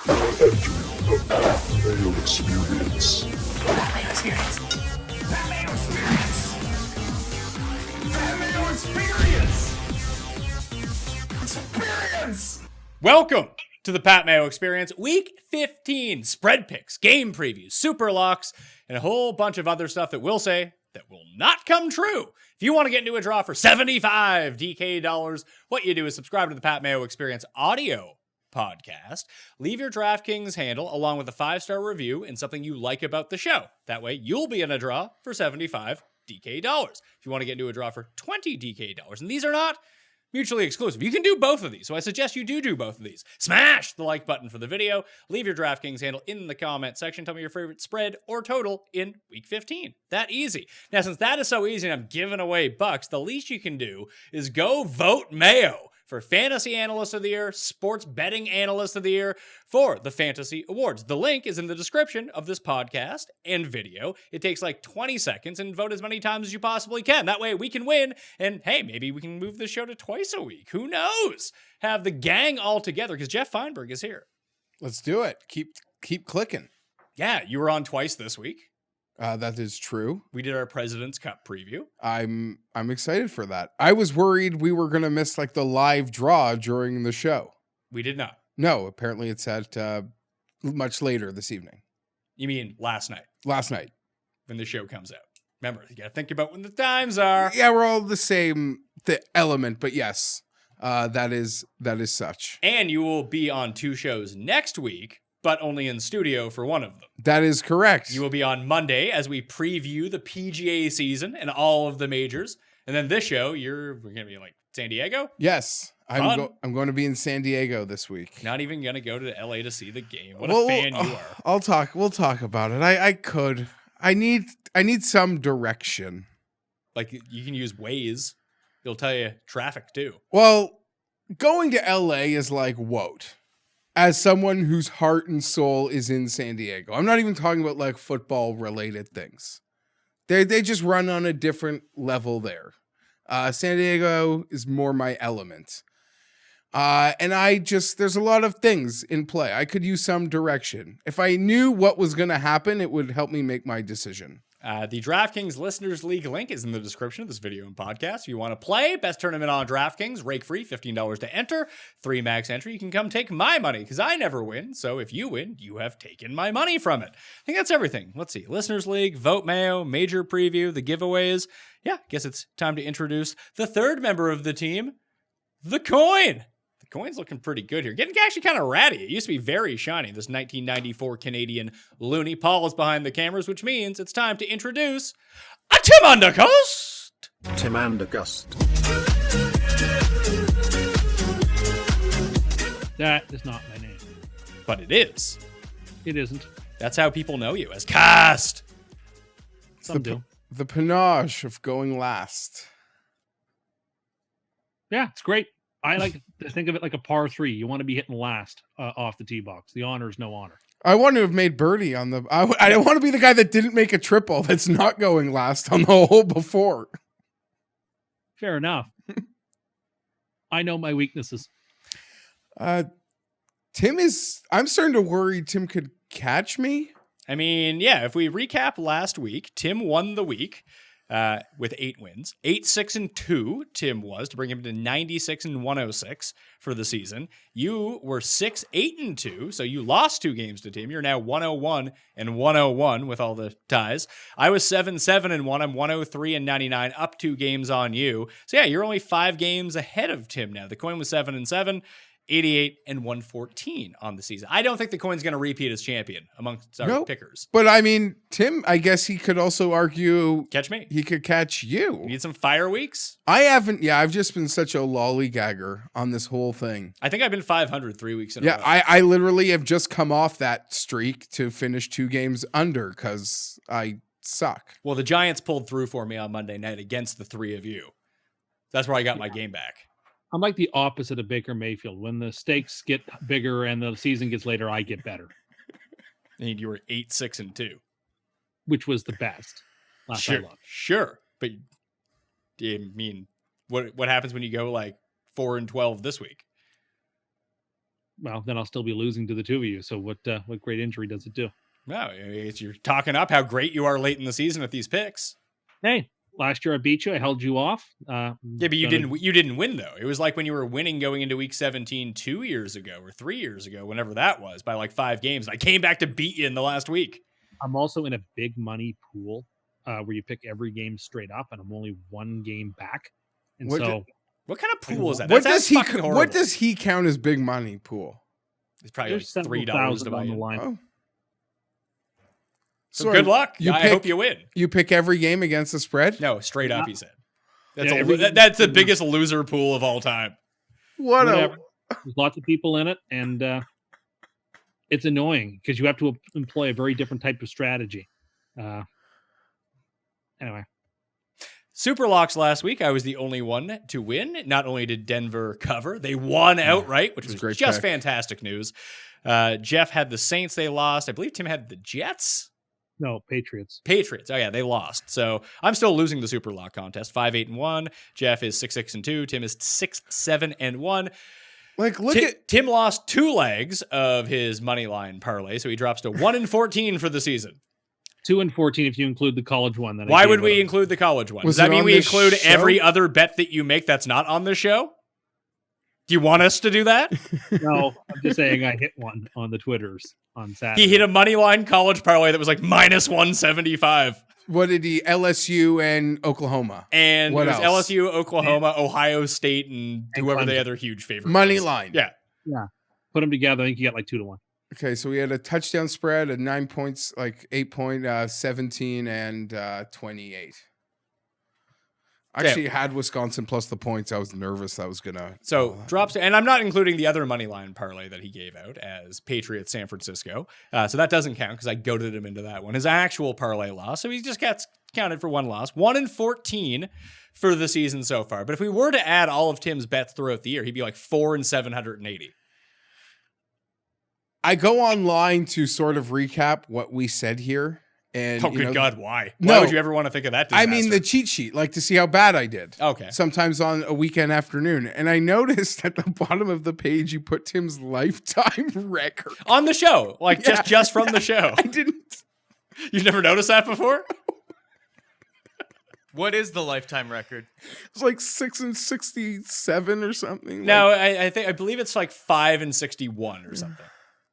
The Mayo Experience. Mayo Experience. Mayo Experience. Mayo Experience. Experience. Welcome to the Pat Mayo Experience, Week 15 spread picks, game previews, super locks, and a whole bunch of other stuff that we'll say that will not come true. If you want to get into a draw for $75 DK dollars, what you do is subscribe to the Pat Mayo Experience audio podcast. Leave your DraftKings handle along with a 5-star review and something you like about the show. That way, you'll be in a draw for $75 DK dollars. If you want to get into a draw for $20 DK dollars, and these are not mutually exclusive. You can do both of these, so I suggest you do both of these. Smash the like button for the video. Leave your DraftKings handle in the comment section. Tell me your favorite spread or total in Week 15. That easy. Now, since that is so easy and I'm giving away bucks, the least you can do is go vote Mayo for Fantasy Analyst of the Year, Sports Betting Analyst of the Year for the Fantasy Awards. The link is in the description of this podcast and video. It takes like 20 seconds, and vote as many times as you possibly can. That way we can win, and hey, maybe we can move the show to twice a week. Who knows? Have the gang all together, because Geoff Fienberg is here. Let's do it. Keep clicking. Yeah, you were on twice this week. That is true. We did our President's Cup preview. I'm excited for that. I was worried we were going to miss like the live draw during the show. We did not. No, apparently it's at much later this evening. You mean last night? Last night. When the show comes out. Remember, you got to think about when the times are. Yeah, we're all the same element, but yes, that is such. And you will be on 2 shows next week, but only in studio for one of them. That is correct. You will be on Monday as we preview the PGA season and all of the majors. And then this show, we're going to be in like San Diego? Yes. I'm going to be in San Diego this week. Not even going to go to LA to see the game. What a fan you are. We'll talk about it. I need some direction. Like you can use Waze. It'll tell you traffic too. Well, going to LA is like what? As someone whose heart and soul is in San Diego. I'm not even talking about like football related things. They just run on a different level there. San Diego is more my element. And there's a lot of things in play. I could use some direction. If I knew what was going to happen, it would help me make my decision. The DraftKings Listeners League link is in the description of this video and podcast. If you want to play, best tournament on DraftKings, rake free, $15 to enter, 3 max entry. You can come take my money because I never win. So if you win, you have taken my money from it. I think that's everything. Let's see. Listeners League, Vote Mayo, major preview, the giveaways. Yeah, I guess it's time to introduce the third member of the team, the coin. Coin's looking pretty good here. Getting actually kind of ratty. It used to be very shiny. This 1994 Canadian Looney. Paul is behind the cameras, which means it's time to introduce a Tim Cust. Tim Cust. That is not my name. But it is. It isn't. That's how people know you, as Cust. Some do. The panache of going last. Yeah, it's great. I like to think of it like a par 3. You want to be hitting last off the tee box. The honor is no honor. I want to have made birdie on the. I don't want to be the guy that didn't make a triple. That's not going last on the hole before. Fair enough. I know my weaknesses. Tim is. I'm starting to worry Tim could catch me. I mean, yeah. If we recap last week, Tim won the week. With 8 wins, 8-6-2. Tim was to bring him to 96-106 for the season. You were 6-8-2, so you lost 2 games to Tim. You're now 101-101 with all the ties. I was 7-7-1. I'm 103-99, up 2 games on you. So yeah, you're only 5 games ahead of Tim now. The coin was 7-7. 88-114 on the season. I don't think the coin's going to repeat as champion amongst our pickers. But I mean, Tim, I guess he could also argue catch me. He could catch you. You need some fire weeks? I haven't. Yeah, I've just been such a lollygagger on this whole thing. I think I've been 500 3 weeks in a row. Yeah, I literally have just come off that streak to finish 2 games under because I suck. Well, the Giants pulled through for me on Monday night against the 3 of you. That's where I got my game back. I'm like the opposite of Baker Mayfield. When the stakes get bigger and the season gets later, I get better. And you were 8-6-2, which was the best. Sure. But I mean, what happens when you go like 4-12 this week? well, then I'll still be losing to the two of you. So what great injury does it do? No, you're talking up how great you are late in the season at these picks. Hey, last year I beat you. I held you off. Yeah, but you didn't win though. It was like when you were winning going into week 17 2 years ago or 3 years ago, whenever that was, by like 5 games. I came back to beat you in the last week. I'm also in a big money pool where you pick every game straight up, and I'm only 1 game back. And what kind of pool is that? What does he count as big money pool? It's probably like $3 to buy on the in. line. Oh. So good luck. I hope you win. You pick every game against the spread? No, straight up, he said. Yeah, That's the biggest loser pool of all time. Whatever. There's lots of people in it, and it's annoying because you have to employ a very different type of strategy. Anyway. SUPERLOCKS last week, I was the only one to win. Not only did Denver cover, they won outright, which was just fantastic news. Geoff had the Saints, they lost. I believe Tim had the Jets. No, Patriots. Oh yeah, they lost. So I'm still losing the SUPERLOCK contest. 5-8-1. Geoff is 6-6-2. Tim is 6-7-1. Like, Tim lost 2 legs of his money line parlay, so he drops to 1-14 for the season. 2-14 if you include the college one. Why would we include the college one? Does that mean we include every other bet that you make that's not on the show? Do you want us to do that? No, I'm just saying I hit one on the Twitters on Saturday. He hit a money line college parlay that was like minus 175. What did he? LSU and Oklahoma. And what it was else? LSU, Oklahoma, Ohio State, and whoever the other huge favorite money was. line. Yeah. Put them together. I think you get like 2-1. Okay, so we had a touchdown spread at 9 points, like 8 point, 17 and 28. I actually had Wisconsin plus the points. I was nervous I was gonna. Drops, and I'm not including the other money line parlay that he gave out as Patriots San Francisco. So that doesn't count because I goaded him into that one. His actual parlay loss, so he just gets counted for 1 loss. 1-14 for the season so far. But if we were to add all of Tim's bets throughout the year, he'd be like 4-780. I go online to sort of recap what we said here. And, good God, why? No, why would you ever want to think of that disaster? I mean, the cheat sheet, like to see how bad I did. Okay. Sometimes on a weekend afternoon. And I noticed at the bottom of the page, you put Tim's lifetime record. On the show. Like, just from the show. I didn't. You've never noticed that before? What is the lifetime record? It's like 6-67 or something. No, I believe it's like 5-61 or something.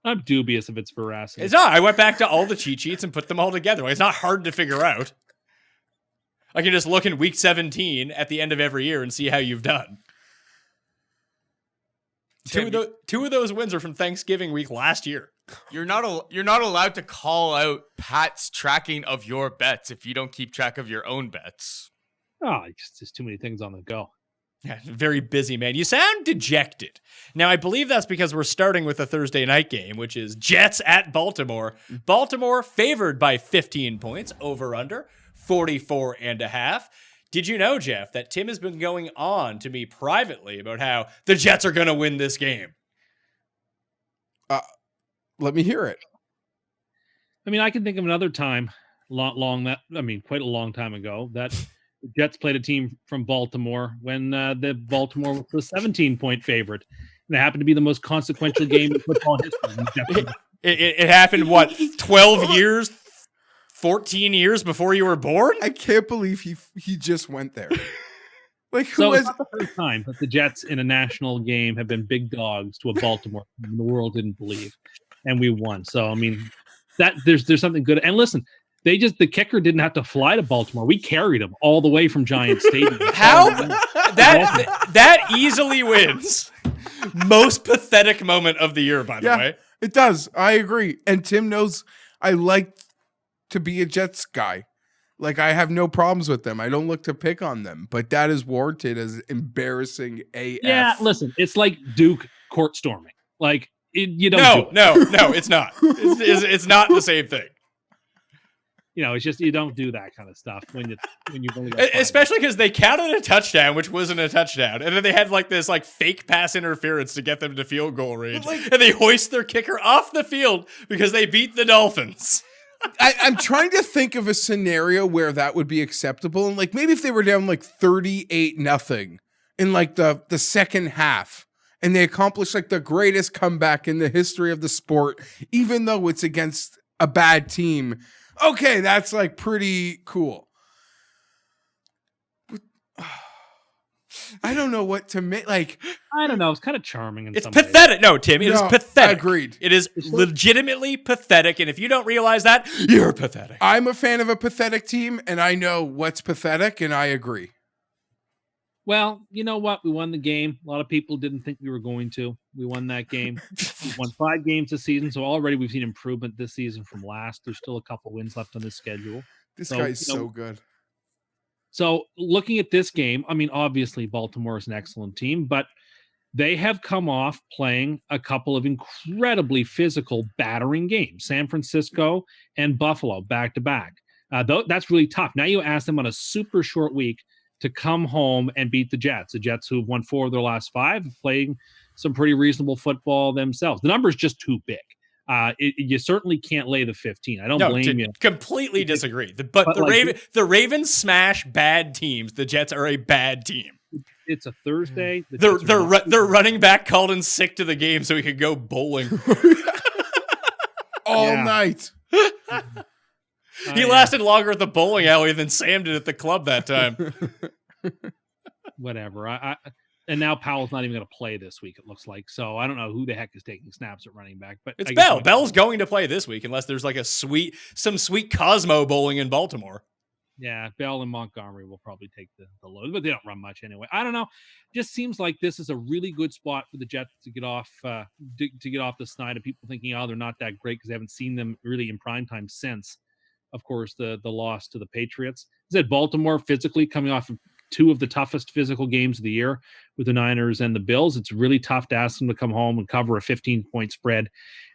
I'm dubious of its veracity. It's not. I went back to all the cheat sheets and put them all together. Like, it's not hard to figure out. I can just look in week 17 at the end of every year and see how you've done. Tim, two of those wins are from Thanksgiving week last year. You're not allowed to call out Pat's tracking of your bets if you don't keep track of your own bets. Oh, it's just too many things on the go. Yeah, very busy, man. You sound dejected. Now, I believe that's because we're starting with a Thursday night game, which is Jets at Baltimore. Baltimore favored by 15 points, over under 44.5. Did you know, Geoff, that Tim has been going on to me privately about how the Jets are going to win this game? Let me hear it. I mean, I can think of another time, quite a long time ago, that the Jets played a team from Baltimore when the Baltimore was a 17-point favorite. And it happened to be the most consequential game in football history. It happened, 12 years, 14 years before you were born? I can't believe he just went there. Like, So it's not the first time that the Jets in a national game have been big dogs to a Baltimore team the world didn't believe. And we won. So, I mean, that there's something good. And listen, the kicker didn't have to fly to Baltimore. We carried him all the way from Giant Stadium. How? That easily wins. Most pathetic moment of the year, by the way. It does. I agree. And Tim knows I like to be a Jets guy. Like, I have no problems with them. I don't look to pick on them. But that is warranted as embarrassing AF. Yeah, listen, it's like Duke court storming. Like, you don't do it. No, it's not. It's not the same thing. You know, it's just you don't do that kind of stuff when you've only got 5 Especially because they counted a touchdown, which wasn't a touchdown, and then they had like this fake pass interference to get them to field goal range, and they hoist their kicker off the field because they beat the Dolphins. I'm trying to think of a scenario where that would be acceptable, and like maybe if they were down like 38-0 in like the second half, and they accomplish like the greatest comeback in the history of the sport, even though it's against a bad team. Okay, that's like pretty cool. I don't know what to make. Like, I don't know. It's kind of charming. It's pathetic. No, Tim, it is No, pathetic. agreed. It is legitimately pathetic. And if you don't realize that, you're pathetic. I'm a fan of a pathetic team, and I know what's pathetic, and I agree. Well, you know what? We won the game. A lot of people didn't think we were going to. We won that game. We won 5 games this season, so already we've seen improvement this season from last. There's still a couple wins left on this schedule. This So, guy's you know, so good. So looking at this game, I mean, obviously Baltimore is an excellent team, but they have come off playing a couple of incredibly physical, battering games. San Francisco and Buffalo back to back. That's really tough. Now you ask them on a super short week to come home and beat the Jets. The Jets, who have won 4 of their last 5, playing some pretty reasonable football themselves. The number is just too big. You certainly can't lay the 15. I don't blame you. Completely disagree. The Ravens smash bad teams. The Jets are a bad team. It's a Thursday. Their running back called in sick to the game so he could go bowling all night. He lasted longer at the bowling alley than Sam did at the club that time. Whatever. And now Powell's not even going to play this week, it looks like. So I don't know who the heck is taking snaps at running back. But it's Bell. Bell's going to play this week unless there's like some sweet Cosmo bowling in Baltimore. Yeah, Bell and Montgomery will probably take the load, but they don't run much anyway. I don't know. Just seems like this is a really good spot for the Jets to get off to get off the snide of people thinking, oh, they're not that great because they haven't seen them really in prime time since, of course, the loss to the Patriots. Is that Baltimore physically coming off of 2 of the toughest physical games of the year with the Niners and the Bills? It's really tough to ask them to come home and cover a 15-point spread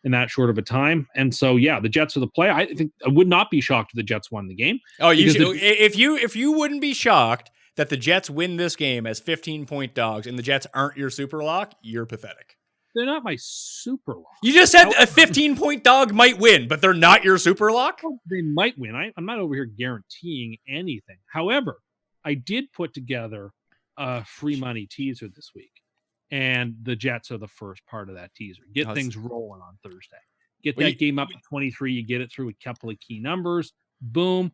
in that short of a time. And so, yeah, the Jets are the play. I think I would not be shocked if the Jets won the game. Oh, you should, if you wouldn't be shocked that the Jets win this game as 15-point dogs and the Jets aren't your super lock, you're pathetic. They're not my super lock. You just said a 15-point dog might win, but they're not your super lock? They might win. I'm not over here guaranteeing anything. However, I did put together a free money teaser this week, and the Jets are the first part of that teaser. Get things rolling on Thursday. Get that game up to 23. You get it through a couple of key numbers. Boom.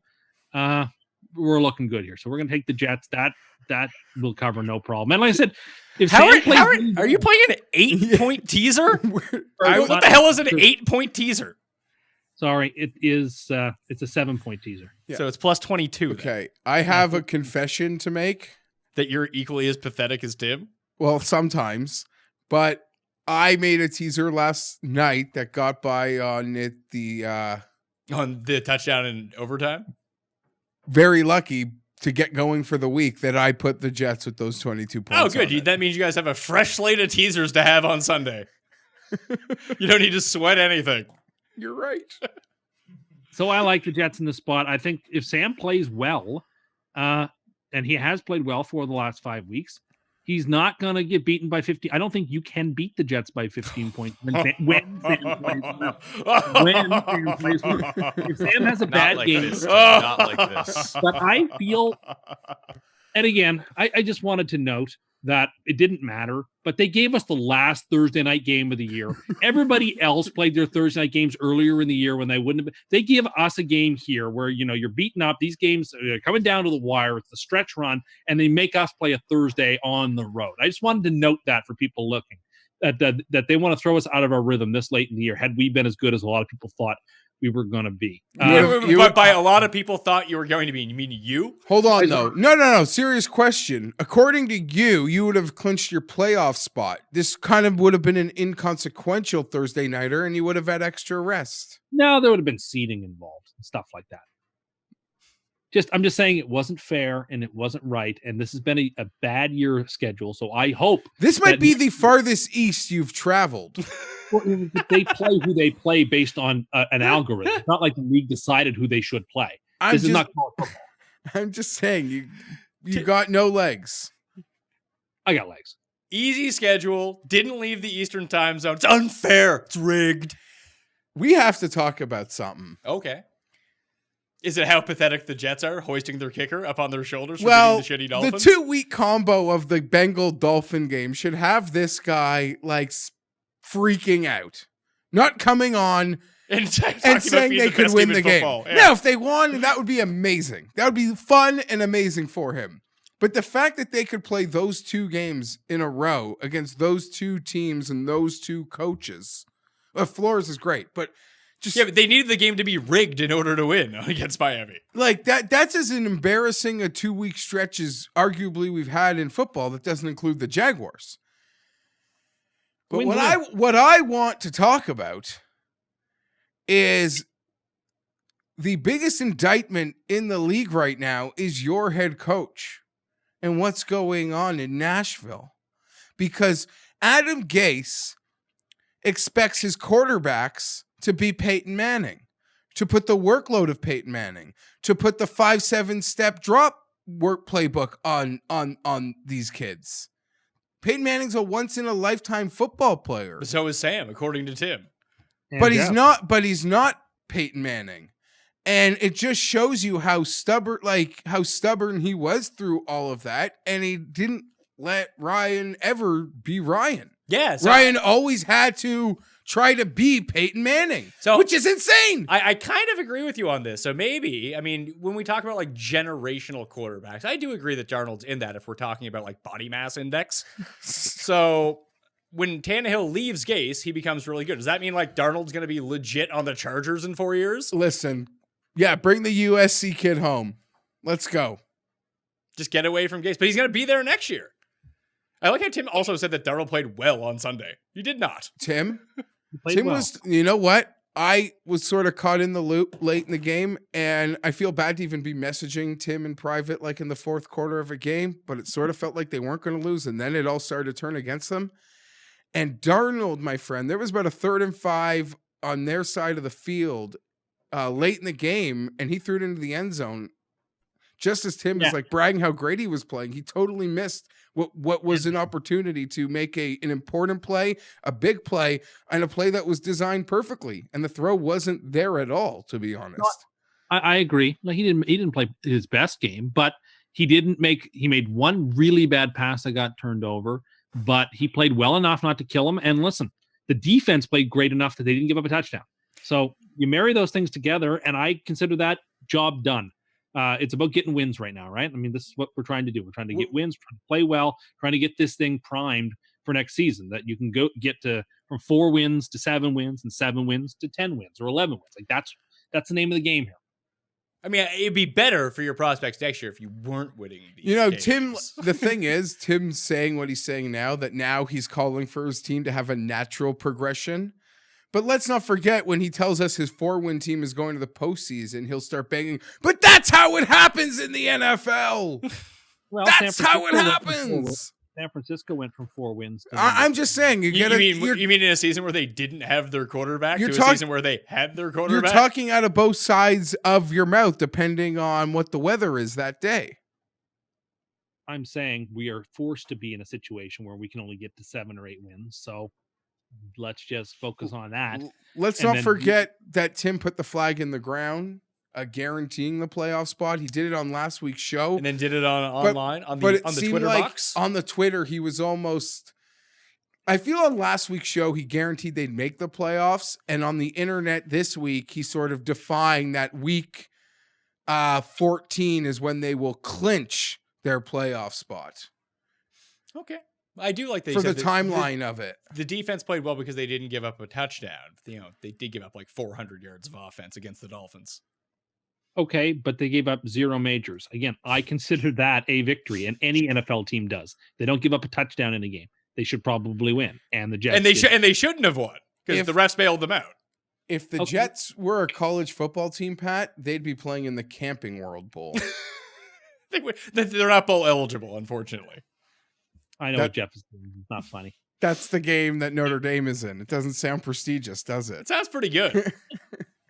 We're looking good here. So we're going to take the Jets. That will cover no problem. And like I said, if are you playing an 8-point teaser? What the hell is an 8-point teaser? Sorry, it's a 7-point teaser. Yeah. So it's plus 22. Okay, then. I have a confession to make. That you're equally as pathetic as Tim? Well, sometimes. But I made a teaser last night that got by on the touchdown in overtime? Very lucky to get going for the week that I put the Jets with those 22 points. Oh, good. That means you guys have a fresh slate of teasers to have on Sunday. You don't need to sweat anything. You're right. So I like the Jets in the spot. I think if Sam plays well, and he has played well for the last 5 weeks, he's not going to get beaten by 15. I don't think you can beat the Jets by 15 points when Sam plays well. If Sam has a bad game. Not like this. But I feel, and again, I just wanted to note that it didn't matter, but they gave us the last Thursday night game of the year. Everybody else played their Thursday night games earlier in the year when they wouldn't have been. They give us a game here where, you're beaten up. These games are coming down to the wire. It's the stretch run, and they make us play a Thursday on the road. I just wanted to note that for people looking, that they want to throw us out of our rhythm this late in the year. Had we been as good as a lot of people thought we were going to be. But by a lot of people thought you were going to be. You mean you? Hold on, though. No. Serious question. According to you would have clinched your playoff spot. This kind of would have been an inconsequential Thursday nighter, and you would have had extra rest. No, there would have been seeding involved and stuff like that. I'm just saying it wasn't fair and it wasn't right. And this has been a bad year schedule. So I hope this might be the farthest east you've traveled. They play who they play based on an algorithm. It's not like the league decided who they should play. This is not college football. I'm just saying you got no legs. I got legs. Easy schedule. Didn't leave the Eastern time zone. It's unfair. It's rigged. We have to talk about something. Okay. Is it how pathetic the Jets are, hoisting their kicker up on their shoulders for Well, beating the shitty the Dolphins? 2-week combo of the Bengal Dolphin game should have this guy like freaking out, not coming on and saying they could win the game. Yeah. No, if they won, that would be amazing. That would be fun and amazing for him. But the fact that they could play those 2 games in a row against those 2 teams and those 2 coaches, Flores is great, but but they needed the game to be rigged in order to win against Miami. like that's as an embarrassing a 2-week stretch as arguably we've had in football that doesn't include the Jaguars. But what I want to talk about is the biggest indictment in the league right now is your head coach and what's going on in Nashville. Because Adam Gase expects his quarterbacks to be Peyton Manning, to put the workload of Peyton Manning, to put the 5-7 step drop work playbook on these kids. Peyton Manning's a once in a lifetime football player. So is Sam, according to Tim. But he's not Peyton Manning. And it just shows you how stubborn he was through all of that. And he didn't let Ryan ever be Ryan. Yeah. Ryan always had to try to be Peyton Manning, which is insane. I kind of agree with you on this. So maybe, I mean, when we talk about like generational quarterbacks, I do agree that Darnold's in that if we're talking about like body mass index. So when Tannehill leaves Gase, he becomes really good. Does that mean like Darnold's going to be legit on the Chargers in 4 years? Listen, yeah, bring the USC kid home. Let's go. Just get away from Gase. But he's going to be there next year. I like how Tim also said that Darnold played well on Sunday. He did not. Tim well. was, you know what? I was sort of caught in the loop late in the game, and I feel bad to even be messaging Tim in private like in the fourth quarter of a game, but it sort of felt like they weren't going to lose, and then it all started to turn against them. And Darnold, my friend, there was about a 3rd and 5 on their side of the field late in the game, and he threw it into the end zone. Just as Tim is like bragging how great he was playing, he totally missed what was an opportunity to make an important play, a big play, and a play that was designed perfectly. And the throw wasn't there at all, to be honest. I agree. Like he didn't play his best game, but he made one really bad pass that got turned over, but he played well enough not to kill him. And listen, the defense played great enough that they didn't give up a touchdown. So you marry those things together, and I consider that job done. It's about getting wins right now, right? I mean, this is what we're trying to do. We're trying to get wins, trying to play well, trying to get this thing primed for next season, that you can get to from 4 wins to 7 wins and 7 wins to 10 wins or 11 wins. Like that's the name of the game here. I mean, it'd be better for your prospects next year if you weren't winning these games. Tim, the thing is, Tim's saying what he's saying now, that now he's calling for his team to have a natural progression. But let's not forget when he tells us his 4-win team is going to the postseason, he'll start banging, but that's how it happens in the NFL. Well, that's how it happens. San Francisco went from 4 wins to I'm just saying. You mean in a season where they didn't have their quarterback to a season where they had their quarterback? You're talking out of both sides of your mouth, depending on what the weather is that day. I'm saying we are forced to be in a situation where we can only get to 7 or 8 wins. So let's just focus on that. Let's not forget that Tim put the flag in the ground, guaranteeing the playoff spot. He did it on last week's show, and then did it online on the Twitter box. On the Twitter, he was almost. I feel on last week's show he guaranteed they'd make the playoffs, and on the internet this week he's sort of defying that week 14 is when they will clinch their playoff spot. Okay. I do like for the timeline of it. The defense played well because they didn't give up a touchdown. You know, they did give up like 400 yards of offense against the Dolphins. Okay, but they gave up 0 majors. Again, I consider that a victory, and any NFL team does. They don't give up a touchdown in a game. They should probably win. And the Jets and they shouldn't have won because the refs bailed them out. If the Jets were a college football team, Pat, they'd be playing in the Camping World Bowl. They're not bowl eligible, unfortunately. I know what Geoff is doing. It's not funny. That's the game that Notre Dame is in. It doesn't sound prestigious, does it? It sounds pretty good.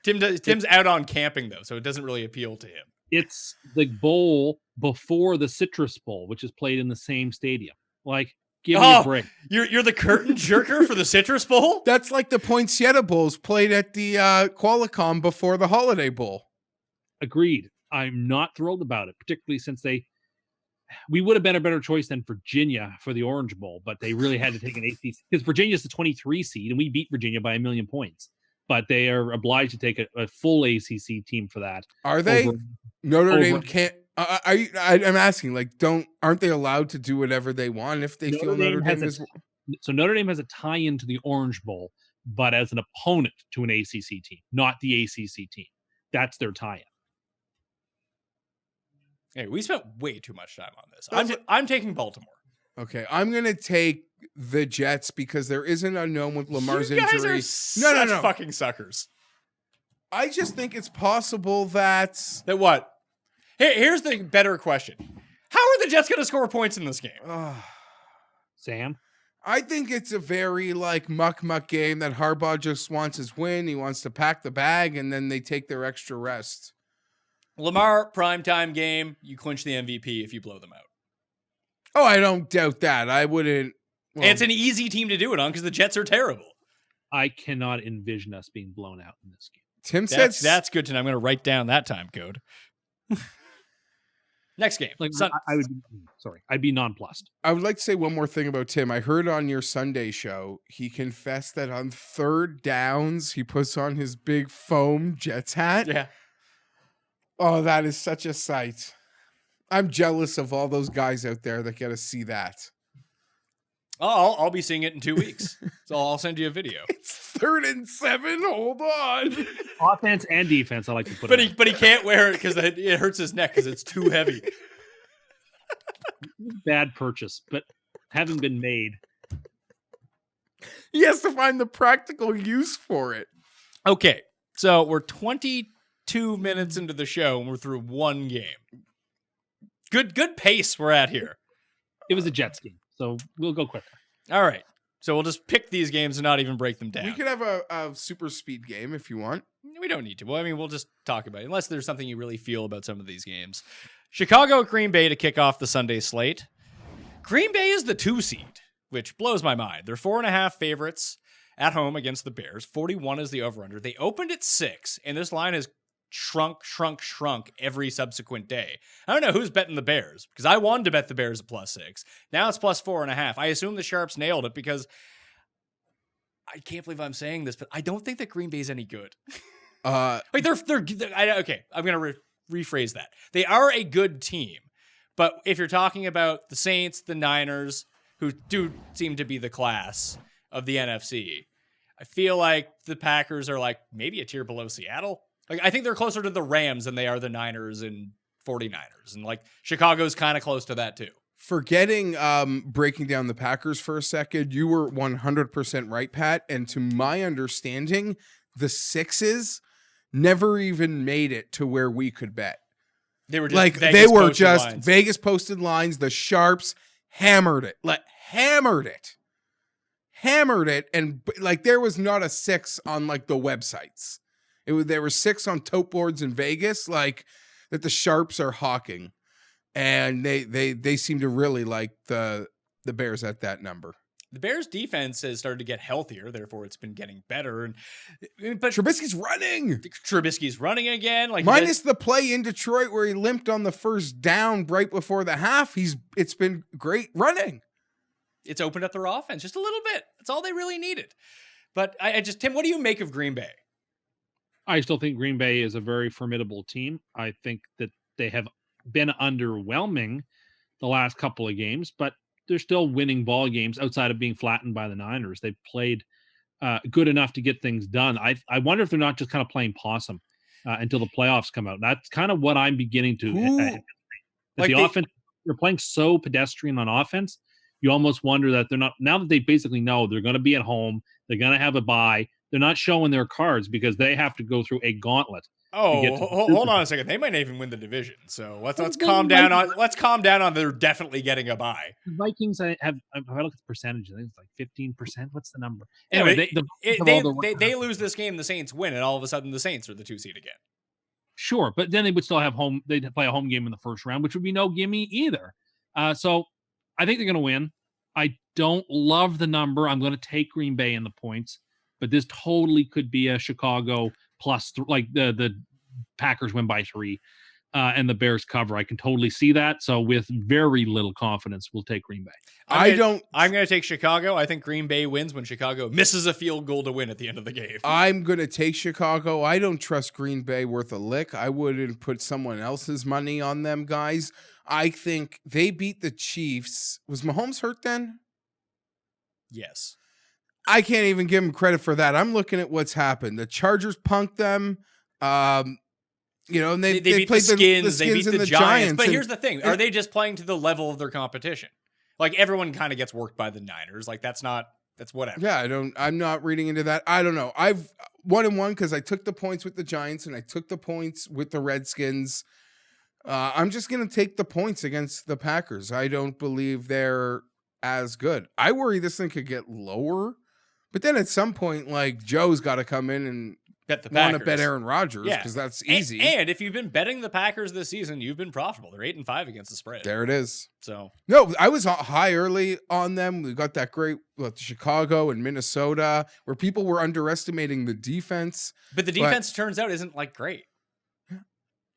Tim's out on camping, though, so it doesn't really appeal to him. It's the bowl before the Citrus Bowl, which is played in the same stadium. Like, give me a break. You're the curtain jerker for the Citrus Bowl? That's like the Poinsettia Bowls played at the Qualicom before the Holiday Bowl. agreed. I'm not thrilled about it, particularly since we would have been a better choice than Virginia for the Orange Bowl, but they really had to take an ACC because Virginia's the 23 seed and we beat Virginia by 1,000,000 points. But they are obliged to take a full ACC team for that. Are they? Notre Dame can't. I'm asking, like, aren't they allowed to do whatever they want if they feel Notre Dame is? So Notre Dame has a tie-in to the Orange Bowl, but as an opponent to an ACC team, not the ACC team. That's their tie-in. Hey, we spent way too much time on this. I'm taking Baltimore. Okay, I'm gonna take the Jets because there is an unknown with Lamar's you guys injury. Are such fucking suckers. I just think it's possible that what? Here's the better question: how are the Jets going to score points in this game? Sam, I think it's a very muck game that Harbaugh just wants his win. He wants to pack the bag, and then they take their extra rest. Lamar primetime game. You clinch the MVP if you blow them out. Oh, I don't doubt that. I wouldn't. Well, it's an easy team to do it on because the Jets are terrible. I cannot envision us being blown out in this game. Tim says that's good to know. I'm going to write down that time code. Next game. I'd be nonplussed. I would like to say one more thing about Tim. I heard on your Sunday show, he confessed that on third downs, he puts on his big foam Jets hat. Yeah. Oh, that is such a sight. I'm jealous of all those guys out there that get to see that. Oh, I'll be seeing it in 2 weeks. So I'll send you a video. It's 3rd and 7. Hold on. Offense and defense, I like to put but he can't wear it because it hurts his neck because it's too heavy. Bad purchase, but having been made. He has to find the practical use for it. Okay, so we're 22 minutes into the show and we're through one game. Good pace we're at here. It was a Jets game, so we'll go quicker. All right. So we'll just pick these games and not even break them down. We could have a super speed game if you want. We don't need to. Well, I mean, we'll just talk about it, unless there's something you really feel about some of these games. Chicago at Green Bay to kick off the Sunday slate. Green Bay is the 2 seed, which blows my mind. They're 4.5 favorites at home against the Bears. 41 is the over-under. They opened at 6, and this line has shrunk every subsequent day. I don't know who's betting the Bears because I wanted to bet the Bears at +6. Now it's +4.5. I assume the Sharps nailed it because I can't believe I'm saying this, but I don't think that Green Bay's any good. Okay, I'm going to rephrase that. They are a good team, but if you're talking about the Saints, the Niners, who do seem to be the class of the NFC, I feel like the Packers are maybe a tier below Seattle. I think they're closer to the Rams than they are the Niners and 49ers. And Chicago's kind of close to that too. Forgetting breaking down the Packers for a second, you were 100% right, Pat. And to my understanding, the Sixes never even made it to where we could bet. They were just Vegas posted lines. The Sharps hammered it. Hammered it. And there was not a 6 on the websites. There were 6 on tote boards in Vegas, that the Sharps are hawking, and they seem to really like the Bears at that number. The Bears' defense has started to get healthier, therefore it's been getting better. But Trubisky's running. Trubisky's running again, minus the play in Detroit where he limped on the first down right before the half. It's been great running. It's opened up their offense just a little bit. That's all they really needed. But Tim, what do you make of Green Bay? I still think Green Bay is a very formidable team. I think that they have been underwhelming the last couple of games, but they're still winning ball games outside of being flattened by the Niners. They've played good enough to get things done. I wonder if they're not just kind of playing possum until the playoffs come out. That's kind of what I'm beginning to. Offense, they're playing so pedestrian on offense. You almost wonder that they're not, now that they basically know they're going to be at home, they're going to have a bye. They're not showing their cards because they have to go through a gauntlet. Hold on a second. They might not even win the division. So let's calm down on. Let's calm down on. They're definitely getting a bye. The Vikings have. If I look at the percentage, I think it's 15%. What's the number? Anyway, they lose this game. The Saints win, and all of a sudden the Saints are the 2 seed again. Sure, but then they would still have home. They'd play a home game in the first round, which would be no gimme either. So I think they're going to win. I don't love the number. I'm going to take Green Bay in the points. But this totally could be a Chicago plus, the Packers win by 3 and the Bears cover. I can totally see that. So with very little confidence, we'll take Green Bay. I'm going to take Chicago. I think Green Bay wins when Chicago misses a field goal to win at the end of the game. I'm going to take Chicago. I don't trust Green Bay worth a lick. I wouldn't put someone else's money on them, guys. I think they beat the Chiefs. Was Mahomes hurt then? Yes. I can't even give him credit for that. I'm looking at what's happened. The Chargers punked them. And they beat played the Skins. They beat and the Giants. But and- here's the thing. Are they just playing to the level of their competition? Like, everyone kind of gets worked by the Niners. Like, that's whatever. Yeah, I'm not reading into that. I don't know. I've 1-1 because I took the points with the Giants and I took the points with the Redskins. I'm just going to take the points against the Packers. I don't believe they're as good. I worry this thing could get lower, but then at some point, like, Joe's got to come in and Bet the want Packers. to bet Aaron Rodgers Yeah. because that's easy. And if you've been betting the Packers this season, you've been profitable. They're 8-5 against the spread. There it is. So No, I was high early on them. We got that great Chicago and Minnesota where people were underestimating the defense. But the defense turns out isn't like great.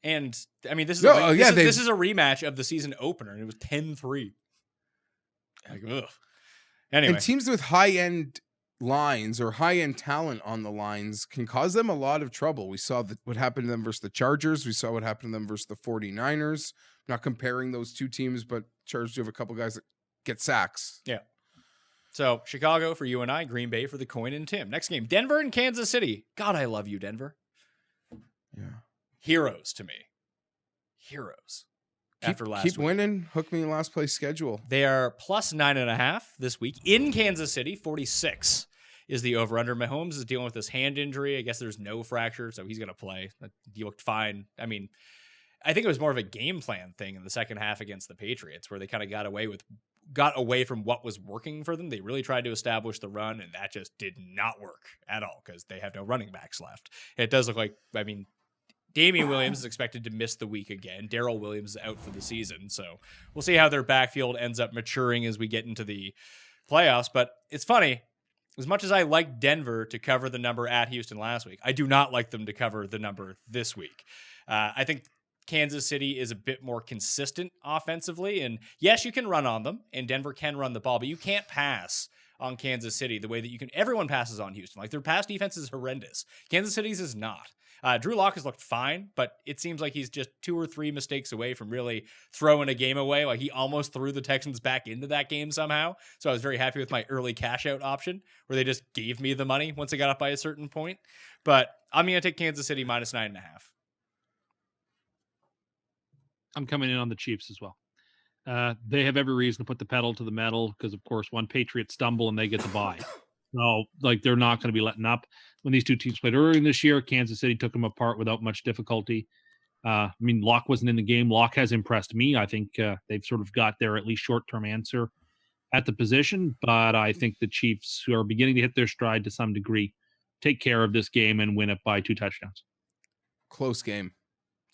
And I mean, this is No, this is a rematch of the season opener, and it was 10-3. Like, ugh. Anyway, And teams with high-end lines or high-end talent on the lines can cause them a lot of trouble. We saw what happened to them versus the Chargers. We saw what happened to them versus the 49ers. I'm not comparing those two teams, but Chargers do have a couple guys that get sacks. yeah. So Chicago for you and I, Green Bay for the coin and Tim. Next game, Denver and Kansas City. God, I love you, Denver. Yeah. Heroes to me. Heroes. After last keep week. winning. Hook me in last place schedule. They are plus 9.5 this week in Kansas City. 46 is the over-under. Mahomes is dealing with this hand injury. I guess there's no fracture, so he's going to play. He looked fine. I mean, I think it was more of a game plan thing in the second half against the Patriots, where they kind of got away from what was working for them. They really tried to establish the run, and that just did not work at all because they have no running backs left. It does look like, I mean, Damian Williams is expected to miss the week again. Darrell Williams is out for the season. So we'll see how their backfield ends up maturing as we get into the playoffs. But it's funny. As much as I like Denver to cover the number at Houston last week, I do not like them to cover the number this week. I think Kansas City is a bit more consistent offensively. And yes, you can run on them, and Denver can run the ball, but you can't pass on Kansas City the way that you can. Everyone passes on Houston. Like, their pass defense is horrendous. Kansas City's is not. Drew Lock has looked fine, but it seems like he's just 2 or 3 mistakes away from really throwing a game away. Like, he almost threw the Texans back into that game somehow. So I was very happy with my early cash out option where they just gave me the money once it got up by a certain point. But I'm going to take Kansas City minus 9.5. I'm coming in on the Chiefs as well. They have every reason to put the pedal to the metal because, of course, one Patriots stumble and they get the bye. So, like, they're not going to be letting up. When these two teams played earlier this year, Kansas City took them apart without much difficulty. I mean, Locke wasn't in the game. Locke has impressed me. I think they've sort of got their at least short-term answer at the position. But I think the Chiefs, who are beginning to hit their stride to some degree, take care of this game and win it by 2 touchdowns. Close game.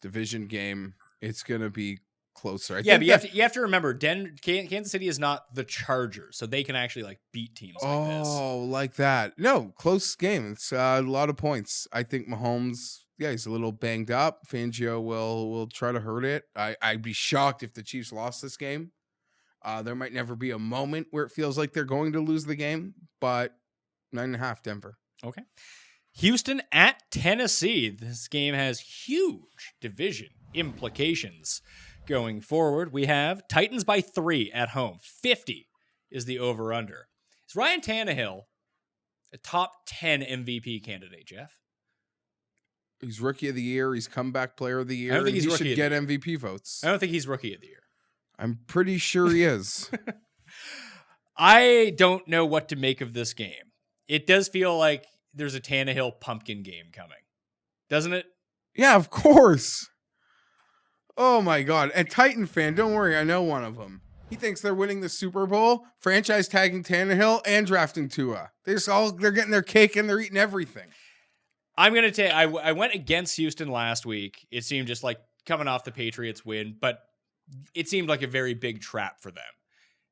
Division game. It's going to be closer. Yeah, but you have to remember, Kansas City is not the Chargers, so they can actually like beat teams like this. Oh, like that. No, close game. It's a lot of points. I think Mahomes, he's a little banged up. Fangio will try to hurt it. I'd be shocked if the Chiefs lost this game. There might never be a moment where it feels like they're going to lose the game, but 9.5 Denver. Okay. Houston at Tennessee. This game has huge division implications. Going forward, we have Titans by 3 at home. 50 is the over-under. Is Ryan Tannehill a top 10 MVP candidate, Geoff? He's rookie of the year. He's comeback player of the year. I don't think he's he rookie should of get the year. MVP votes. I don't think he's rookie of the year. I'm pretty sure he is. I don't know what to make of this game. It does feel like there's a Tannehill pumpkin game coming, doesn't it? Yeah, of course. Oh my God. And Titan fan, don't worry, I know one of them. He thinks they're winning the Super Bowl, franchise tagging Tannehill and drafting Tua. They're getting their cake and they're eating everything. I'm going to take, I went against Houston last week. It seemed just like coming off the Patriots win, but it seemed like a very big trap for them.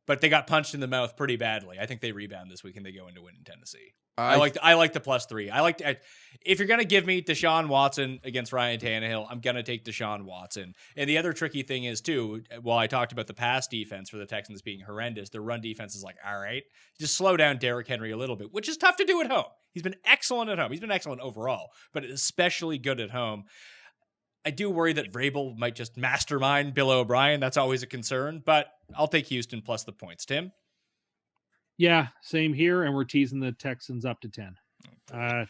but they got punched in the mouth pretty badly. I think they rebound this week and they go into win in Tennessee. I like the +3. If you're gonna give me Deshaun Watson against Ryan Tannehill, I'm gonna take Deshaun Watson. And the other tricky thing is too, while I talked about the pass defense for the Texans being horrendous, their run defense is like, all right, just slow down Derrick Henry a little bit, which is tough to do at home. He's been excellent at home. He's been excellent overall, but especially good at home. I do worry that Vrabel might just mastermind Bill O'Brien. That's always a concern, but I'll take Houston plus the points. Tim? Yeah, same here, and we're teasing the Texans up to 10. I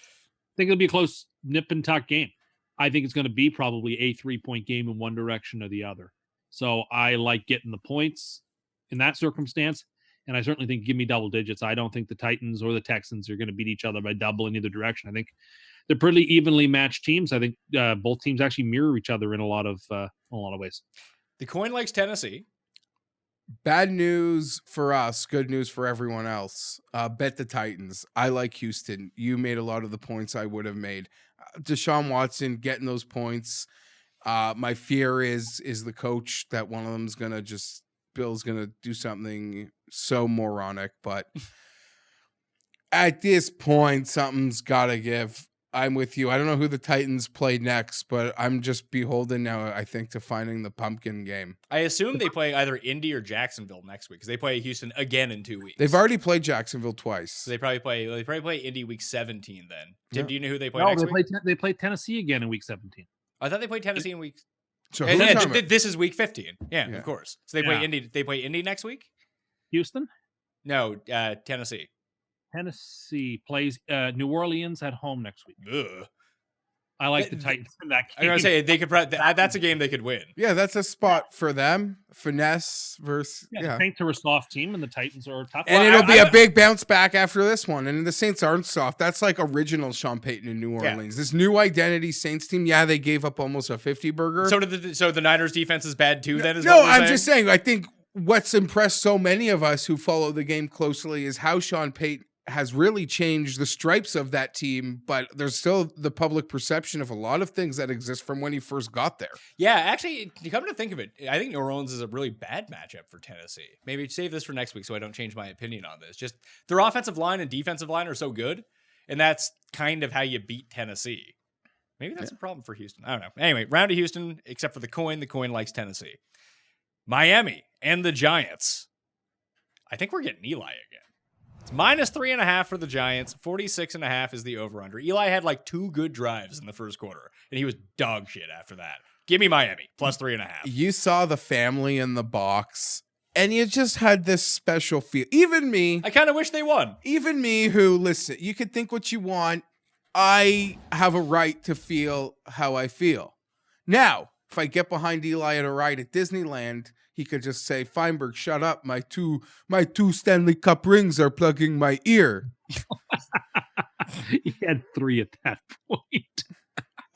think it'll be a close nip and tuck game. I think it's going to be probably a 3-point game in one direction or the other. So I like getting the points in that circumstance, and I certainly think give me double digits. I don't think the Titans or the Texans are going to beat each other by double in either direction. I think they're pretty evenly matched teams. I think both teams actually mirror each other in a lot of ways. The coin likes Tennessee. Bad news for us, good news for everyone else. Bet the Titans. I like Houston. You made a lot of the points I would have made. Deshaun Watson getting those points. My fear is the coach that one of them's gonna Bill's gonna do something so moronic. But at this point, something's gotta give. I'm with you. I don't know who the Titans play next, but I'm just beholden now, I think, to finding the pumpkin game. I assume they play either Indy or Jacksonville next week because they play Houston again in 2 weeks. They've already played Jacksonville twice. So they probably play Indy week 17 then. Tim, Yeah. do you know who they play No, next week? they play Tennessee again in week 17. I thought they played Tennessee in week. So And, who's and talking about? this is week 15. Yeah, Yeah. of course. So they play Yeah. Indy. They play Indy next week. Houston? No, Tennessee. Tennessee plays New Orleans at home next week. Ugh. I like the Titans in that I'm game. gonna say they could. That's a game they could win. Yeah, that's a spot for them. Finesse versus The Saints are a soft team, and the Titans are a tough. And Well, it'll be I- a big bounce back after this one. And the Saints aren't soft. That's like original Sean Payton in New Orleans. This new identity Saints team. Yeah, they gave up almost a 50 burger. So the Niners defense is bad too. Then is No, what we're I'm saying? just saying. I think what's impressed so many of us who follow the game closely is how Sean Payton has really changed the stripes of that team, but there's still the public perception of a lot of things that exist from when he first got there. Yeah, actually, you come to think of it, I think New Orleans is a really bad matchup for Tennessee. Maybe save this for next week so I don't change my opinion on this. Just their offensive line and defensive line are so good, and that's kind of how you beat Tennessee. Maybe that's a problem for Houston. I don't know. Anyway, round to Houston, except for the coin. The coin likes Tennessee. Miami and the Giants. I think we're getting Eli again. It's -3.5 for the Giants. 46.5 is the over-under. Eli had like 2 good drives in the first quarter, and he was dog shit after that. Give me Miami, +3.5. You saw the family in the box, and you just had this special feel. Even me, I kind of wish they won. even me who, listen, you could think what you want. I have a right to feel how I feel. Now, if I get behind Eli at a ride at Disneyland, he could just say, Fienberg, shut up. My two Stanley Cup rings are plugging my ear. He had 3 at that point.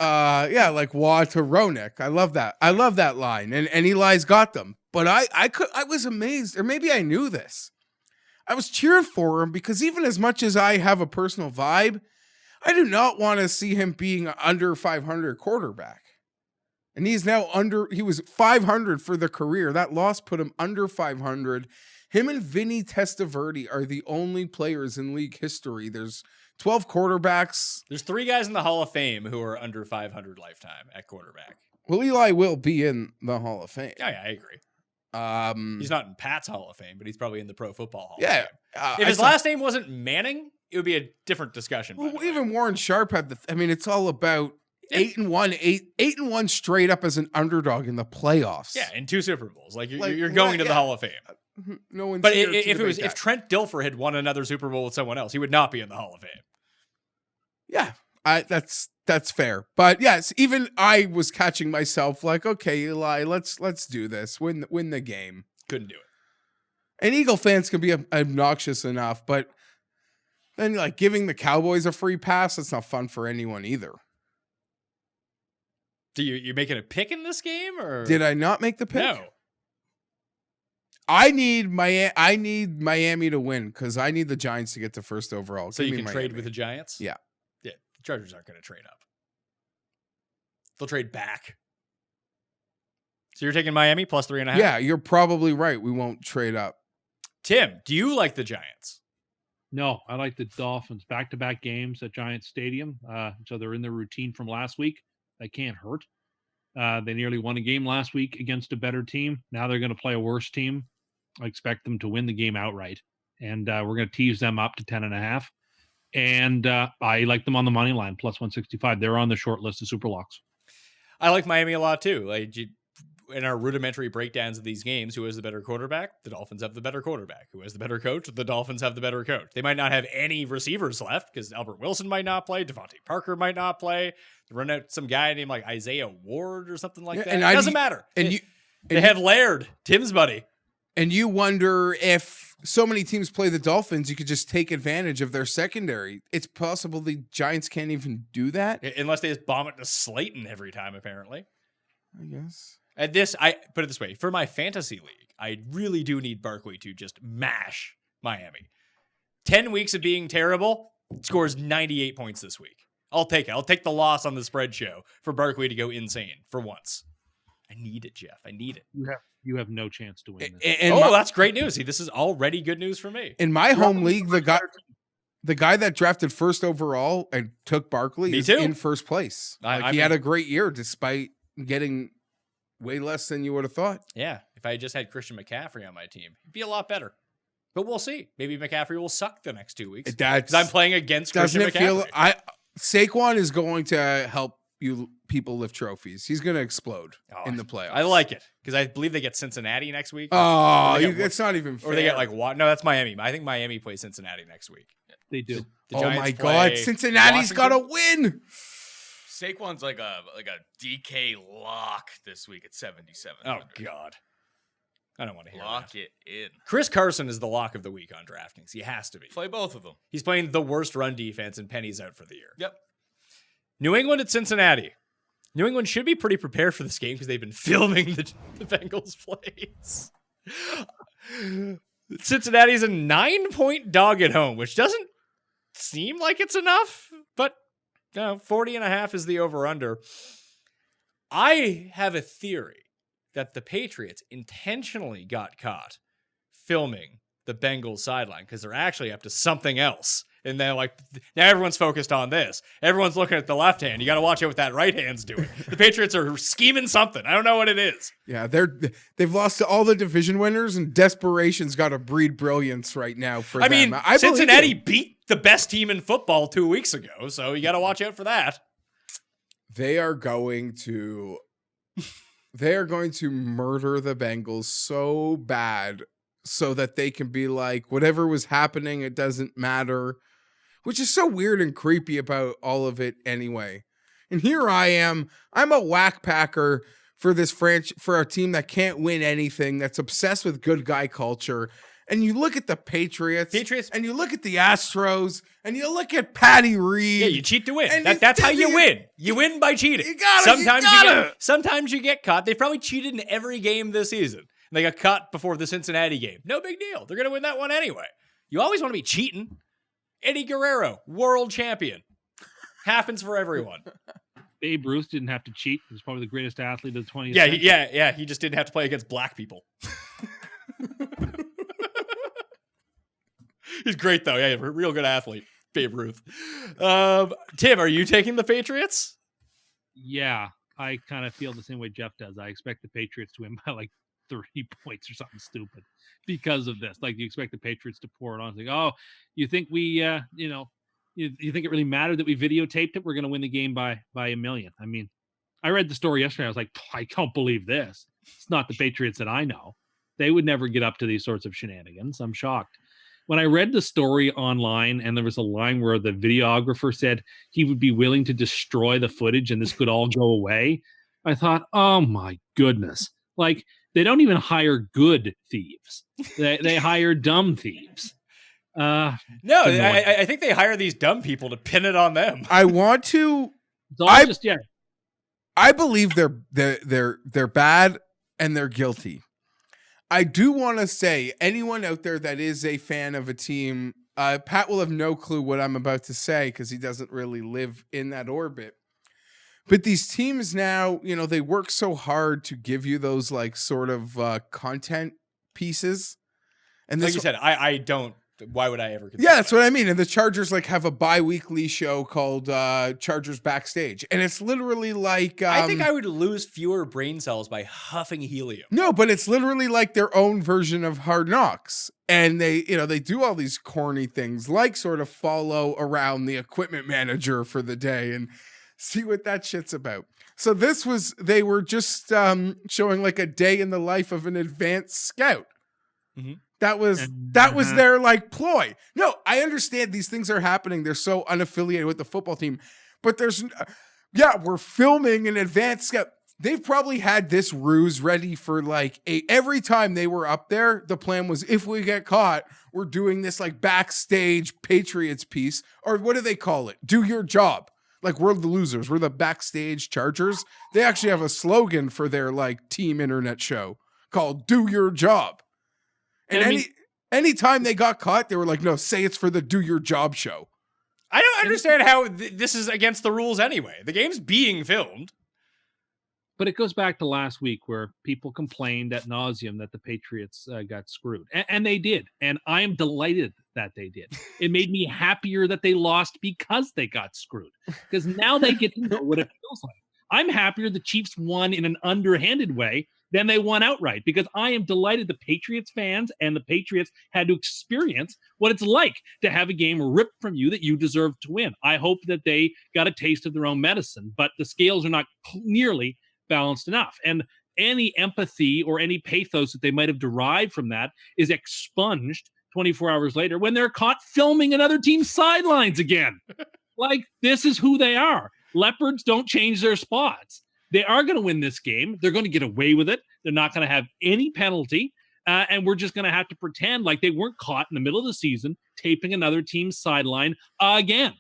Yeah, like Wa to Ronek. I love that. I love that line. And Eli's got them. But I was amazed, or maybe I knew this. I was cheering for him because even as much as I have a personal vibe, I do not want to see him being under 500 quarterback. And he was 500 for the career. That loss put him under 500. Him and Vinny Testaverde are the only players in league history. There's 12 quarterbacks. There's 3 guys in the Hall of Fame who are under 500 lifetime at quarterback. Well, Eli will be in the Hall of Fame. Yeah, I agree. He's not in Pat's Hall of Fame, but he's probably in the Pro Football Hall of Yeah. Fame. If his last name wasn't Manning, it would be a different discussion. by the Well, way. even Warren Sharp had it's all about 8-1 straight up as an underdog in the playoffs. Yeah, in 2 Super Bowls. Like you're, Like, you're going what? to the Yeah. Hall of Fame. No one's But here to debate if that. Trent Dilfer had won another Super Bowl with someone else, he would not be in the Hall of Fame. Yeah, that's fair. But yes, even I was catching myself like, okay, Eli, let's do this. Win the game. Couldn't do it. And Eagle fans can be obnoxious enough, but then like giving the Cowboys a free pass, that's not fun for anyone either. Do you making a pick in this game, or Did I not make the pick? No. I need Miami to win because I need the Giants to get to first overall. So Give you me can trade Miami. with the Giants? Yeah. Yeah. The Chargers aren't going to trade up. They'll trade back. So you're taking Miami +3.5? Yeah, you're probably right. We won't trade up. Tim, do you like the Giants? No, I like the Dolphins. Back-to-back games at Giants Stadium. So they're in their routine from last week. That can't hurt. They nearly won a game last week against a better team. Now they're going to play a worse team. I expect them to win the game outright. And we're going to tease them up to 10.5. And I like them on the money line, plus 165. They're on the short list of super locks. I like Miami a lot too. Like in our rudimentary breakdowns of these games, who has the better quarterback? The Dolphins have the better quarterback. Who has the better coach? The Dolphins have the better coach. They might not have any receivers left because Albert Wilson might not play. Devontae Parker might not play. They run out some guy named like Isaiah Ward or something like that. It doesn't matter. They have Laird, Tim's buddy. And you wonder if so many teams play the Dolphins, you could just take advantage of their secondary. It's possible the Giants can't even do that. Unless they just bomb it to Slayton every time, apparently. I guess. At this, I put it this way. For my fantasy league, I really do need Barkley to just mash Miami. 10 weeks of being terrible, scores 98 points this week. I'll take it. I'll take the loss on the spread show for Barkley to go insane for once. I need it, Geoff. I need it. You have no chance to win this. That's great news. See, this is already good news for me. In my home league, the guy that drafted first overall and took Barkley is in first place. He had a great year despite getting way less than you would have thought. Yeah. If I just had Christian McCaffrey on my team, it'd be a lot better. But we'll see. Maybe McCaffrey will suck the next 2 weeks. Because I'm playing against Christian McCaffrey. Saquon is going to help people lift trophies. He's going to explode in the playoffs. I like it because I believe they get Cincinnati next week. It's not even fair. Or they get like what? No, that's Miami. I think Miami plays Cincinnati next week. They do. The oh my God, Cincinnati's got to win. Saquon's like a DK lock this week at 77. Oh God, I don't want to hear lock that. it in. Chris Carson is the lock of the week on DraftKings. He has to be. Play both of them. He's playing the worst run defense, and Penny's out for the year. Yep. New England at Cincinnati. New England should be pretty prepared for this game because they've been filming the Bengals plays. Cincinnati's a 9-point dog at home, which doesn't seem like it's enough, but 40.5 is the over-under. I have a theory that the Patriots intentionally got caught filming the Bengals sideline because they're actually up to something else. And then, now everyone's focused on this. Everyone's looking at the left hand. You got to watch out what that right hand's doing. The Patriots are scheming something. I don't know what it is. Yeah, they've lost to all the division winners, and desperation's got to breed brilliance right now for them. I mean, Cincinnati beat the best team in football 2 weeks ago, so you got to watch out for that. They are going to murder the Bengals so bad so that they can be like, whatever was happening, it doesn't matter. Which is so weird and creepy about all of it anyway. And here I am. I'm a whack packer for this for a team that can't win anything, that's obsessed with good guy culture. And you look at the Patriots, and you look at the Astros, and you look at Patty Reed. Yeah, you cheat to win. That's how you win. You win by cheating. Sometimes you get caught. They've probably cheated in every game this season. And they got caught before the Cincinnati game. No big deal. They're going to win that one anyway. You always want to be cheating. Eddie Guerrero, world champion. Happens for everyone. Babe Ruth didn't have to cheat. He was probably the greatest athlete of the 20th century. Yeah. He just didn't have to play against black people. He's great, though. Yeah, real good athlete, Babe Ruth. Tim, are you taking the Patriots? Yeah, I kind of feel the same way Geoff does. I expect the Patriots to win by like 30 points or something stupid because of this. Like, you expect the Patriots to pour it on. It's like, oh, you think we, you think it really mattered that we videotaped it? We're going to win the game by a million. I mean, I read the story yesterday. I was like, I can't believe this. It's not the Patriots that I know. They would never get up to these sorts of shenanigans. I'm shocked. When I read the story online and there was a line where the videographer said he would be willing to destroy the footage and this could all go away, I thought, oh my goodness. Like, they don't even hire good thieves. They hire dumb thieves. I think they hire these dumb people to pin it on them. I want to. I believe they're bad and they're guilty. I do want to say, anyone out there that is a fan of a team, Pat will have no clue what I'm about to say because he doesn't really live in that orbit. But these teams now, they work so hard to give you those like sort of content pieces. And Like this, you said, I don't. Why would I ever? Consider yeah, that's what I mean. And the Chargers like have a bi-weekly show called Chargers Backstage, and it's literally like I think I would lose fewer brain cells by huffing helium. no, but it's literally like their own version of Hard Knocks. And they do all these corny things like sort of follow around the equipment manager for the day and see what that shit's about. So they were just showing like a day in the life of an advanced scout. Mm-hmm. That was their like ploy. No, I understand these things are happening. They're so unaffiliated with the football team, but we're filming an advanced scout. They've probably had this ruse ready for like every time they were up there. The plan was, if we get caught, we're doing this like backstage Patriots piece, or what do they call it? Do your job. Like, we're the losers. We're the backstage Chargers. They actually have a slogan for their like team internet show called "Do Your Job." And anytime they got caught, they were like, "No, say it's for the Do Your Job show." I don't understand how this is against the rules anyway. The game's being filmed. But it goes back to last week where people complained at nauseum that the Patriots got screwed. And they did. And I am delighted that they did. It made me happier that they lost because they got screwed. Because now they get to know what it feels like. I'm happier the Chiefs won in an underhanded way than they won outright, because I am delighted the Patriots fans and the Patriots had to experience what it's like to have a game ripped from you that you deserve to win. I hope that they got a taste of their own medicine, but the scales are not nearly balanced enough. And any empathy or any pathos that they might have derived from that is expunged 24 hours later when they're caught filming another team's sidelines again. Like, this is who they are. Leopards don't change their spots. They are going to win this game. They're going to get away with it. They're not going to have any penalty. And we're just going to have to pretend like they weren't caught in the middle of the season taping another team's sideline again.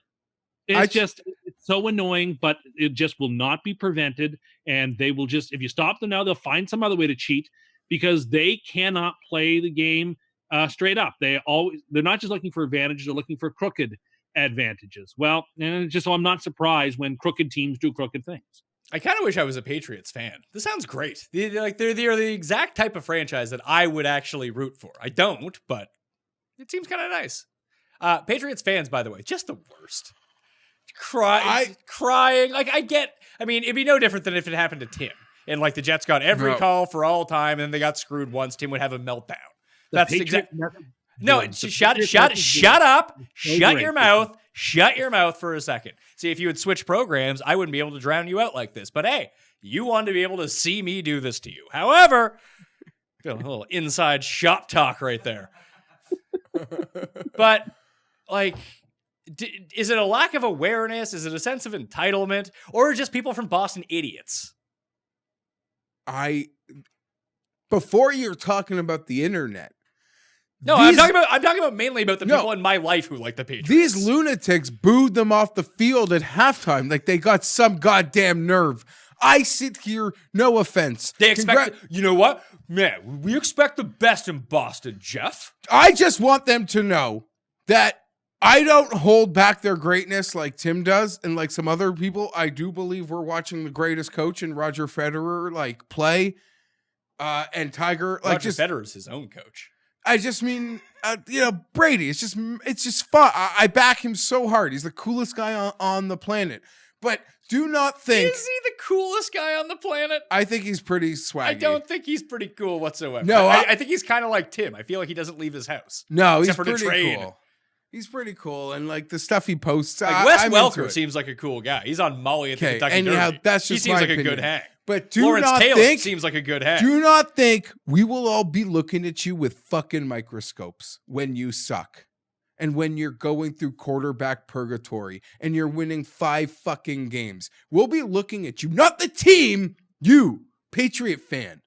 It's so annoying, but it just will not be prevented. And they will just, if you stop them now, they'll find some other way to cheat, because they cannot play the game straight up. They're not just looking for advantages, they're looking for crooked advantages. Well, and just so I'm not surprised when crooked teams do crooked things. I kind of wish I was a Patriots fan. This sounds great. They're the exact type of franchise that I would actually root for. I don't, but it seems kind of nice. Patriots fans, by the way, just the worst. Crying. Like, I mean, it'd be no different than if it happened to Tim. And like the Jets got every call for all time, and then they got screwed once. Tim would have a meltdown. That's exactly. No, shut up. Shut your mouth. Shut your mouth for a second. See, if you had switched programs, I wouldn't be able to drown you out like this. But hey, you wanted to be able to see me do this to you. However, a little inside shop talk right there. But like, is it a lack of awareness? Is it a sense of entitlement? Or just people from Boston idiots? Before you're talking about the internet. No, I'm talking about mainly about the people in my life who like the Patriots. These lunatics booed them off the field at halftime like they got some goddamn nerve. I sit here, no offense. They expect, you know what? Man, we expect the best in Boston, Geoff. I just want them to know that I don't hold back their greatness like Tim does and like some other people. I do believe we're watching the greatest coach in Roger Federer like play and Tiger. Like, Roger Federer's his own coach. I just mean, Brady. It's just fun. I back him so hard. He's the coolest guy on the planet. But do not think... Is he the coolest guy on the planet? I think he's pretty swaggy. I don't think he's pretty cool whatsoever. No, I think he's kind of like Tim. I feel like he doesn't leave his house. No, he's pretty cool. He's pretty cool. And like the stuff he posts... Like Wes Welker seems like a cool guy. He's on Molly at the Kentucky Derby. That's just he seems my like opinion. a good hang. But Lawrence Taylor seems like a good hang. Do not think we will all be looking at you with fucking microscopes when you suck. And when you're going through quarterback purgatory and you're winning 5 fucking games. We'll be looking at you, not the team, you, Patriot fan.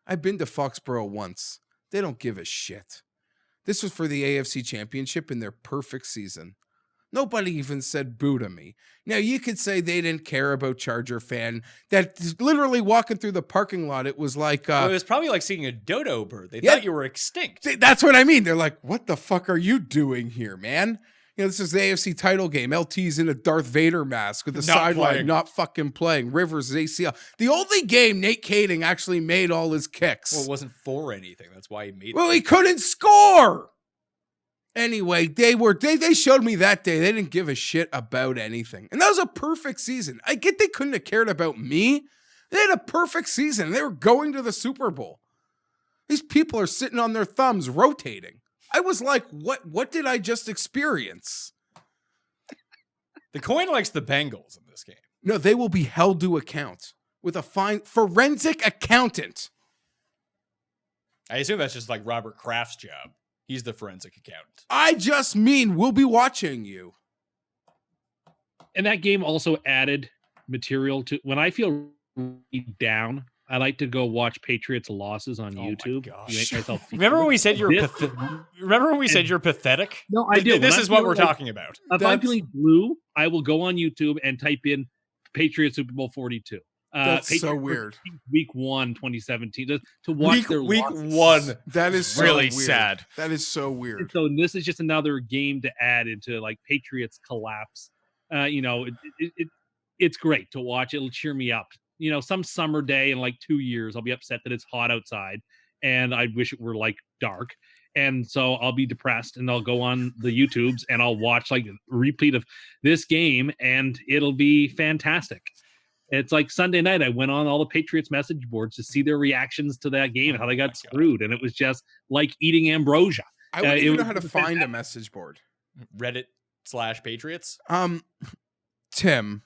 I've been to Foxborough once. They don't give a shit. This was for the AFC Championship in their perfect season. Nobody even said boo to me. Now, you could say they didn't care about Charger fan. That literally walking through the parking lot, it was like... it was probably like seeing a dodo bird. They thought you were extinct. That's what I mean. They're like, what the fuck are you doing here, man? this is the AFC title game. LT's in a Darth Vader mask with the Not sideline playing. not fucking playing. Rivers is ACL. The only game Nate Kading actually made all his kicks. Well, it wasn't for anything. That's why he made Well, it. he couldn't score. Anyway, they showed me that day they didn't give a shit about anything. And that was a perfect season. I get they couldn't have cared about me. They had a perfect season. They were going to the Super Bowl. These people are sitting on their thumbs rotating. I was like, what did I just experience? The coin likes the Bengals in this game. No, they will be held to account with a fine forensic accountant. I assume that's just like Robert Kraft's job. He's the forensic accountant. I just mean we'll be watching you. And that game also added material to when I feel really down. I like to go watch Patriots losses on Oh my YouTube. gosh. You make myself feel Remember when good. we said you're This- Remember when we said you're pathetic? No, I do. This When is I what feel we're like- talking about. If I'm feeling blue, I will go on YouTube and type in Patriots Super Bowl 42. That's so Patriots weird. Week 1, 2017. To watch their Week losses. one. That is so Really weird. sad. That is so And weird. so this is just another game to add into like Patriots collapse. It's great to watch. It'll cheer me up. Some summer day in like 2 years, I'll be upset that it's hot outside and I wish it were like dark. And so I'll be depressed and I'll go on the YouTubes and I'll watch like a repeat of this game and it'll be fantastic. It's like Sunday night. I went on all the Patriots message boards to see their reactions to that game and how they got screwed. And it was just like eating ambrosia. I wouldn't it even know was how to fantastic. find a message board. Reddit/Patriots. Tim,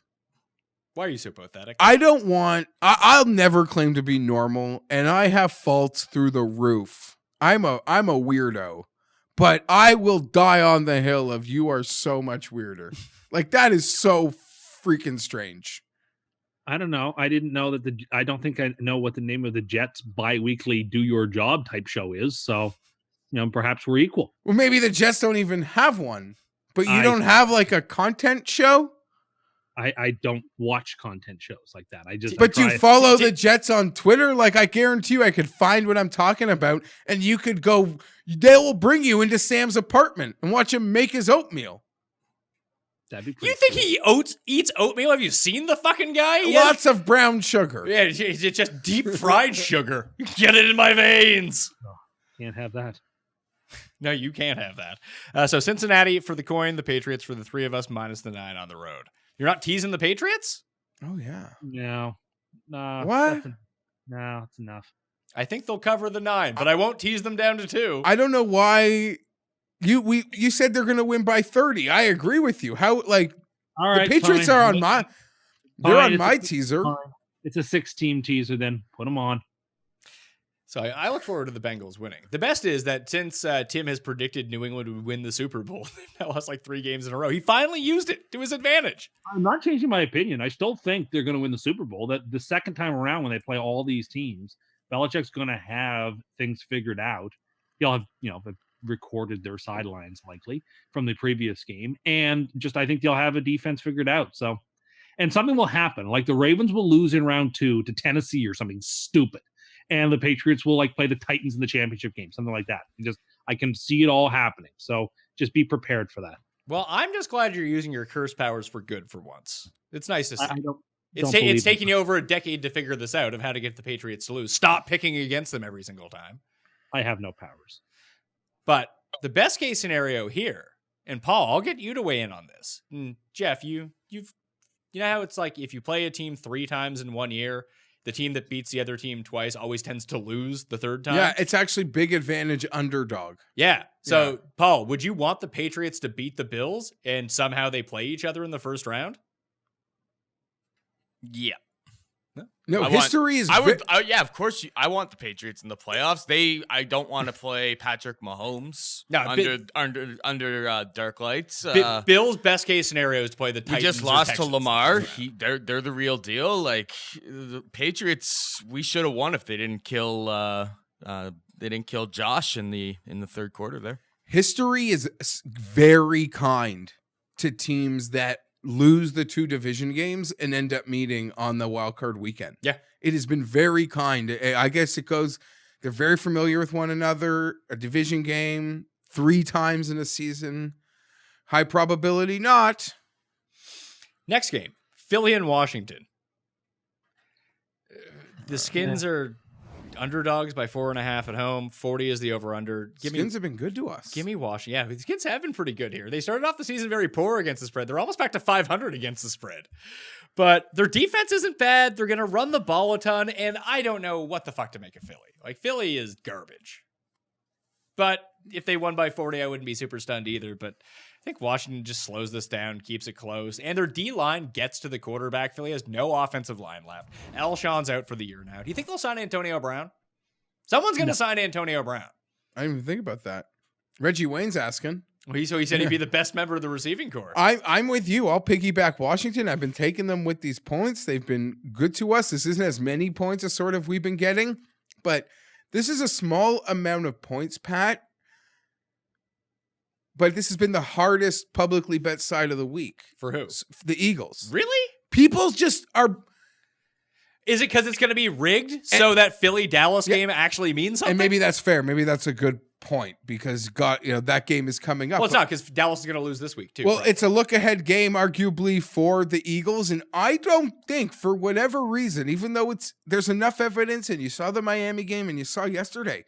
Why are you so pathetic? I don't want. I'll never claim to be normal, and I have faults through the roof. I'm a weirdo, but I will die on the hill of you are so much weirder. Like that is so freaking strange. I don't know. I didn't know that I don't think I know what the name of the Jets bi-weekly do your job type show is. So, perhaps we're equal. Well, maybe the Jets don't even have one, but you I- don't have like a content show. I don't watch content shows like that. But you follow the Jets on Twitter. Like I guarantee you, I could find what I'm talking about, and you could go. They will bring you into Sam's apartment and watch him make his oatmeal. That'd be You pretty think cool. he eats oatmeal? Have you seen the fucking guy? He has- Lots of brown sugar. Yeah, it's just deep fried sugar. Get it in my veins. Can't have that. No, you can't have that. So Cincinnati for the coin, the Patriots for the three of us, minus the 9 on the road. You're not teasing the Patriots? Oh yeah. No. What? No, it's enough. I think they'll cover the 9, but I won't tease them down to 2. I don't know why you said they're going to win by 30. I agree with you. How All the right, Patriots fine. are on my they're Fine, on it's my a- teaser. Fine. It's a 6-team teaser. Then put them on. So I look forward to the Bengals winning. The best is that since Tim has predicted New England would win the Super Bowl, they've now lost like 3 games in a row. He finally used it to his advantage. I'm not changing my opinion. I still think they're going to win the Super Bowl. That the second time around when they play all these teams, Belichick's going to have things figured out. He'll have, recorded their sidelines likely from the previous game. And just, I think they'll have a defense figured out. So, and something will happen. Like the Ravens will lose in round 2 to Tennessee or something stupid. And the Patriots will like play the Titans in the championship game, something like that. I can see it all happening. So just be prepared for that. Well, I'm just glad you're using your curse powers for good for once. It's nice to see. I don't. It's believe taking you over a decade to figure this out of how to get the Patriots to lose. Stop picking against them every single time. I have no powers. But the best case scenario here, and Paul, I'll get you to weigh in on this. And Geoff, you know how it's like if you play a team 3 times in 1 year, the team that beats the other team twice always tends to lose the third time. Yeah, it's actually big advantage underdog. Yeah. So, Yeah. Paul, would you want the Patriots to beat the Bills and somehow they play each other in the first round? Yeah. No, I history is I would. Yeah, of course. I want the Patriots in the playoffs. I don't want to play Patrick Mahomes No, under dark lights. Bills' best case scenario is to play the We Titans. just or lost to Texans. Lamar. Yeah. They're the real deal. Like the Patriots, we should have won if they didn't kill Josh in the third quarter there. history is very kind to teams that lose the 2 division games and end up meeting on the wild card weekend. Yeah. It has been very kind. I guess it goes, they're very familiar with one another, a division game 3 times in a season. High probability not. Next game, Philly and Washington. The Skins are underdogs by 4.5 at home. 40 is the over-under. Skins have been good to us. Give me Washington. Yeah, the Skins have been pretty good here. They started off the season very poor against the spread. They're almost back to 500 against the spread. But their defense isn't bad. They're going to run the ball a ton, and I don't know what the fuck to make of Philly. Like, Philly is garbage. But if they won by 40, I wouldn't be super stunned either. But I think Washington just slows this down, keeps it close, and their D-line gets to the quarterback. Philly has no offensive line left. Alshon's out for the year now. Do you think they'll sign Antonio Brown? Someone's going to sign Antonio Brown. I didn't even think about that. Reggie Wayne's asking. Well, so he said he'd be the best member of the receiving corps. I'm with you. I'll piggyback Washington. I've been taking them with these points. They've been good to us. This isn't as many points as sort of we've been getting, but this is a small amount of points, Pat. But this has been the hardest publicly bet side of the week. For who? The Eagles. Really? People just are... Is it because it's going to be rigged so that Philly-Dallas game actually means something? And maybe that's fair. Maybe that's a good point because that game is coming up. Well, it's not because Dallas is going to lose this week too. Well, right? It's a look-ahead game, arguably, for the Eagles, and I don't think, for whatever reason, even though there's enough evidence, and you saw the Miami game and you saw yesterday,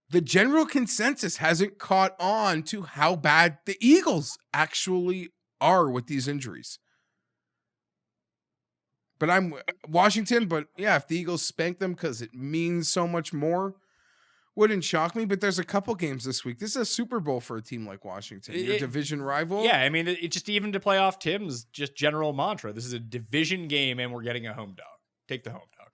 the general consensus hasn't caught on to how bad the Eagles actually are with these injuries. But I'm Washington, but yeah, if the Eagles spank them because it means so much more, wouldn't shock me. But there's a couple games this week. This is a Super Bowl for a team like Washington, your division rival. Yeah, I mean, it just even to play off Tim's just general mantra. This is a division game, and we're getting a home dog. Take the home dog.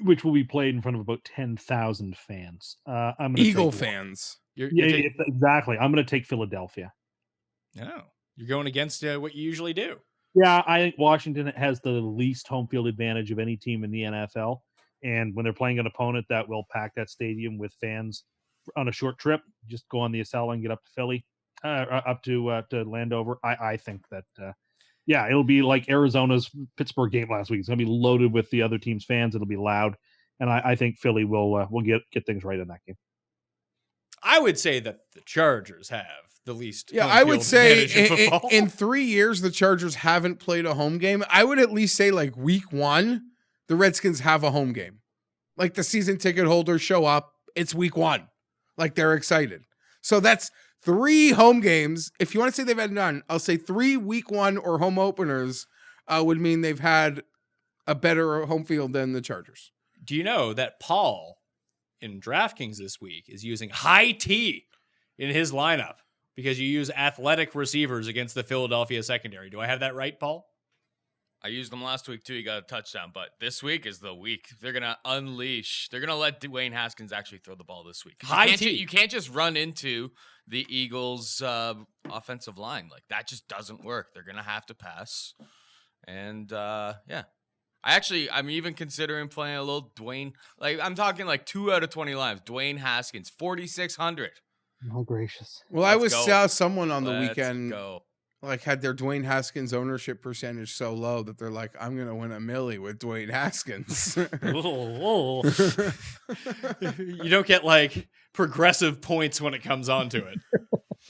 Which will be played in front of about 10,000 fans. I'm gonna Eagle take fans. Exactly. I'm going to take Philadelphia. No, you're going against what you usually do. Yeah, I think Washington has the least home field advantage of any team in the NFL. And when they're playing an opponent that will pack that stadium with fans on a short trip, just go on the Acela and get up to Philly, up to Landover. I think that, it'll be like Arizona's Pittsburgh game last week. It's going to be loaded with the other team's fans. It'll be loud. And I think Philly will get things right in that game. I would say that the Chargers have the least. Yeah, I would say in 3 years, the Chargers haven't played a home game. I would at least say like week 1, the Redskins have a home game. Like the season ticket holders show up. It's week 1. Like they're excited. So that's 3 home games. If you want to say they've had none, I'll say 3 week 1 or home openers would mean they've had a better home field than the Chargers. Do you know that Paul in DraftKings this week is using high T in his lineup because you use athletic receivers against the Philadelphia secondary? Do I have that right, Paul? I used them last week too. You got a touchdown, but this week is the week they're gonna unleash. They're gonna let Dwayne Haskins actually throw the ball this week. You can't just run into the Eagles' offensive line like that. Just doesn't work. They're gonna have to pass, and I'm even considering playing a little Dwayne. Like I'm talking like 2 out of 20 lives. Dwayne Haskins, 4,600. Oh gracious! Well, I saw someone on the Let's weekend. Go. Like had their Dwayne Haskins ownership percentage so low that they're like, I'm going to win $1 million with Dwayne Haskins. You don't get like progressive points when it comes onto it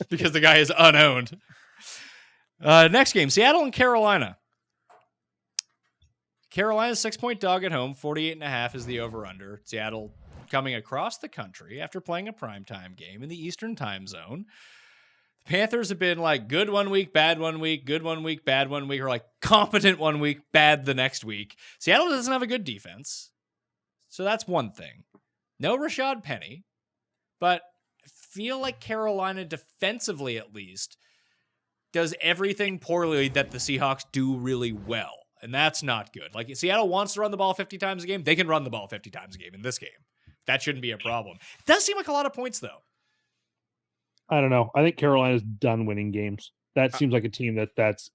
because the guy is unowned. Next game, Seattle and Carolina. Carolina's 6-point dog at home. 48.5 is the over-under. Seattle coming across the country after playing a primetime game in the Eastern time zone. Panthers have been like good 1 week, bad 1 week, good 1 week, bad 1 week, or like competent 1 week, bad the next week. Seattle doesn't have a good defense. So that's one thing. No Rashad Penny, but I feel like Carolina defensively at least does everything poorly that the Seahawks do really well. And that's not good. Like Seattle wants to run the ball 50 times a game. They can run the ball 50 times a game in this game. That shouldn't be a problem. It does seem like a lot of points though. I don't know. I think Carolina's done winning games. That seems like a team that's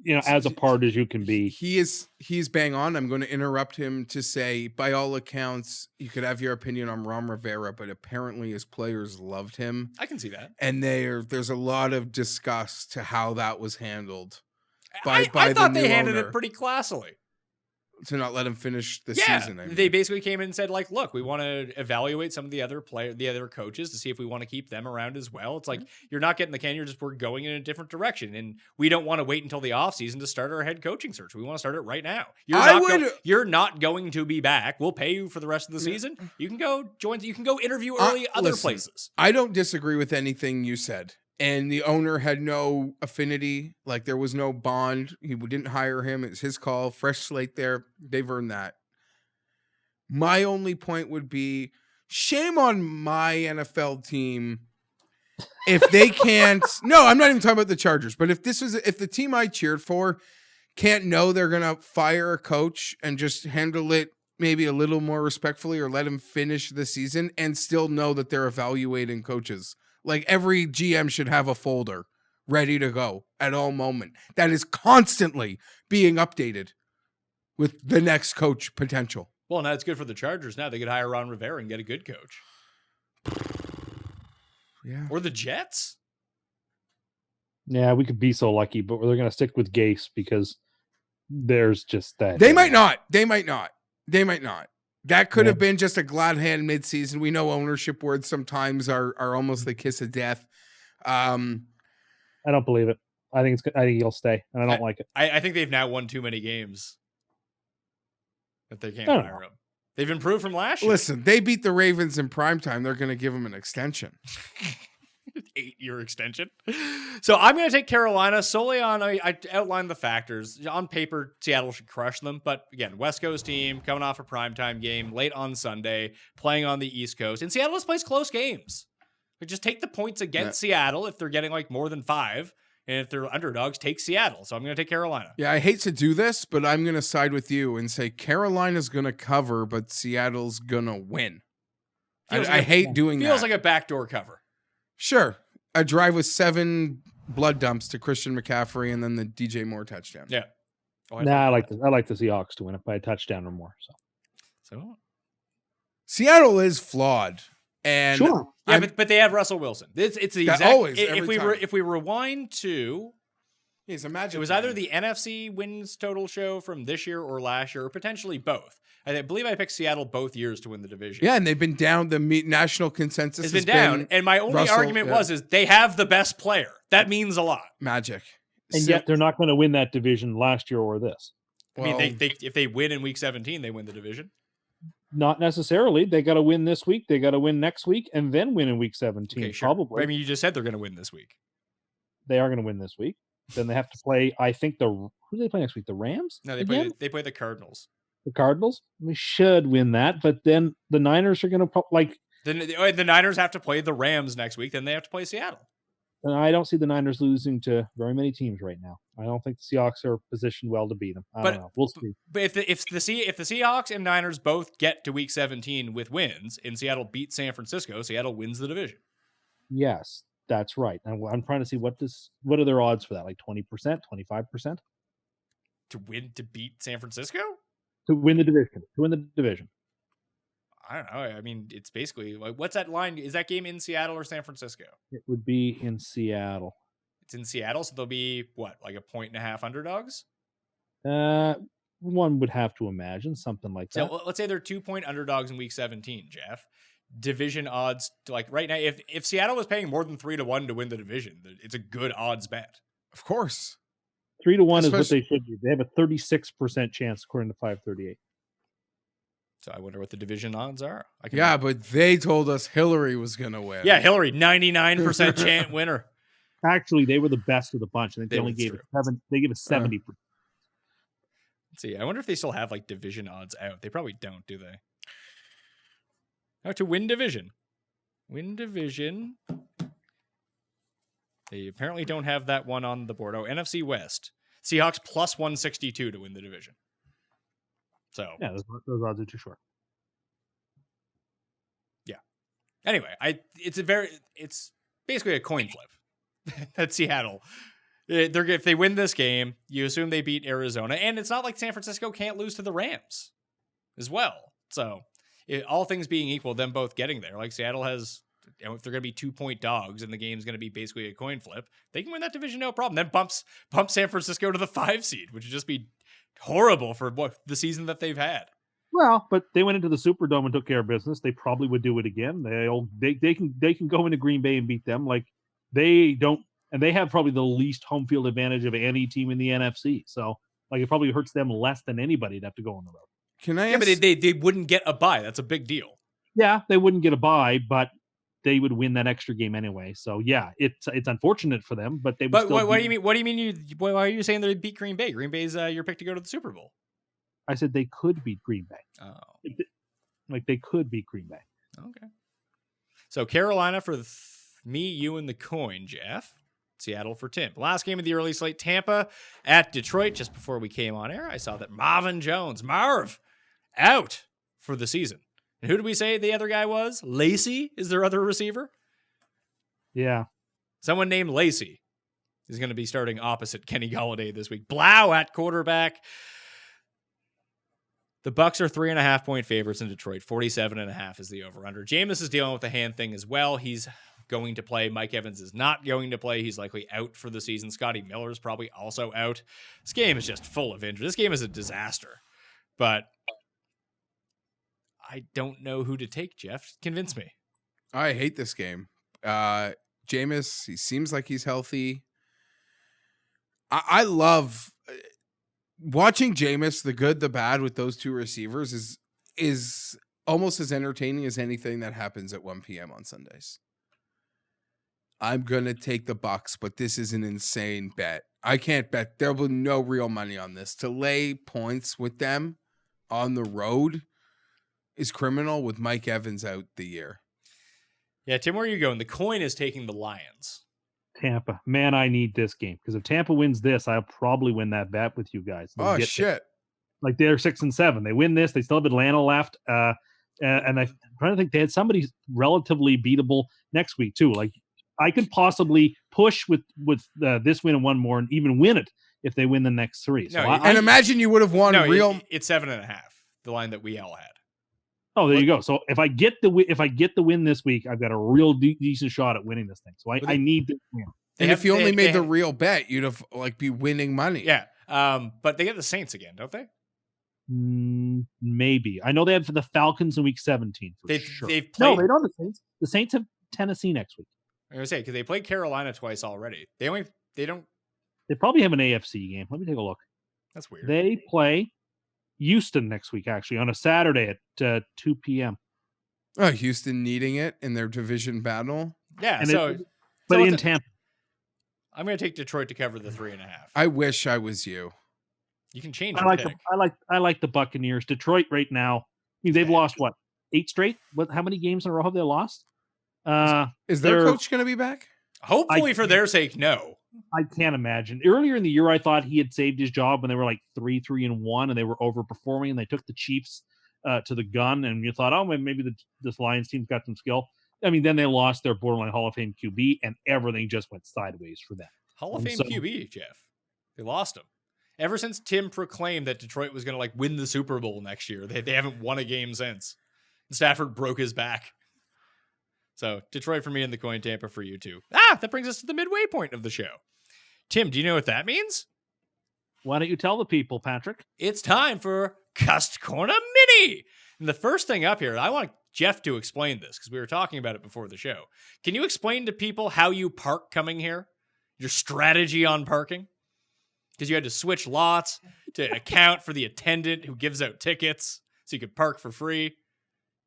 as apart as you can be. He's bang on. I'm going to interrupt him to say, by all accounts, you could have your opinion on Ron Rivera, but apparently his players loved him. I can see that. And there's a lot of disgust to how that was handled. I thought they handled it pretty classily. to not let him finish the season. I mean. They basically came in and said, like, look, we want to evaluate some of the other coaches to see if we want to keep them around as well. It's like, you're not getting the can, we're going in a different direction. And we don't want to wait until the offseason to start our head coaching search. We want to start it right now. You're not going to be back. We'll pay you for the rest of the season. You can go interview early other places. I don't disagree with anything you said. And the owner had no affinity. Like, there was no bond. He didn't hire him. It's his call. Fresh slate there. They've earned that. My only point would be, shame on my NFL team if they can't. No, I'm not even talking about the Chargers. But if the team I cheered for can't know they're going to fire a coach and just handle it maybe a little more respectfully or let him finish the season and still know that they're evaluating coaches. Like, every GM should have a folder ready to go at all moment that is constantly being updated with the next coach potential. Well, now it's good for the Chargers. Now they could hire Ron Rivera and get a good coach. Yeah. Or the Jets. Yeah, we could be so lucky, but they're going to stick with Gase because there's just that. They might not. That could have been just a glad hand midseason. We know ownership words sometimes are almost the kiss of death. I don't believe it. I think he'll stay, and I don't like it. I think they've now won too many games that they can't hire him. They've improved from last year. Listen, they beat the Ravens in primetime. They're going to give him an extension. 8-year extension. So I'm going to take Carolina solely on, I outlined the factors. On paper, Seattle should crush them. But again, West Coast team coming off a primetime game late on Sunday, playing on the East Coast. And Seattle just plays close games. Like, just take the points against Seattle if they're getting like more than 5. And if they're underdogs, take Seattle. So I'm going to take Carolina. Yeah, I hate to do this, but I'm going to side with you and say Carolina's going to cover, but Seattle's going to win. I hate doing that. Feels like a backdoor cover. Sure. A drive with 7 blood dumps to Christian McCaffrey and then the DJ Moore touchdown. Yeah. I like the Seahawks to win it by a touchdown or more. So Seattle is flawed. And sure. Yeah, but they have Russell Wilson. It's the exact always, if we rewind to imagine it was either the NFC wins total show from this year or last year, or potentially both. I believe I picked Seattle both years to win the division. Yeah, and they've been down. The national consensus has been down. And my only argument is they have the best player. That means a lot. Magic. And yet they're not going to win that division last year or this. I mean, if they win in week 17, they win the division. Not necessarily. They got to win this week. They got to win next week and then win in week 17. Okay, sure. Probably. I mean, you just said they're going to win this week. They are going to win this week. Then they have to play, I think, who do they play next week? The Rams? No, they play the Cardinals. The Cardinals? We should win that, but then the Niners are going to the Niners have to play the Rams next week. Then they have to play Seattle. And I don't see the Niners losing to very many teams right now. I don't think the Seahawks are positioned well to beat them. I don't know. We'll see. But if the Seahawks and Niners both get to week 17 with wins, and Seattle beats San Francisco, Seattle wins the division. Yes, that's right. And I'm trying to see what are their odds for that? Like 20%, 25%? To beat San Francisco? To win the division. I don't know. I mean, it's basically like, what's that line? Is that game in Seattle or San Francisco? It would be in Seattle. It's in Seattle, so they'll be what, like 1.5 underdogs? One would have to imagine something like that. So let's say they're 2-point underdogs in week 17, Geoff. Division odds, like right now, if Seattle was paying more than 3-1 to win the division, it's a good odds bet. Of course. 3-1 is what they should do. They have a 36% chance according to 538. So I wonder what the division odds are. But they told us Hillary was going to win. Yeah, Hillary, 99% chance winner. Actually, they were the best of the bunch. I think they only gave it 70%. Let's see. I wonder if they still have like division odds out. They probably don't, do they? How to win division. Win division. They apparently don't have that one on the board. Oh, NFC West. Seahawks plus 162 to win the division. So yeah, those odds are too short. Yeah. Anyway, it's basically a coin flip. At Seattle. If they win this game, you assume they beat Arizona, and it's not like San Francisco can't lose to the Rams as well. So all things being equal, them both getting there, like Seattle has, if they're going to be 2-point dogs and the game's going to be basically a coin flip, they can win that division no problem. Then bump San Francisco to the 5 seed, which would just be horrible for what the season that they've had. Well, but they went into the Superdome and took care of business. They probably would do it again. They can go into Green Bay and beat them. Like they don't, and they have probably the least home field advantage of any team in the NFC. So like it probably hurts them less than anybody to have to go on the road. Can I? Yeah, but they wouldn't get a bye. That's a big deal. Yeah, they wouldn't get a bye, but they would win that extra game anyway. So yeah, it's unfortunate for them, but they would. But still what do you mean? What do you mean? Why are you saying they beat Green Bay? Green Bay's your pick to go to the Super Bowl. I said they could beat Green Bay. Oh, Like they could beat Green Bay. okay. So Carolina for me, you, and the coin, Geoff. Seattle for Tim. Last game of the early slate, Tampa at Detroit. Just before we came on air, I saw that Marv, out for the season. And who did we say the other guy was? Lacey is their other receiver? Yeah. Someone named Lacey is going to be starting opposite Kenny Golladay this week. Blau at quarterback. The Bucks are 3.5-point favorites in Detroit. 47.5 is the over-under. Jameis is dealing with a hand thing as well. He's going to play. Mike Evans is not going to play. He's likely out for the season. Scotty Miller is probably also out. This game is just full of injury. This game is a disaster. But I don't know who to take, Geoff. Convince me. I hate this game. Jameis, he seems like he's healthy. I love watching Jameis, the good, the bad with those two receivers is almost as entertaining as anything that happens at 1 p.m. on Sundays. I'm going to take the Bucks, but this is an insane bet. I can't bet. There will be no real money on this. To lay points with them on the road is criminal with Mike Evans out the year. Yeah, Tim, where are you going? The coin is taking the Lions. Tampa. Man, I need this game because if Tampa wins this, I'll probably win that bet with you guys. Oh, shit. Like they're 6-7. They win this. They still have Atlanta left. And I'm trying to think they had somebody relatively beatable next week too. Like I could possibly push with this win and one more and even win it if they win the next three. So and imagine you would have won real. It's 7.5, the line that we all had. Oh, there you go. So if I get the win this week, I've got a real decent shot at winning this thing. So I need this win. And if you only made the real bet, you'd have be winning money. Yeah. But they get the Saints again, don't they? Maybe. I know they have the Falcons in week 17 for sure. They've played. No, they don't. The Saints. The Saints have Tennessee next week. I was gonna say because they played Carolina twice already. They don't. They probably have an AFC game. Let me take a look. That's weird. They play Houston next week, actually, on a Saturday at 2 p.m. Oh, Houston needing it in their division battle. Yeah, but in Tampa. I'm going to take Detroit to cover the 3.5. I wish I was you. You can change. I like the Buccaneers. Detroit right now. I mean, they've lost what 8 straight. How many games in a row have they lost? Is their coach going to be back? Hopefully, for their sake, no. I can't imagine. Earlier in the year, I thought he had saved his job when they were like 3-1, and they were overperforming, and they took the Chiefs to the gun, and you thought, oh, maybe this Lions team's got some skill. I mean, then they lost their borderline Hall of Fame QB, and everything just went sideways for them. Hall of Fame QB, Geoff. They lost him. Ever since Tim proclaimed that Detroit was going to win the Super Bowl next year, they haven't won a game since. And Stafford broke his back. So Detroit for me and the coin, Tampa for you too. That brings us to the midway point of the show. Tim, do you know what that means? Why don't you tell the people, Patrick? It's time for Cust Corner Mini. And the first thing up here, I want Geoff to explain this because we were talking about it before the show. Can you explain to people how you park coming here? Your strategy on parking? Because you had to switch lots to account for the attendant who gives out tickets so you could park for free.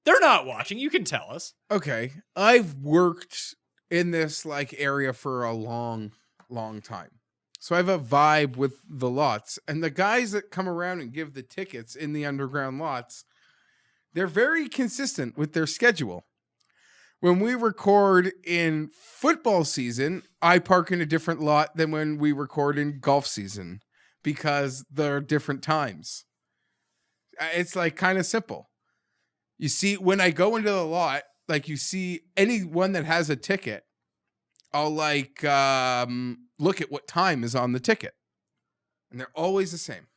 They're not watching. You can tell us. Okay. I've worked in this area for a long time. So I have a vibe with the lots. And the guys that come around and give the tickets in the underground lots, they're very consistent with their schedule. When we record in football season, I park in a different lot than when we record in golf season because they're different times. It's kind of simple. You see, when I go into the lot, you see anyone that has a ticket, I'll look at what time is on the ticket. And they're always the same.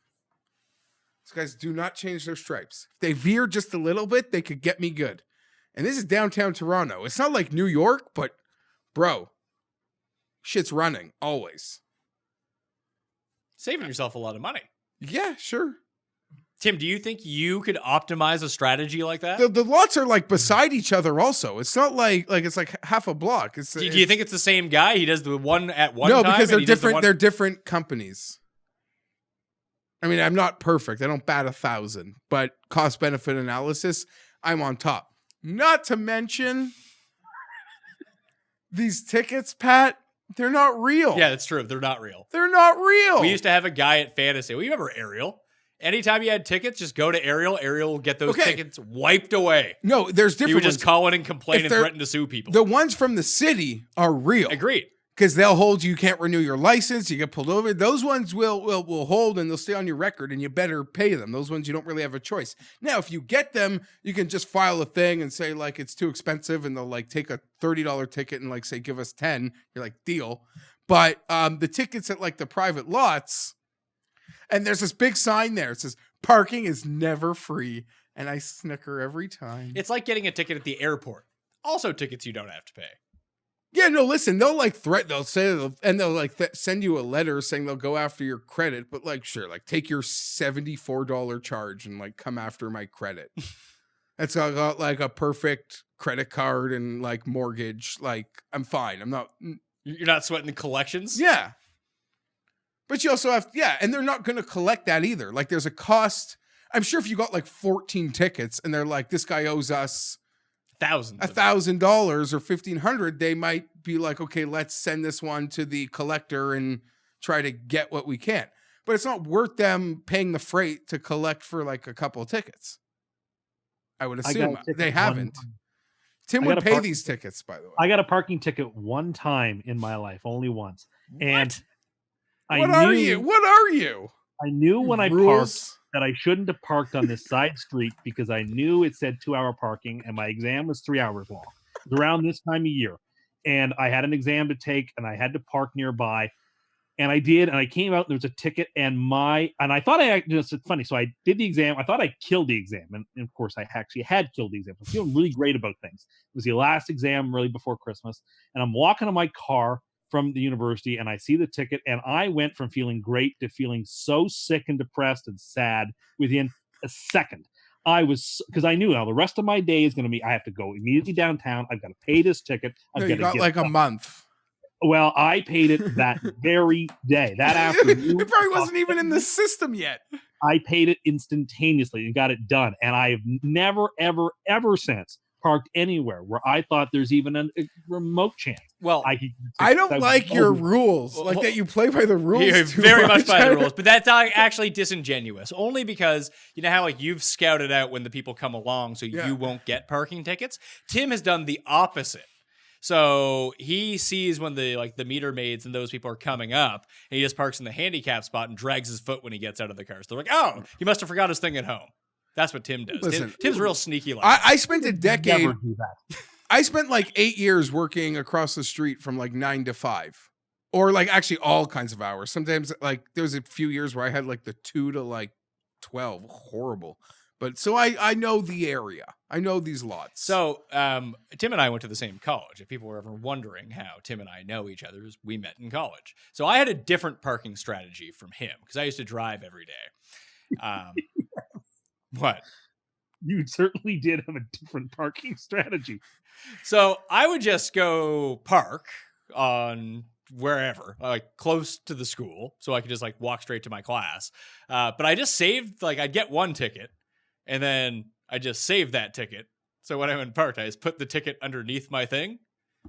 These guys do not change their stripes. If they veer just a little bit, they could get me good. And this is downtown Toronto. It's not like New York, but bro, shit's running always. Saving yourself a lot of money. Yeah, sure. Tim, do you think you could optimize a strategy like that? The lots are like beside each other. Also, it's not like it's like half a block. Do you think it's the same guy? He does the one at one no, time? because they're and he does the different. one- They're different companies. I mean, I'm not perfect. I don't bat 1,000, but cost benefit analysis, I'm on top. Not to mention these tickets, Pat. They're not real. Yeah, that's true. They're not real. They're not real. We used to have a guy at Fantasy. We remember Ariel. Anytime you had tickets, just go to Ariel. Ariel will get those tickets wiped away. No, there's different He would just ones. call in and complain If and they're- threaten to sue people. The ones from the city are real. Agreed. Because they'll hold you can't renew your license, you get pulled over. Those ones will hold and they'll stay on your record and you better pay them. Those ones you don't really have a choice. Now, if you get them, you can just file a thing and say like it's too expensive and they'll like take a $30 ticket and like say give us 10. You're like, deal. But the tickets at like the private lots, and there's this big sign there. It says parking is never free. And I snicker every time. It's like getting a ticket at the airport. Also tickets you don't have to pay. Yeah, no, listen, they'll like they'll say, and they'll like send you a letter saying they'll go after your credit, but like, sure, like take your $74 charge and like come after my credit. That's I got like a perfect credit card and like mortgage. Like, I'm fine. I'm not. You're not sweating the collections? Yeah. But you also have, and they're not going to collect that either. Like, there's a cost. I'm sure if you got like 14 tickets and they're like, this guy owes us Thousands. $1,000 or $1,500, they might be like, okay, let's send this one to the collector and try to get what we can. But it's not worth them paying the freight to collect for like a couple of tickets. I would assume they haven't. Tim would pay these tickets, by the way. I got a parking ticket one time in my life, only once. And What are you? I knew when I Rules? parked that I shouldn't have parked on this side street because I knew it said 2-hour parking and my exam was 3 hours long. It was around this time of year. And I had an exam to take and I had to park nearby. And I did, and I came out and there was a ticket and I thought it's funny. So I did the exam. I thought I killed the exam. And of course I actually had killed the exam. I was feeling really great about things. It was the last exam really before Christmas. And I'm walking to my car from the university and I see the ticket and I went from feeling great to feeling so sick and depressed and sad within a second. Because I knew now the rest of my day is going to be, I have to go immediately downtown. I've got to pay this ticket. You got like a month. Well, I paid it that very day, that afternoon. It probably wasn't even in the system yet. I paid it instantaneously and got it done. And I have never, ever, ever since parked anywhere where I thought there's even a remote chance. Well, I don't like your rules, like that you play by the rules. You're too very much by the rules, but that's actually disingenuous. Only because you know how like you've scouted out when the people come along, so you won't get parking tickets. Tim has done the opposite. So he sees when the meter maids and those people are coming up, and he just parks in the handicap spot and drags his foot when he gets out of the car. So they're like, "Oh, he must have forgot his thing at home." That's what Tim does. Listen, Tim's real sneaky like I spent a decade. Never do that. I spent like 8 years working across the street from like 9 to 5, or like actually all kinds of hours. Sometimes like there was a few years where I had like the 2 to like 12. Horrible. But so I know the area. I know these lots. So Tim and I went to the same college. If people were ever wondering how Tim and I know each other, we met in college. So I had a different parking strategy from him because I used to drive every day. What? You certainly did have a different parking strategy. So I would just go park on wherever, like close to the school, so I could just like walk straight to my class. But I just saved, like I'd get one ticket, and then I just saved that ticket. So when I went and parked, I just put the ticket underneath my thing.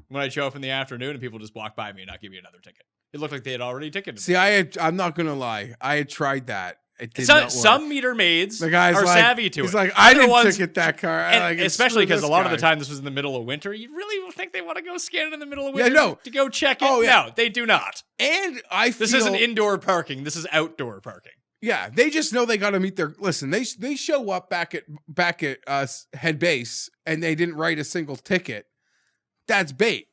When I'd show up in the afternoon, and people just walk by me and not give me another ticket. It looked like they had already ticketed me. See, I'm not gonna lie. I had tried that. It did not work. Some meter maids The guy's are like, savvy to he's it. like, I Other didn't ones- ticket that car. And Like, especially because a screw lot this of the guy. time this was in the middle of winter, you really think they want to go scan in the middle of Yeah, winter no. to go check it? Oh, yeah. No, they do not. And I feel This isn't indoor parking. This is outdoor parking. Yeah, they just know they got to meet their. Listen, they show up back at head base and they didn't write a single ticket. That's bait.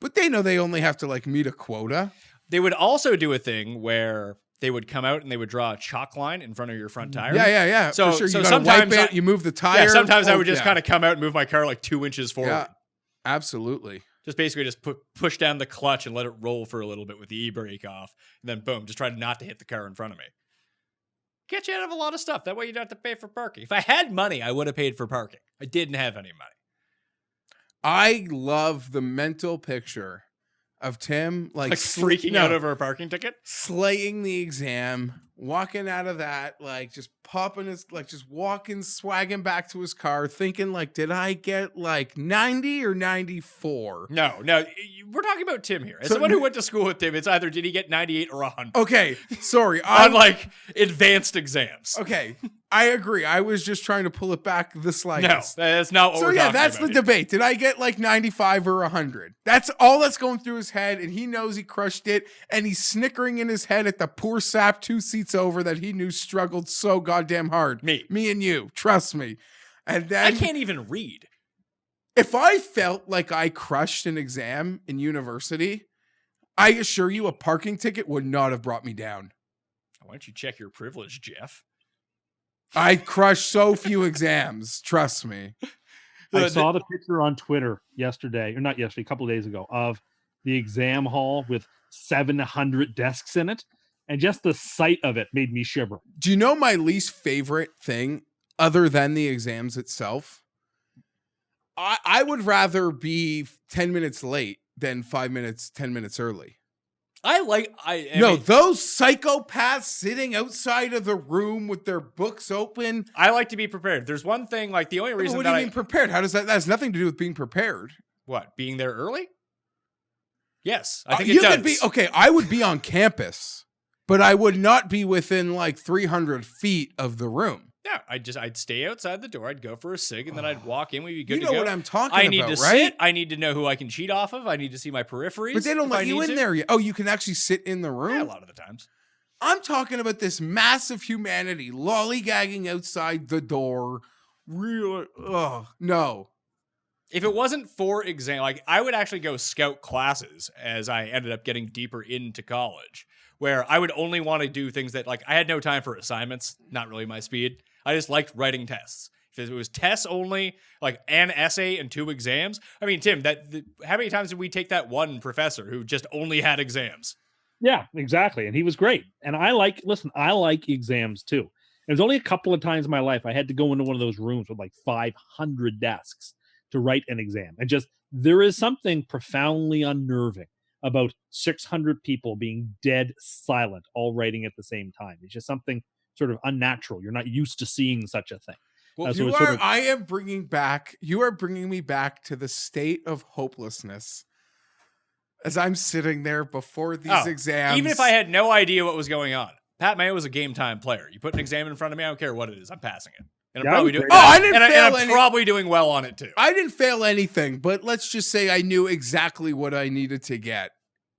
But they know they only have to like meet a quota. They would also do a thing where they would come out and they would draw a chalk line in front of your front tire. Yeah. So- for sure. so You gotta wipe sometimes it. I- You move the tire. Yeah, sometimes I would just yeah. kind of come out and move my car like 2 inches forward. Yeah, absolutely. Just basically just push down the clutch and let it roll for a little bit with the e-brake off. And then boom, just try not to hit the car in front of me. Get you out of a lot of stuff. That way you don't have to pay for parking. If I had money, I would have paid for parking. I didn't have any money. I love the mental picture of Tim like freaking out over a parking ticket, slaying the exam, walking out of that, like just popping his, like just walking, swagging back to his car, thinking like, did I get like 90 or 94? No, we're talking about Tim here. As So- someone who went to school with Tim, it's either did he get 98 or 100 Okay, sorry. on like advanced exams. Okay, I agree. I was just trying to pull it back the No, slightest. that's not what So we're yeah, talking that's about the here. debate. Did I get like 95 or 100? That's all that's going through his head, and he knows he crushed it, and he's snickering in his head at the poor sap 2 seats over that he knew struggled so goddamn hard. Me and you, trust me. And then I can't even read. if I felt like I crushed an exam in university, I assure you a parking ticket would not have brought me down. Why don't you check your privilege, Geoff? I crushed so few exams, trust me. I saw the picture on Twitter yesterday, or not yesterday, a couple of days ago, of the exam hall with 700 desks in it. And just the sight of it made me shiver. Do you know my least favorite thing other than the exams itself? I would rather be 10 minutes late than 5 minutes, 10 minutes early. Those psychopaths sitting outside of the room with their books open. I like to be prepared. There's one thing, like the only reason What that do you mean prepared? How does that has nothing to do with being prepared? What, being there early? Yes, I think it does. Could be, okay, I would be on campus, but I would not be within like 300 feet of the room. Yeah, I'd stay outside the door. I'd go for a cig, and then I'd walk in. We'd be good to go. You know what I'm talking I need about, to right? sit. I need to know who I can cheat off of. I need to see my peripheries. But they don't if let I you need in to. there yet. Oh, you can actually sit in the room? Yeah, a lot of the times. I'm talking about this massive humanity lollygagging outside the door. Real, no. If it wasn't for exam, like I would actually go scout classes as I ended up getting deeper into college, where I would only want to do things that like I had no time for assignments, not really my speed. I just liked writing tests. If it was tests only, like an essay and 2 exams. I mean, Tim, how many times did we take that one professor who just only had exams? Yeah, exactly. And he was great. And I like exams too. There's only a couple of times in my life I had to go into one of those rooms with like 500 desks to write an exam. And just, there is something profoundly unnerving about 600 people being dead silent, all writing at the same time. It's just something sort of unnatural. You're not used to seeing such a thing. Well, you are bringing me back to the state of hopelessness as I'm sitting there before these exams. Even if I had no idea what was going on, Pat Mayo was a game time player. You put an exam in front of me, I don't care what it is, I'm passing it. And I'm probably doing. I'm probably doing well on it too. I didn't fail anything, but let's just say I knew exactly what I needed to get.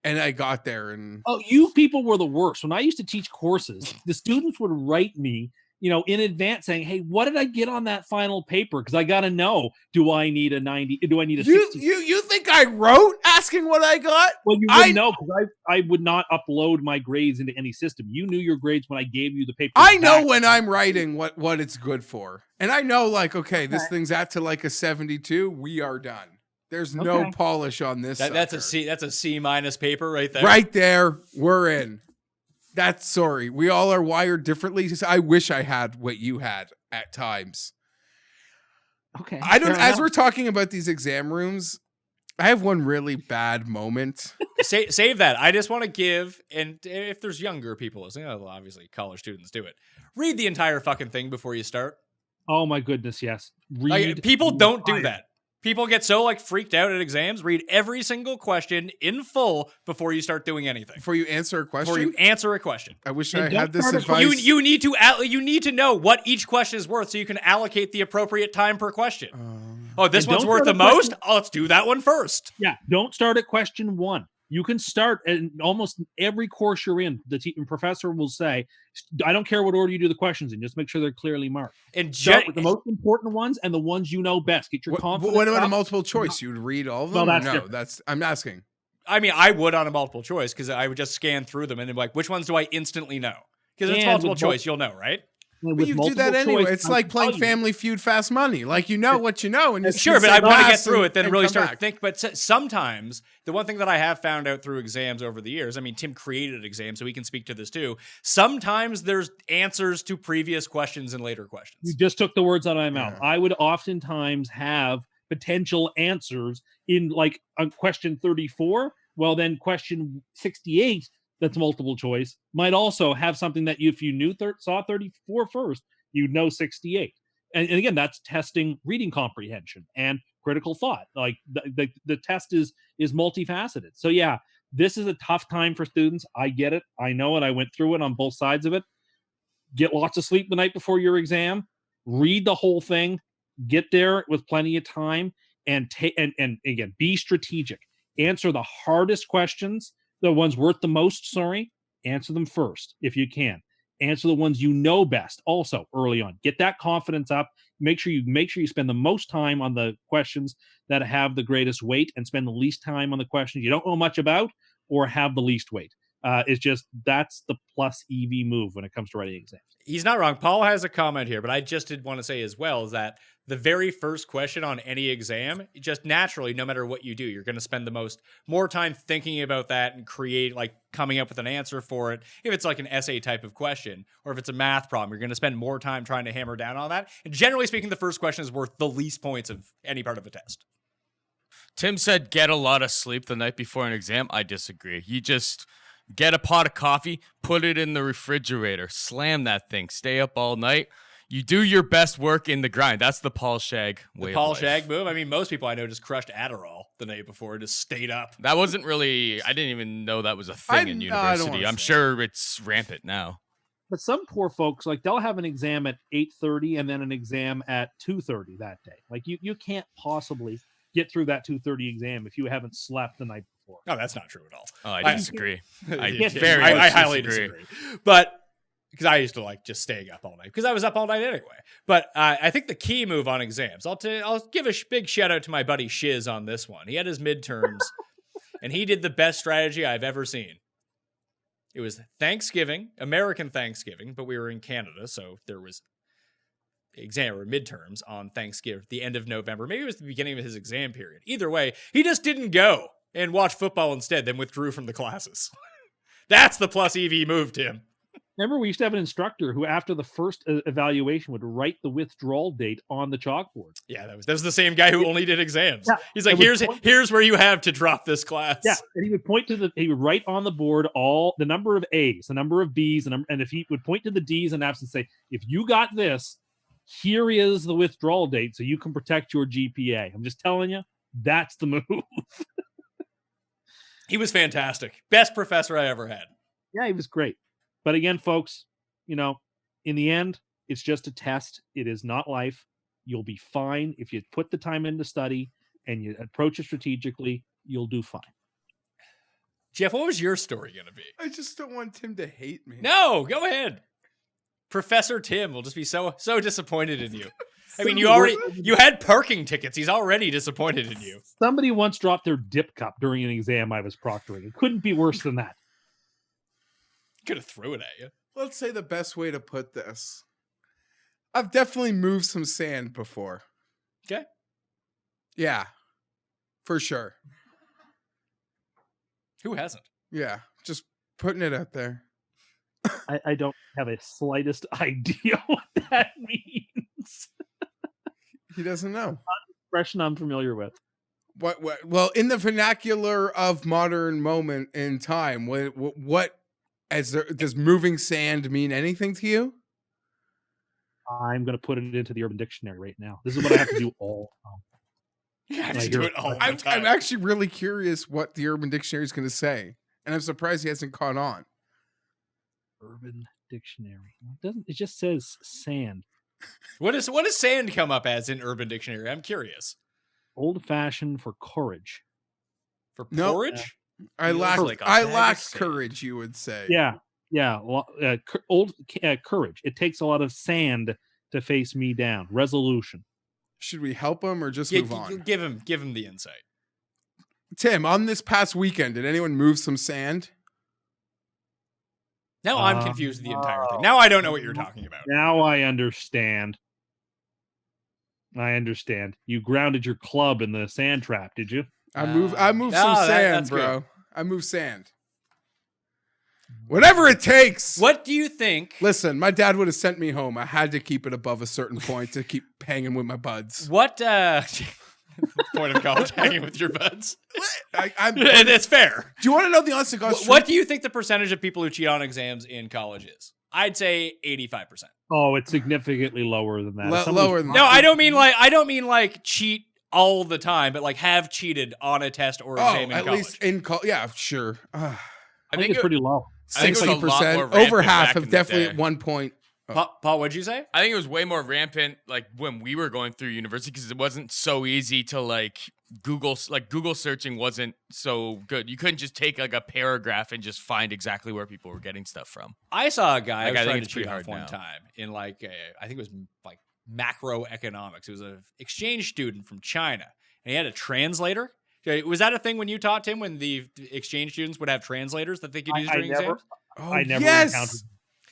And I got there and... Oh, you people were the worst. When I used to teach courses, the students would write me, in advance saying, hey, what did I get on that final paper? Because I got to know, do I need a 90? Do I need a 60? You think I wrote asking what I got? Well, you wouldn't know because I would not upload my grades into any system. You knew your grades when I gave you the paper. I know when I'm writing what it's good for. And I know like, okay, this thing's at to like a 72. We are done. There's no polish on this. That's a C. That's a C- paper right there. Right there, we're in. Sorry. We all are wired differently. I wish I had what you had at times. Okay. As we're talking about these exam rooms, I have one really bad moment. Save that. I just want to give, and if there's younger people listening, well, obviously college students do it. Read the entire fucking thing before you start. Oh my goodness, yes. People don't do that. People get so freaked out at exams. Read every single question in full before you start doing anything. Before you answer a question? I wish I had this advice. You need to know what each question is worth so you can allocate the appropriate time per question. This one's worth the most? Let's do that one first. Yeah, don't start at question 1. You can start in almost every course you're in. The professor will say, I don't care what order you do the questions in, just make sure they're clearly marked. And start with the most important ones and the ones you know best. Get your confidence. What about a multiple choice? You'd read all of them? No, I'm asking. I mean, I would on a multiple choice because I would just scan through them and be like, which ones do I instantly know? Because it's multiple choice, you'll know, right? And But with you do multiple that anyway. choice, It's I like can playing tell you. Family Feud Fast Money. Like, you know what you know, and you Sure, can but say I want to get pass through and- it, then and really come start back. to think. But sometimes, the one thing that I have found out through exams over the years, I mean, Tim created exams, so he can speak to this too. Sometimes there's answers to previous questions and later questions. You just took the words out of my mouth. Yeah. I would oftentimes have potential answers in like on question 34. Well, then question 68, that's multiple choice, might also have something that you, if you knew saw 34 first, you'd know 68. And again, that's testing reading comprehension and critical thought. Like the test is multifaceted. So yeah, this is a tough time for students. I get it. I know it. I went through it on both sides of it. Get lots of sleep the night before your exam. Read the whole thing. Get there with plenty of time, and again, be strategic. Answer the hardest questions, the ones worth the most. Sorry, answer them first if you can. Answer the ones you know best. Also, early on, get that confidence up. Make sure you spend the most time on the questions that have the greatest weight, and spend the least time on the questions you don't know much about or have the least weight. It's just that's the plus EV move when it comes to writing exams. He's not wrong. Paul has a comment here, but I just did want to say as well is that the very first question on any exam, just naturally, no matter what you do, you're going to spend more time thinking about that and coming up with an answer for it. If it's like an essay type of question, or if it's a math problem, you're going to spend more time trying to hammer down on that. And generally speaking, the first question is worth the least points of any part of a test. Tim said get a lot of sleep the night before an exam. I disagree. You just get a pot of coffee, put it in the refrigerator, slam that thing, stay up all night. You do your best work in the grind. That's the Paul Shag way of Paul life. Shag move. I mean, most people I know just crushed Adderall the night before, just stayed up. That wasn't really, I didn't even know that was a thing in I don't university. wanna I'm say sure it's rampant now. But some poor folks, like they'll have an exam at 8:30 and then an exam at 2:30 that day. Like you can't possibly get through that 2:30 exam if you haven't slept the night before. No, that's not true at all. Oh, I disagree. I Yes, very I much highly disagree. But because I used to like just staying up all night because I was up all night anyway. But I think the key move on exams, I'll give a big shout out to my buddy Shiz on this one. He had his midterms and he did the best strategy I've ever seen. It was Thanksgiving, American Thanksgiving, but we were in Canada, so there was exam or midterms on Thanksgiving, the end of November. Maybe it was the beginning of his exam period. Either way, he just didn't go and watch football instead, then withdrew from the classes. That's the plus EV move, Tim. Remember, we used to have an instructor who, after the first evaluation, would write the withdrawal date on the chalkboard. Yeah, that was the same guy who only did exams. Yeah, He's like, here's where you have to drop this class. Yeah, and he would write on the board all the number of A's, the number of B's, and if he would point to the D's and F's and say, if you got this, here is the withdrawal date so you can protect your GPA. I'm just telling you, that's the move. He was fantastic. Best professor I ever had. Yeah, he was great. But again, folks, in the end, it's just a test. It is not life. You'll be fine. If you put the time into study and you approach it strategically, you'll do fine. Geoff, what was your story going to be? I just don't want Tim to hate me. No, go ahead. Professor Tim will just be so disappointed in you. I mean, you had parking tickets. He's already disappointed in you. Somebody once dropped their dip cup during an exam I was proctoring. It couldn't be worse than that. Could have threw it at you. Let's say the best way to put this. I've definitely moved some sand before. Okay. Yeah, for sure. Who hasn't? Yeah, just putting it out there. I don't have a slightest idea what that means. He doesn't know. Expression I'm familiar with. What? Well, in the vernacular of modern moment in time, does moving sand mean anything to you? I'm going to put it into the Urban Dictionary right now. This is what I have to do all the time. You have to do it all the time. I'm actually really curious what the Urban Dictionary is going to say, and I'm surprised he hasn't caught on. Urban Dictionary. It just says sand. What does sand come up as in Urban Dictionary? I'm curious. Old fashioned for courage. For No. porridge? I He looks lack like a bag of sand. courage, you would say. Yeah. Courage. It takes a lot of sand to face me down. Resolution. Should we help him or just move on? Give him the insight. Tim, on this past weekend, did anyone move some sand? Now I'm confused with the entire thing. Now I don't know what you're talking about. Now I understand. You grounded your club in the sand trap, did you? I moved some No, sand, that's bro. good. I moved sand. Whatever it takes. What do you think? Listen, my dad would have sent me home. I had to keep it above a certain point to keep hanging with my buds. What point of college hanging with your buds? I'm, It's fair. do you want to know the honest to God truth? What do you think the percentage of people who cheat on exams in college is? I'd say 85%. Oh, it's significantly lower than that. Lower than No, I don't mean like cheat all the time, but like have cheated on a test or exam in at college. least in college. Yeah, sure. I think it's pretty low. I think it was a lot more 60%. rampant Over half back have in the definitely day. at one point. Paul, what'd you say? I think it was way more rampant like when we were going through university because it wasn't so easy to like Google searching wasn't so good. You couldn't just take like a paragraph and just find exactly where people were getting stuff from. I saw a guy Like, I I was think trying it's to pretty cheat hard off one now. time in like I think it was like macroeconomics. It was an exchange student from China, and he had a translator. Okay, was that a thing when you taught him when the exchange students would have translators that they could use during exams? I never yes! encountered.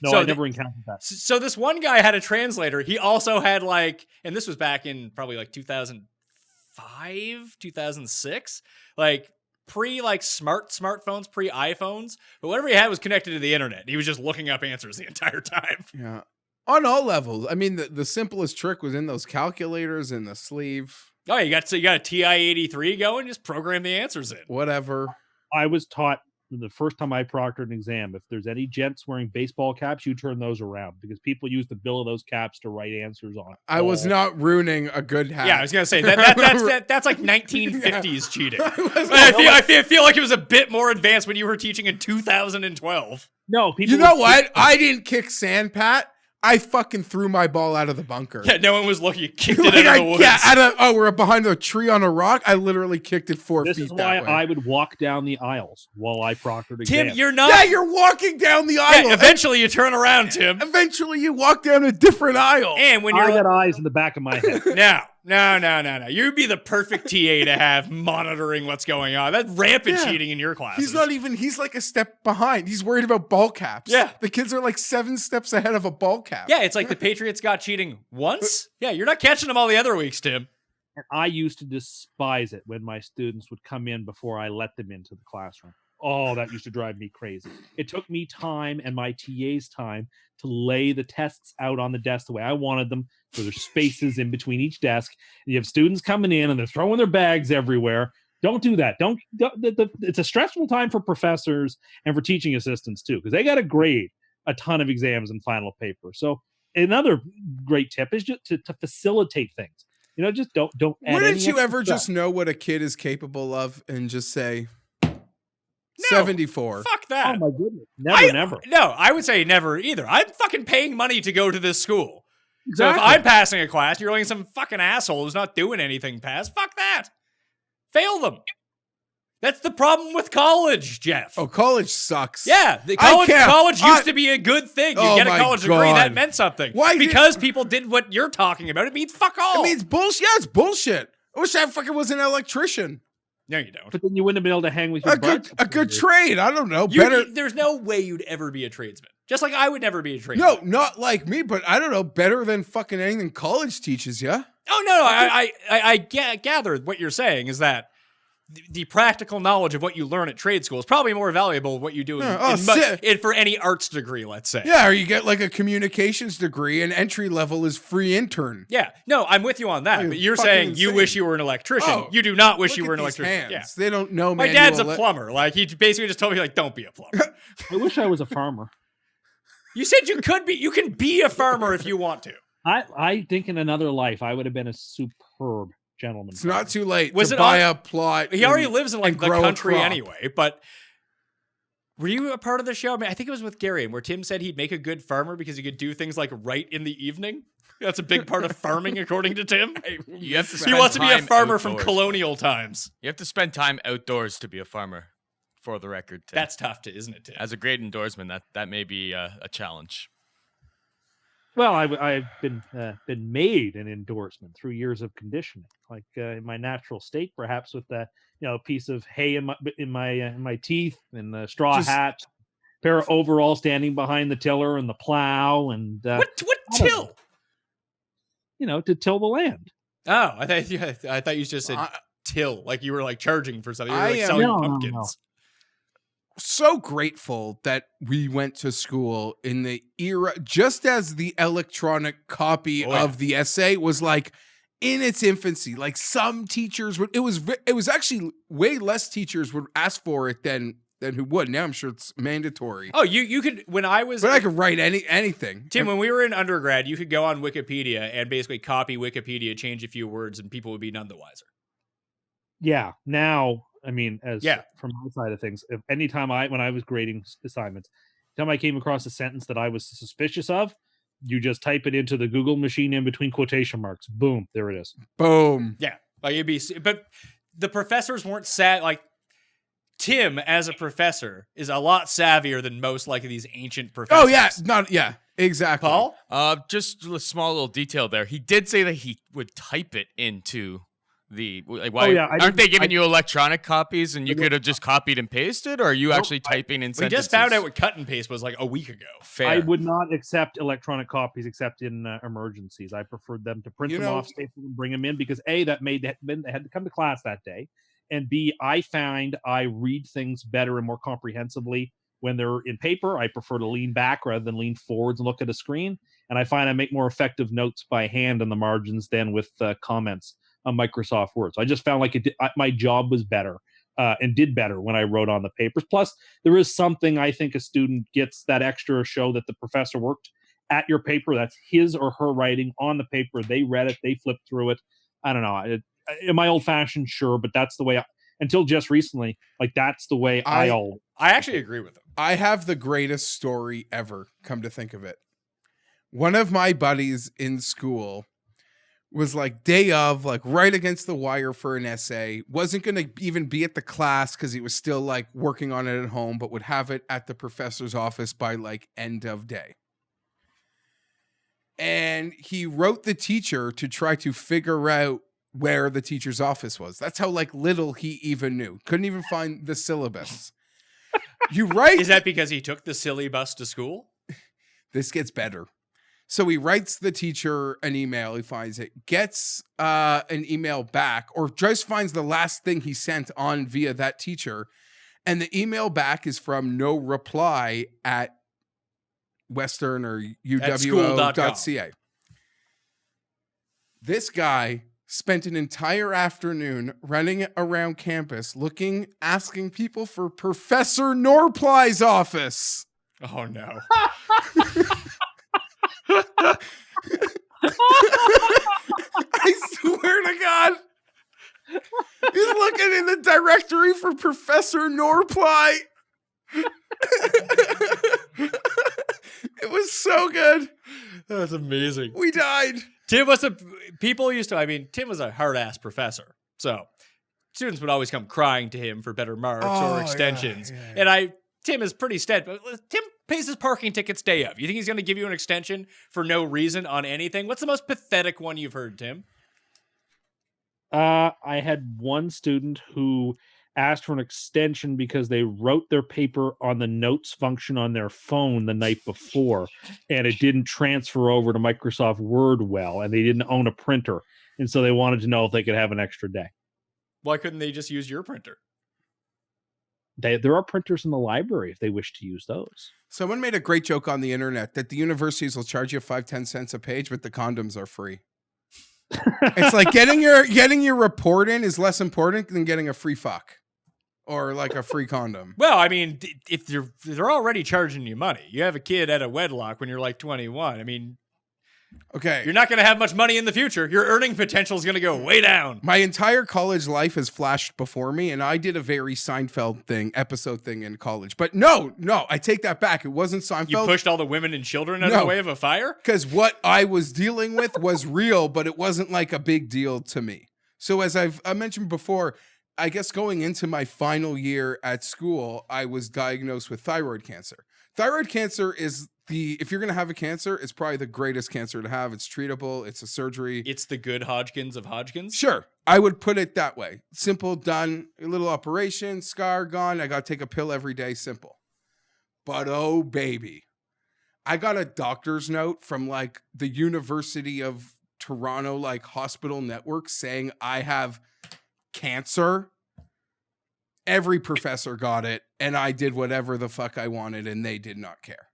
No, So I never encountered that. So this one guy had a translator. He also had like, and this was back in probably like 2005, 2006, like pre like smartphones, pre iPhones. But whatever he had was connected to the internet. He was just looking up answers the entire time. Yeah. On all levels. I mean, the simplest trick was in those calculators in the sleeve. Oh, you got a TI-83 going. Just program the answers in. Whatever. I was taught the first time I proctored an exam, if there's any gents wearing baseball caps, you turn those around because people use the bill of those caps to write answers on. I was not ruining a good hat. Yeah, I was gonna say that's like 1950s cheating. I feel like it was a bit more advanced when you were teaching in 2012. No, people. You know what? I didn't kick sand, Pat. I fucking threw my ball out of the bunker. Yeah, no one was looking. You kicked it Like out of the woods. we're behind a tree on a rock. I literally kicked it 4 This feet is why that way. I would walk down the aisles while I proctored Tim, exams. you're not. Yeah, you're walking down the aisle. Yeah, eventually you turn around, Tim. Eventually you walk down a different aisle. And when I you're got eyes in the back of my head. No. You'd be the perfect TA to have monitoring what's going on. That's rampant Yeah. cheating in your classes. He's like a step behind. He's worried about ball caps. Yeah. The kids are like 7 steps ahead of a ball cap. Yeah, it's like the Patriots got cheating once. Yeah, you're not catching them all the other weeks, Tim. And I used to despise it when my students would come in before I let them into the classroom. Oh, that used to drive me crazy. It took me time and my TA's time to lay the tests out on the desk the way I wanted them. So there's spaces in between each desk. You have students coming in and they're throwing their bags everywhere. Don't do that. It's a stressful time for professors and for teaching assistants too, because they got to grade a ton of exams and final paper. So another great tip is just to facilitate things. You know, just don't add Wouldn't any you extra ever stuff. just know what a kid is capable of and just say No. 74? Fuck that. Oh my goodness. Never. No, I would say never either. I'm fucking paying money to go to this school. Exactly. So if I'm passing a class, you're letting some fucking asshole who's not doing anything pass. Fuck that. Fail them. That's the problem with college, Geoff. Oh, college sucks. Yeah, the I can't- college used to be a good thing. You Oh get a my college degree, God. that meant something. Why did- Because people did what you're talking about. It means fuck all. It means bullshit. Yeah, it's bullshit. I wish I fucking was an electrician. No, you don't. But then you wouldn't have been able to hang with your A good trade. I don't know. There's no way you'd ever be a tradesman. Just like I would never be a tradesman. No, not like me, but I don't know. Better than fucking anything college teaches you. Oh, no. I gather what you're saying is that the practical knowledge of what you learn at trade school is probably more valuable than what you do for any arts degree, let's say. Yeah, or you get like a communications degree and entry level is free intern. Yeah, no, I'm with you on that. Oh, But you're fucking saying you insane. wish you were an electrician. Oh, You do not wish Look you were at an these electrician. Yeah. hands. They don't know. My dad's a plumber. Like he basically just told me, like, don't be a plumber. I wish I was a farmer. You said you could be. You can be a farmer if you want to. I think in another life I would have been a superb gentleman. It's not too late Was to it buy on- a plot. He already lives in like and the grow a country crop. anyway. But were you a part of the show? I mean, I think it was with Gary, where Tim said he'd make a good farmer because he could do things like right in the evening. That's a big part of farming, according to Tim. You have to He spend wants to be a time farmer from outdoors. colonial times. You have to spend time outdoors to be a farmer, for the record. Tim. That's tough, isn't it, Tim? As a great endorsement, that may be a challenge. Well, I've been made an endorsement through years of conditioning, like in my natural state, perhaps with a piece of hay in my teeth and a straw Just- hat, pair of overalls standing behind the tiller and the plow and What till? To till the land. Oh, I thought you just said till, like you were like charging for something. You were like I am- selling No. pumpkins. So grateful that we went to school in the era just as the electronic copy of the essay was like in its infancy. Like some teachers would, it was actually way less teachers would ask for it than who would. Now I'm sure it's mandatory. Oh, you could, when I was, But I could write anything. Tim, when we were in undergrad, you could go on Wikipedia and basically copy Wikipedia, change a few words, and people would be none the wiser. Yeah. Now, I mean, from my side of things, if anytime when I was grading assignments, anytime I came across a sentence that I was suspicious of, you just type it into the Google machine in between quotation marks. Boom, there it is. Boom. Yeah, like but the professors weren't like Tim as a professor is a lot savvier than most like these ancient professors. Oh yeah, exactly. Paul? Just a small little detail there. He did say that he would type it into the aren't they giving you electronic copies and you could have just copied and pasted, or are you actually typing in We sentences? just found out what cut and paste was like a week ago. Fair. I would not accept electronic copies except in emergencies. I preferred them to print them off, staple them, bring them in, because A, that they had to come to class that day, and B, I find I read things better and more comprehensively when they're in paper. I prefer to lean back rather than lean forwards and look at a screen, and I find I make more effective notes by hand on the margins than with comments on Microsoft Word. So I just found like my job was better and did better when I wrote on the papers. Plus, there is something I think a student gets that extra show that the professor worked at your paper. That's his or her writing on the paper. They read it. They flipped through it. I don't know. Am I old-fashioned? Sure, but that's the way until just recently, like that's the way I actually agree with him. I have the greatest story ever, come to think of it. One of my buddies in school was like day of, like right against the wire for an essay, wasn't going to even be at the class because he was still like working on it at home, but would have it at the professor's office by like end of day. And he wrote the teacher to try to figure out where the teacher's office was. That's how like little he even knew. Couldn't even find the syllabus. You write. Is that because he took the silly bus to school? This gets better. So he writes the teacher an email. He finds it, gets an email back, or just finds the last thing he sent on via that teacher. And the email back is from no reply at Western or UWO.ca. This guy spent an entire afternoon running around campus asking people for Professor Norply's office. Oh, no. I swear to God. He's looking in the directory for Professor Norply. It was so good. That's amazing. We died. Tim was a hard-ass professor. So students would always come crying to him for better marks or extensions. Yeah. And Tim is pretty steady. Tim pays his parking tickets day of. You think he's going to give you an extension for no reason on anything? What's the most pathetic one you've heard, Tim? I had one student who asked for an extension because they wrote their paper on the notes function on their phone the night before, and it didn't transfer over to Microsoft Word well, and they didn't own a printer. And so they wanted to know if they could have an extra day. Why couldn't they just use your printer? There are printers in the library if they wish to use those. Someone made a great joke on the internet that the universities will charge you 5-10 cents a page, but the condoms are free. It's like getting your report in is less important than getting a free fuck or like a free condom. Well, I mean, if they're already charging you money, you have a kid at a wedlock when you're like 21. I mean, okay, you're not going to have much money in the future. Your earning potential is going to go way down. My entire college life has flashed before me, and I did a very Seinfeld episode thing in college. But no, I take that back. It wasn't Seinfeld. You pushed all the women and children out of the way of a fire? Because what I was dealing with was real, but it wasn't like a big deal to me. So as I mentioned before, I guess going into my final year at school, I was diagnosed with thyroid cancer. Thyroid cancer is if you're going to have a cancer, it's probably the greatest cancer to have. It's treatable. It's a surgery. It's the good Hodgkins of Hodgkins? Sure. I would put it that way. Simple, done, a little operation, scar gone. I got to take a pill every day. Simple. But oh, baby. I got a doctor's note from like the University of Toronto, like hospital network saying I have cancer. Every professor got it, and I did whatever the fuck I wanted, and they did not care.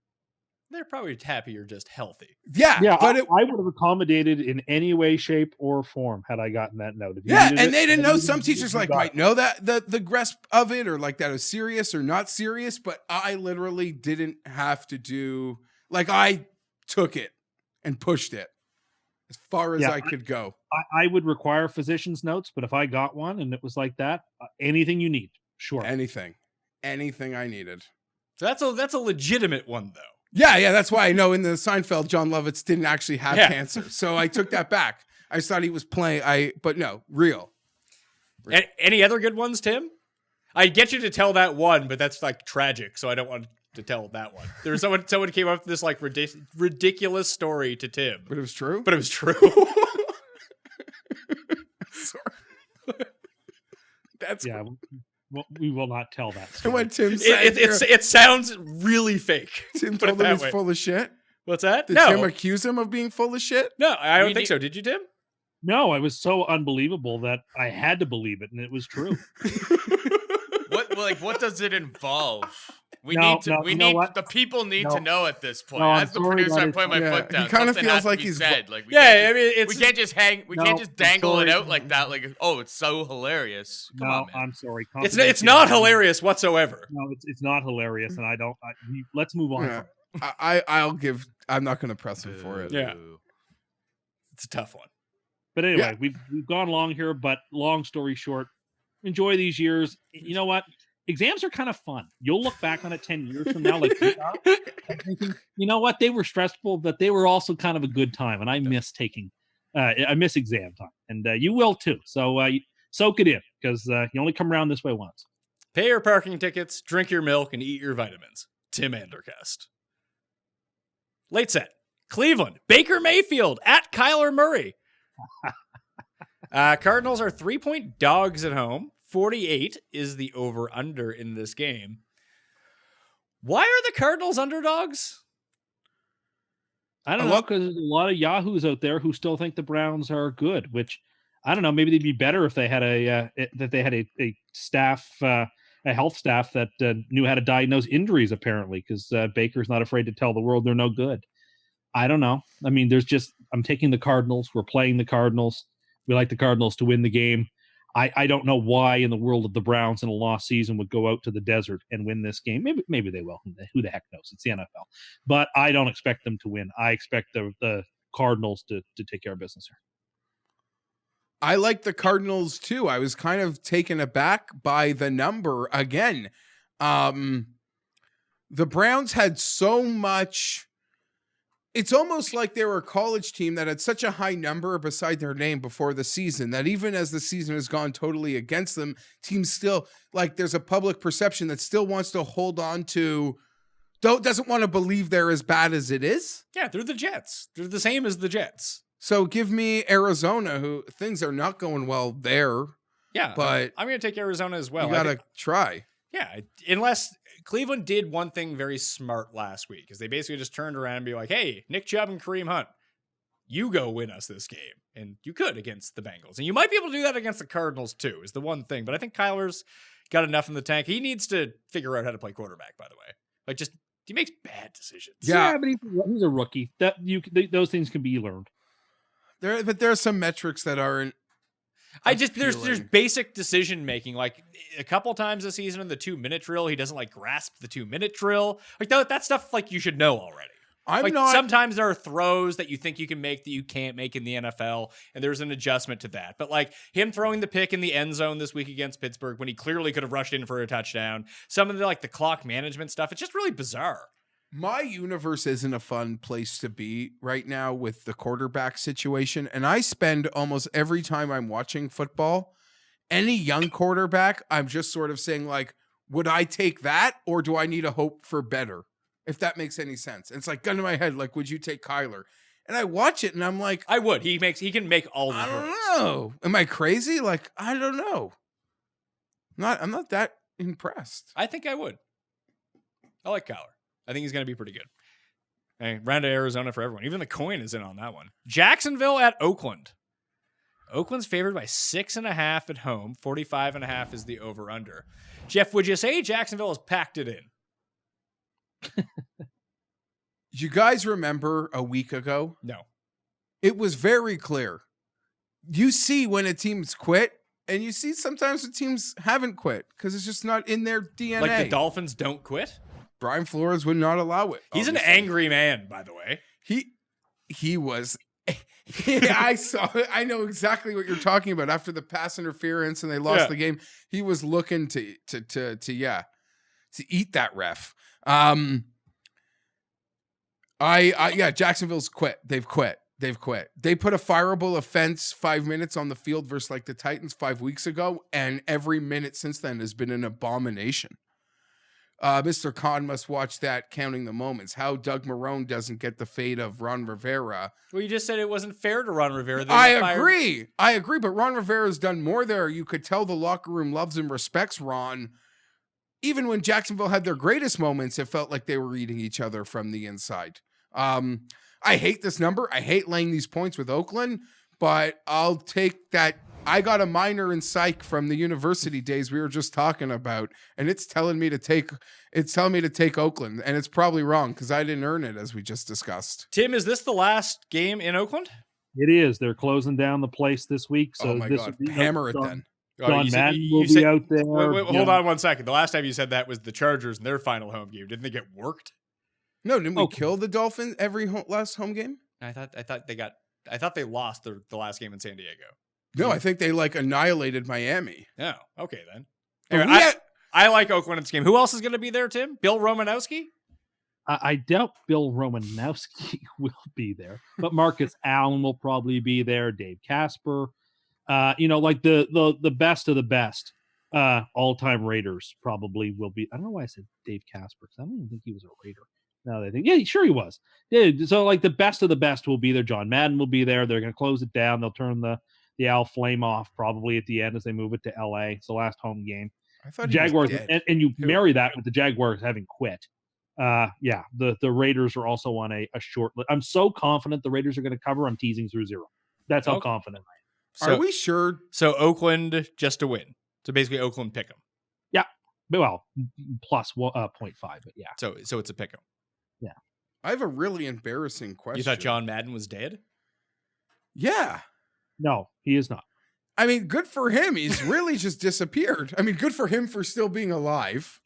They're probably happy you're just healthy. Yeah, Yeah, but I would have accommodated in any way, shape, or form had I gotten that note. If you yeah, needed and it, they didn't then know. you Some needed it, teachers you like got might it. know that the grasp of it, or like that is serious or not serious. But I literally didn't have to do like I took it and pushed it as far as Yeah, I could go. I would require physician's notes, but if I got one and it was like that, anything you need, sure. Anything I needed. So that's a legitimate one though. Yeah, that's why I know in the Seinfeld, John Lovitz didn't actually have cancer. So I took that back. I just thought he was playing. But no, real. Any other good ones, Tim? I'd get you to tell that one, but that's like tragic, so I don't want to tell that one. There was someone came up with this like ridiculous story to Tim. But it was true? But it was true. Sorry. That's Yeah, we will not tell that And story. when Tim said it sounds really fake. Tim Put it told him that he's way. full of shit. What's that? Did No. Tim accuse him of being full of shit? No, I don't We think need- so. Did you, Tim? No, it was so unbelievable that I had to believe it, and it was true. What does it involve? We No, need to. no, we you know need what? the people need No. to know at this point. No, I'm As the sorry, producer, that I'm is- putting my Yeah, foot down. he kinda Something feels has to like be he's- said. Like, Yeah, I mean, it's we can't just hang. We No, can't just I'm dangle it sorry. out like that. Like, oh, it's so hilarious. Come No, on, man. I'm sorry. it's not hilarious whatsoever. No, it's not hilarious, and I don't. Let's move on. Yeah. from it. I'm not going to press him for it. Yeah. It's a tough one. But anyway, Yeah. we've gone long here. But long story short, enjoy these years. You know what? Exams are kind of fun. You'll look back on it 10 years from now, like, and thinking, you know what? They were stressful, but they were also kind of a good time. And I miss I miss exam time, and you will too. So soak it in, because you only come around this way once. Pay your parking tickets, drink your milk, and eat your vitamins. Tim Andercast. Late set. Cleveland. Baker Mayfield at Kyler Murray. Cardinals are 3-point dogs at home. 48 is the over-under in this game. Why are the Cardinals underdogs? I don't know, because there's a lot of yahoos out there who still think the Browns are good. Which I don't know. Maybe they'd be better if they had a staff, a health staff that knew how to diagnose injuries. Apparently, because Baker's not afraid to tell the world they're no good. I don't know. I mean, I'm taking the Cardinals. We're playing the Cardinals. We like the Cardinals to win the game. I don't know why in the world of the Browns in a lost season would go out to the desert and win this game. Maybe they will. Who the heck knows? It's the NFL. But I don't expect them to win. I expect the Cardinals to take care of business here. I like the Cardinals too. I was kind of taken aback by the number again. The Browns had so much. It's almost like they were a college team that had such a high number beside their name before the season that even as the season has gone totally against them, teams still, like, there's a public perception that still wants to hold on to, doesn't want to believe they're as bad as it is. Yeah, they're the Jets. They're the same as the Jets. So give me Arizona, who things are not going well there. Yeah, But I'm going to take Arizona as well. you got to try. Yeah, unless Cleveland did one thing very smart last week, is they basically just turned around and be like, hey, Nick Chubb and Kareem Hunt, you go win us this game. And you could against the Bengals. And you might be able to do that against the Cardinals too, is the one thing. But I think Kyler's got enough in the tank. He needs to figure out how to play quarterback, by the way. Like, just, he makes bad decisions. Yeah. But he's a rookie. Those things can be learned. But there are some metrics that aren't. There's appealing. basic decision making. Like a couple times this season in the 2-minute drill, he doesn't like grasp the 2-minute drill. Like that stuff, like you should know already. Sometimes there are throws that you think you can make that you can't make in the NFL, and there's an adjustment to that. But like him throwing the pick in the end zone this week against Pittsburgh when he clearly could have rushed in for a touchdown. Some of the the clock management stuff, it's just really bizarre. My universe isn't a fun place to be right now with the quarterback situation. And I spend almost every time I'm watching football, any young quarterback, I'm just sort of saying, like, would I take that or do I need a hope for better? If that makes any sense. And it's like gun to my head, like, would you take Kyler? And I watch it and I'm like, I would. He can make all the I throws. don't know. Am I crazy? Like, I don't know. I'm not that impressed. I think I would. I like Kyler. I think he's going to be pretty good. Hey, round to Arizona for everyone. Even the coin is in on that one. Jacksonville at Oakland. Oakland's favored by 6.5 at home. 45.5 is the over-under. Geoff, would you say Jacksonville has packed it in? You guys remember a week ago? No. It was very clear. You see when a team's quit, and you see sometimes the teams haven't quit because it's just not in their DNA. Like the Dolphins don't quit? Brian Flores would not allow it. He's obviously. an angry man, by the way. He was. I know exactly what you're talking about. After the pass interference and they lost the game, he was looking to eat that ref. Jacksonville's quit. They've quit. They put a fireable offense 5 minutes on the field versus like the Titans 5 weeks ago, and every minute since then has been an abomination. Mr. Khan must watch that, counting the moments. How Doug Marrone doesn't get the fate of Ron Rivera. Well, you just said it wasn't fair to Ron Rivera. I agree, but Ron Rivera's done more there. You could tell the locker room loves and respects Ron. Even when Jacksonville had their greatest moments, it felt like they were eating each other from the inside. I hate this number. I hate laying these points with Oakland, but I'll take that. I got a minor in psych from the university days we were just talking about, and it's telling me to take Oakland, and it's probably wrong because I didn't earn it, as we just discussed. Tim, is this the last game in Oakland? It is. They're closing down the place this week. So oh my God, hammer it then. John Madden will be out there. Wait, hold on 1 second. The last time you said that was the Chargers in their final home game. Didn't they get worked? No, didn't we kill the Dolphins every last home game? I thought they lost the last game in San Diego. No, I think they annihilated Miami. Oh, okay then. Anyway, I like Oakland in this game. Who else is going to be there, Tim? Bill Romanowski? I doubt Bill Romanowski will be there, but Marcus Allen will probably be there. Dave Casper, like the best of the best all-time Raiders probably will be. I don't know why I said Dave Casper because I don't even think he was a Raider. Now they think, yeah, sure he was. Yeah, so like the best of the best will be there. John Madden will be there. They're going to close it down. They'll turn the Al flame off probably at the end as they move it to LA. It's the last home game. I thought Jaguars, and you marry that with the Jaguars having quit. The Raiders are also on a short list. I'm so confident the Raiders are going to cover. I'm teasing through 0. That's how confident I am. Are we sure? So Oakland just to win. So basically Oakland pick 'em. Yeah. Well, plus 0.5, but yeah. So it's a pick 'em. Yeah. I have a really embarrassing question. You thought John Madden was dead? Yeah. No, he is not. I mean, good for him. He's really just disappeared. I mean, good for him for still being alive.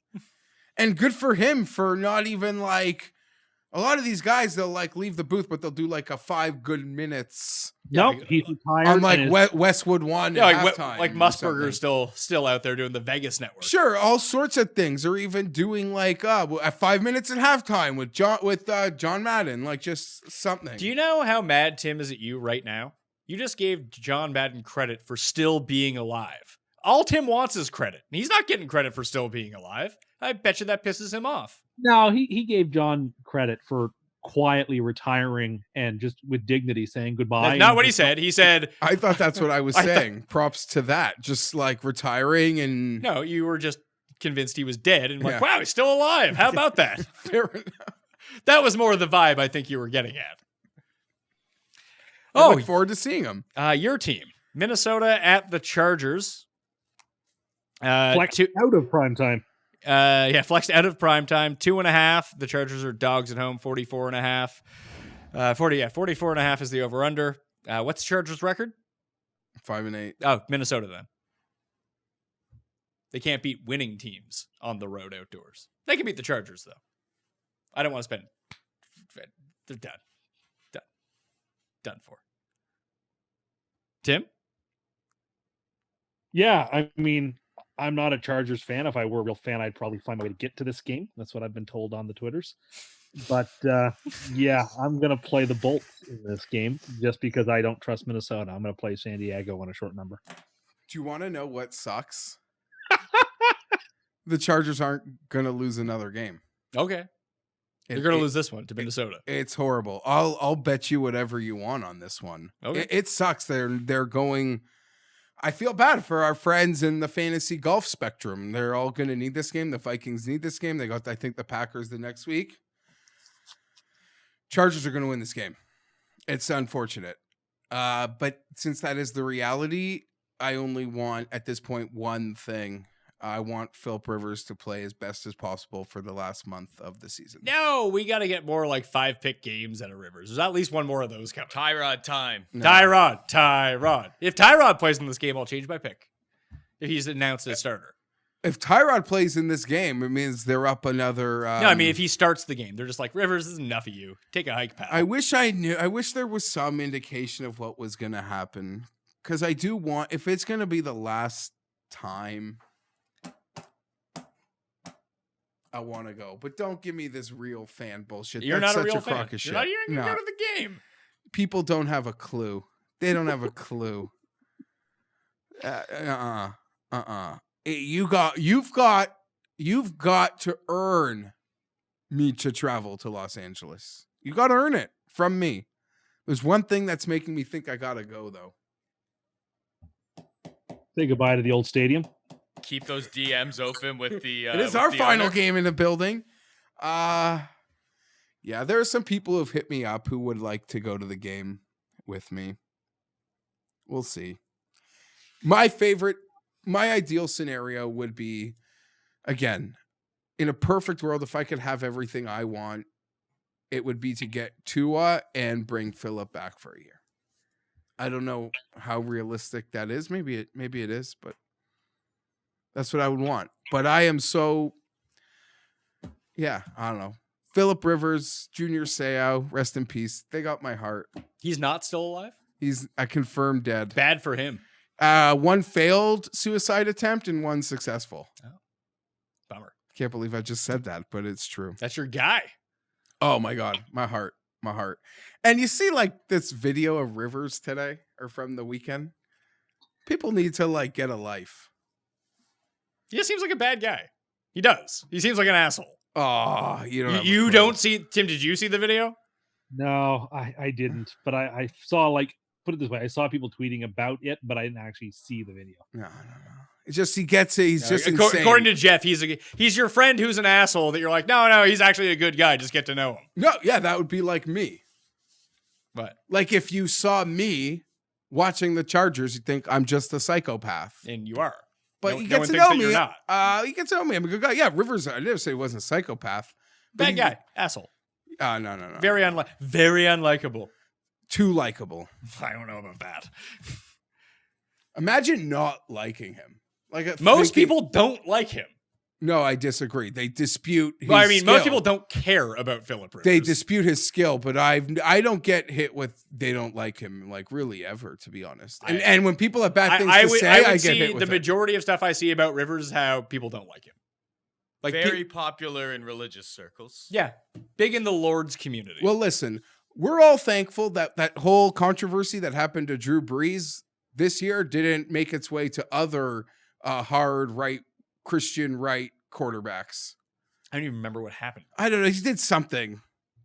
And good for him for not even a lot of these guys, they'll leave the booth, but they'll do a 5 good minutes. No, he's retired. On Westwood 1 halftime. Like Musburger's still out there doing the Vegas network. Sure, all sorts of things. Or even doing 5 minutes at halftime with John Madden, just something. Do you know how mad Tim is at you right now? You just gave John Madden credit for still being alive. All Tim wants is credit. He's not getting credit for still being alive. I bet you that pisses him off. No, he gave John credit for quietly retiring and just with dignity saying goodbye. That's not what he said. He said... I thought that's what I was saying. Props to that. Just retiring and... No, you were just convinced he was dead and wow, he's still alive. How about that? Fair enough. That was more the vibe I think you were getting at. I look forward to seeing him. Your team, Minnesota at the Chargers. Flexed out of prime time. Flexed out of prime time. 2.5. The Chargers are dogs at home. 44.5. 44.5 is the over under. What's the Chargers record? 5-8. Oh, Minnesota then. They can't beat winning teams on the road outdoors. They can beat the Chargers though. I don't want to spend. They're done. Done for. Tim? Yeah, I mean, I'm not a Chargers fan. If I were a real fan, I'd probably find a way to get to this game. That's what I've been told on the Twitters. But I'm going to play the Bolts in this game just because I don't trust Minnesota. I'm going to play San Diego on a short number. Do you want to know what sucks? The Chargers aren't going to lose another game. Okay. They're going to lose this one to Minnesota. It's horrible. I'll bet you whatever you want on this one. Okay. It sucks. They're going. I feel bad for our friends in the fantasy golf spectrum. They're all going to need this game. The Vikings need this game. They got, I think, the Packers the next week. Chargers are going to win this game. It's unfortunate. But since that is the reality, I only want, at this point, one thing. I want Philip Rivers to play as best as possible for the last month of the season. No, we got to get more like 5-pick games out of Rivers. There's at least one more of those coming. Tyrod time. No. Tyrod. If Tyrod plays in this game, I'll change my pick. If he's announced as starter. If Tyrod plays in this game, it means they're up another. No, I mean, if he starts the game, they're just like, Rivers, this is enough of you. Take a hike, pal. I wish I knew. I wish there was some indication of what was going to happen. Because I do want, if it's going to be the last time, I want to go. But don't give me this real fan bullshit. You're That's not a such real crock fan. of You're shit. not even going to No. go to the game. People don't have a clue. They don't have a clue. You've got to earn me to travel to Los Angeles. You got to earn it from me. There's one thing that's making me think I gotta go though. Say goodbye to the old stadium. Keep those DMs open with the. It is our final game in the building. Yeah, there are some people who've hit me up who would like to go to the game with me. We'll see. My ideal scenario would be, again, in a perfect world, if I could have everything I want, it would be to get Tua and bring Phillip back for a year. I don't know how realistic that is. Maybe it is, but that's what I would want. But I am so, yeah, I don't know. Philip Rivers, Junior Seau, rest in peace. They got my heart. He's not still alive? He's a confirmed dead. Bad for him. One failed suicide attempt and one successful. Oh, bummer. Can't believe I just said that, but it's true. That's your guy. Oh my God. My heart. And you see like this video of Rivers today or from the weekend. People need to like get a life. He just seems like a bad guy. He does. He seems like an asshole. Oh, you don't. You don't see Tim? Did you see the video? No, I didn't. But I saw, like, put it this way, I saw people tweeting about it, but I didn't actually see the video. No. It's just he gets it. He's just insane. According to Geoff, he's your friend who's an asshole that you're like, no, he's actually a good guy. Just get to know him. No, yeah, that would be like me. But like if you saw me watching the Chargers, you'd think I'm just a psychopath. And you are. But no, you no get to one know thinks that me. you're not. You get to know me. I'm a good guy. Yeah, Rivers. I never say he wasn't a psychopath. Bad guy, asshole. No. Very unlikable. Too likable. I don't know about that. Imagine not liking him. Most people don't like him. No, I disagree. They dispute his most skill. people don't care about Philip Rivers. They dispute his skill, but I don't get hit with they don't like him like really ever, to be honest. And when people have bad things to say, I get hit with the it. majority of stuff I see about Rivers is how people don't like him. Like very popular in religious circles. Yeah, big in the Lord's community. Well, listen, we're all thankful that that whole controversy that happened to Drew Brees this year didn't make its way to other hard right Christian right quarterbacks. I don't even remember what happened. I don't know. He did something.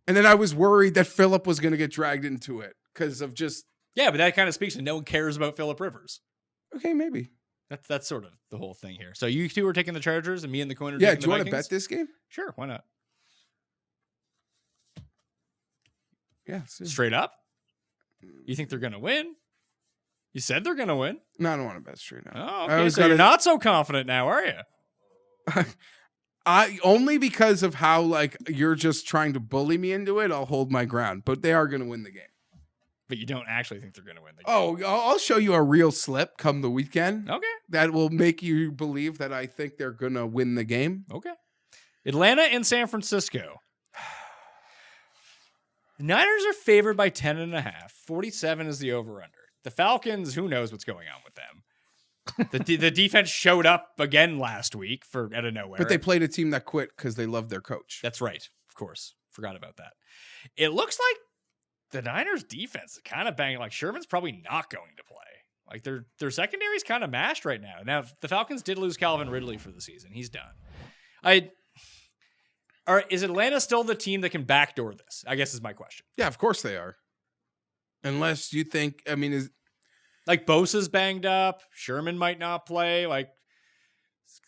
And then I was worried that Philip was going to get dragged into it because of just. Yeah, but that kind of speaks to no one cares about Philip Rivers. Okay, maybe. That's sort of the whole thing here. So you two are taking the Chargers and me and the Coin are Yeah, taking do you the want to Vikings? bet this game? Sure, why not? Yeah. Straight up? You think they're going to win? You said they're going to win? No, I don't want to bet straight up. Oh, okay. So you're not so confident now, are you? I only because of how like you're just trying to bully me into it. I'll hold my ground, but they are going to win the game. But you don't actually think they're going to win the game. Oh, I'll show you a real slip come the weekend. Okay. That will make you believe that I think they're going to win the game. Okay. Atlanta and San Francisco. The Niners are favored by 10.5. 47 is the over-under. The Falcons, who knows what's going on with them. The defense showed up again last week out of nowhere. But they played a team that quit because they loved their coach. That's right. Of course. Forgot about that. It looks like the Niners defense is kind of banging. Like Sherman's probably not going to play. Like their secondary is kind of mashed right now. Now the Falcons did lose Calvin Ridley for the season. He's done. Is Atlanta still the team that can backdoor this? I guess is my question. Yeah, of course they are. Unless you think, I mean, like Bosa's banged up. Sherman might not play. Like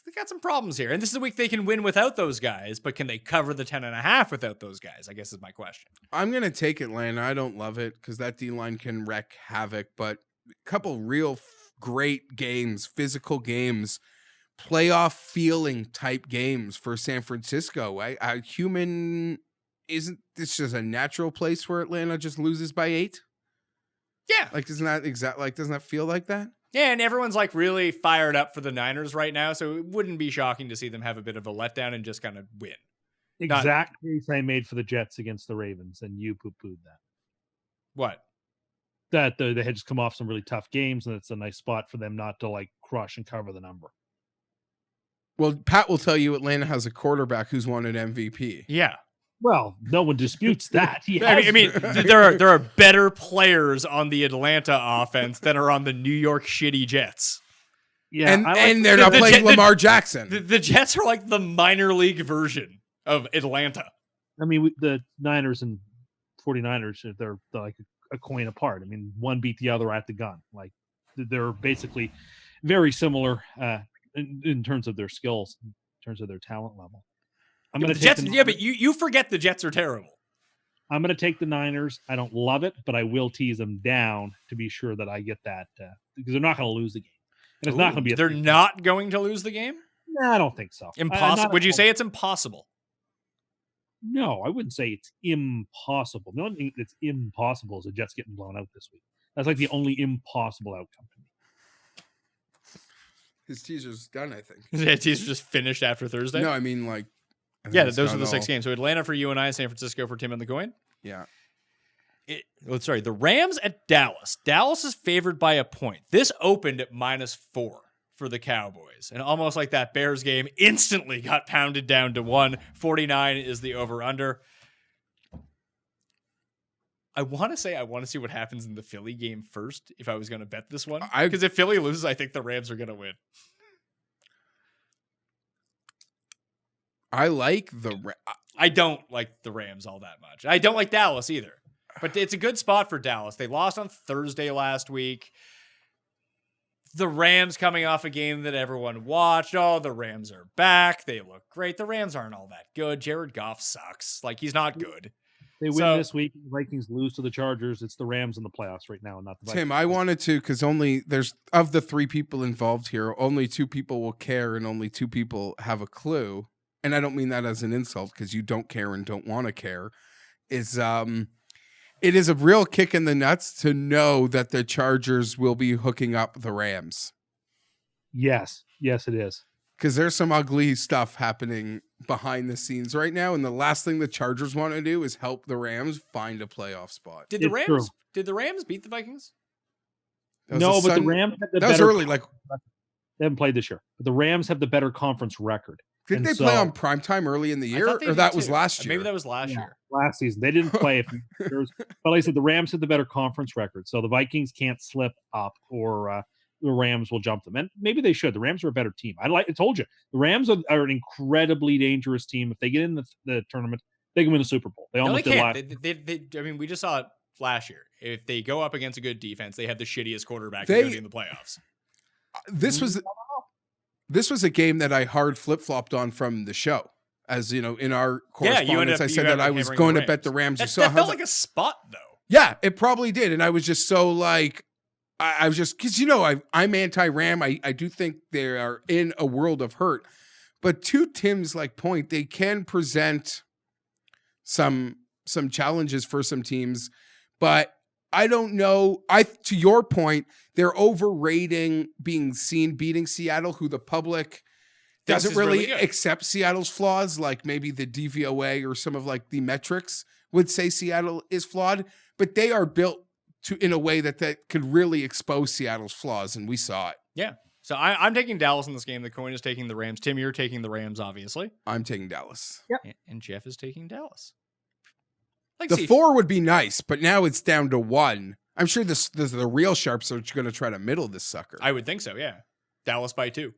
They got some problems here. And this is a week they can win without those guys, but can they cover the 10.5 without those guys? I guess is my question. I'm going to take Atlanta. I don't love it because that D-line can wreak havoc, but a couple real great games, physical games, playoff feeling type games for San Francisco. Isn't this just a natural place where Atlanta just loses by 8? Yeah. Like, doesn't that feel like that? Yeah, and everyone's like really fired up for the Niners right now, so it wouldn't be shocking to see them have a bit of a letdown and just kind of win. Exact case I made for the Jets against the Ravens, and you poo-pooed that. What? That they had just come off some really tough games, and it's a nice spot for them not to like crush and cover the number. Well, Pat will tell you Atlanta has a quarterback who's won an MVP. Yeah. Well, no one disputes that. I mean, there are better players on the Atlanta offense than are on the New York shitty Jets. Yeah, and they're not playing Lamar Jackson. The Jets are like the minor league version of Atlanta. I mean, the Niners and 49ers, they're like a coin apart. I mean, one beat the other at the gun. Like, they're basically very similar in terms of their skills, in terms of their talent level. I'm going to take Jets. But you forget the Jets are terrible. I'm going to take the Niners. I don't love it, but I will tease them down to be sure that I get that because they're not going to lose the game. And it's not going to be. They're not going to lose the game? No, I don't think so. Impossible. Would you say it's impossible? No, I wouldn't say it's impossible. The only thing that's impossible is the Jets getting blown out this week. That's like the only impossible outcome to me. His teaser's done, I think. Yeah, teaser just finished after Thursday? No, I mean, like... those are the 6 games. So Atlanta for you and I, San Francisco for Tim and the Coin? Yeah. The Rams at Dallas. Dallas is favored by a point. This opened at -4 for the Cowboys. And almost like that Bears game, instantly got pounded down to 1. 49 is the over-under. I want to see what happens in the Philly game first if I was going to bet this one. Because if Philly loses, I think the Rams are going to win. I don't like the Rams all that much. I don't like Dallas either. But it's a good spot for Dallas. They lost on Thursday last week. The Rams coming off a game that everyone watched. Oh, the Rams are back. They look great. The Rams aren't all that good. Jared Goff sucks. Like, he's not good. They win this week. The Vikings lose to the Chargers. It's the Rams in the playoffs right now, not the Vikings. Tim, I wanted to, because there's of the 3 people involved here, only 2 people will care and only 2 people have a clue. And I don't mean that as an insult because you don't care and don't want to care. It is a real kick in the nuts to know that the Chargers will be hooking up the Rams. Yes, it is. Because there's some ugly stuff happening behind the scenes right now, and the last thing the Chargers want to do is help the Rams find a playoff spot. Did the Rams beat the Vikings? No, but the Rams have the better. That was early. Like, they haven't played this year. But the Rams have the better conference record. Didn't they play on primetime early in the year, or that was last year? Maybe that was last year. Last season. They didn't play. But like I said, the Rams have the better conference record. So the Vikings can't slip up or the Rams will jump them. And maybe they should. The Rams are a better team. I told you, the Rams are an incredibly dangerous team. If they get in the tournament, they can win the Super Bowl. They almost did last year. I mean, we just saw it last year. If they go up against a good defense, they have the shittiest quarterback in the playoffs. This was a game that I hard flip-flopped on from the show. As you know, in our correspondence, I said that I was going to bet the Rams. That felt like a spot, though. Yeah, it probably did. And I was just so like, I was just, because, I'm anti-Ram. I do think they are in a world of hurt. But to Tim's point, they can present some challenges for some teams. But I don't know. To your point, they're overrating beating Seattle, who the public doesn't really accept Seattle's flaws, like maybe the DVOA or some of the metrics would say Seattle is flawed, but they are built in a way that could really expose Seattle's flaws, and we saw it. Yeah. So I'm taking Dallas in this game. The coin is taking the Rams. Tim, you're taking the Rams, obviously. I'm taking Dallas. Yep. And Geoff is taking Dallas. The 4 would be nice, but now it's down to 1. I'm sure the real sharps are going to try to middle this sucker. I would think so, yeah. Dallas by 2.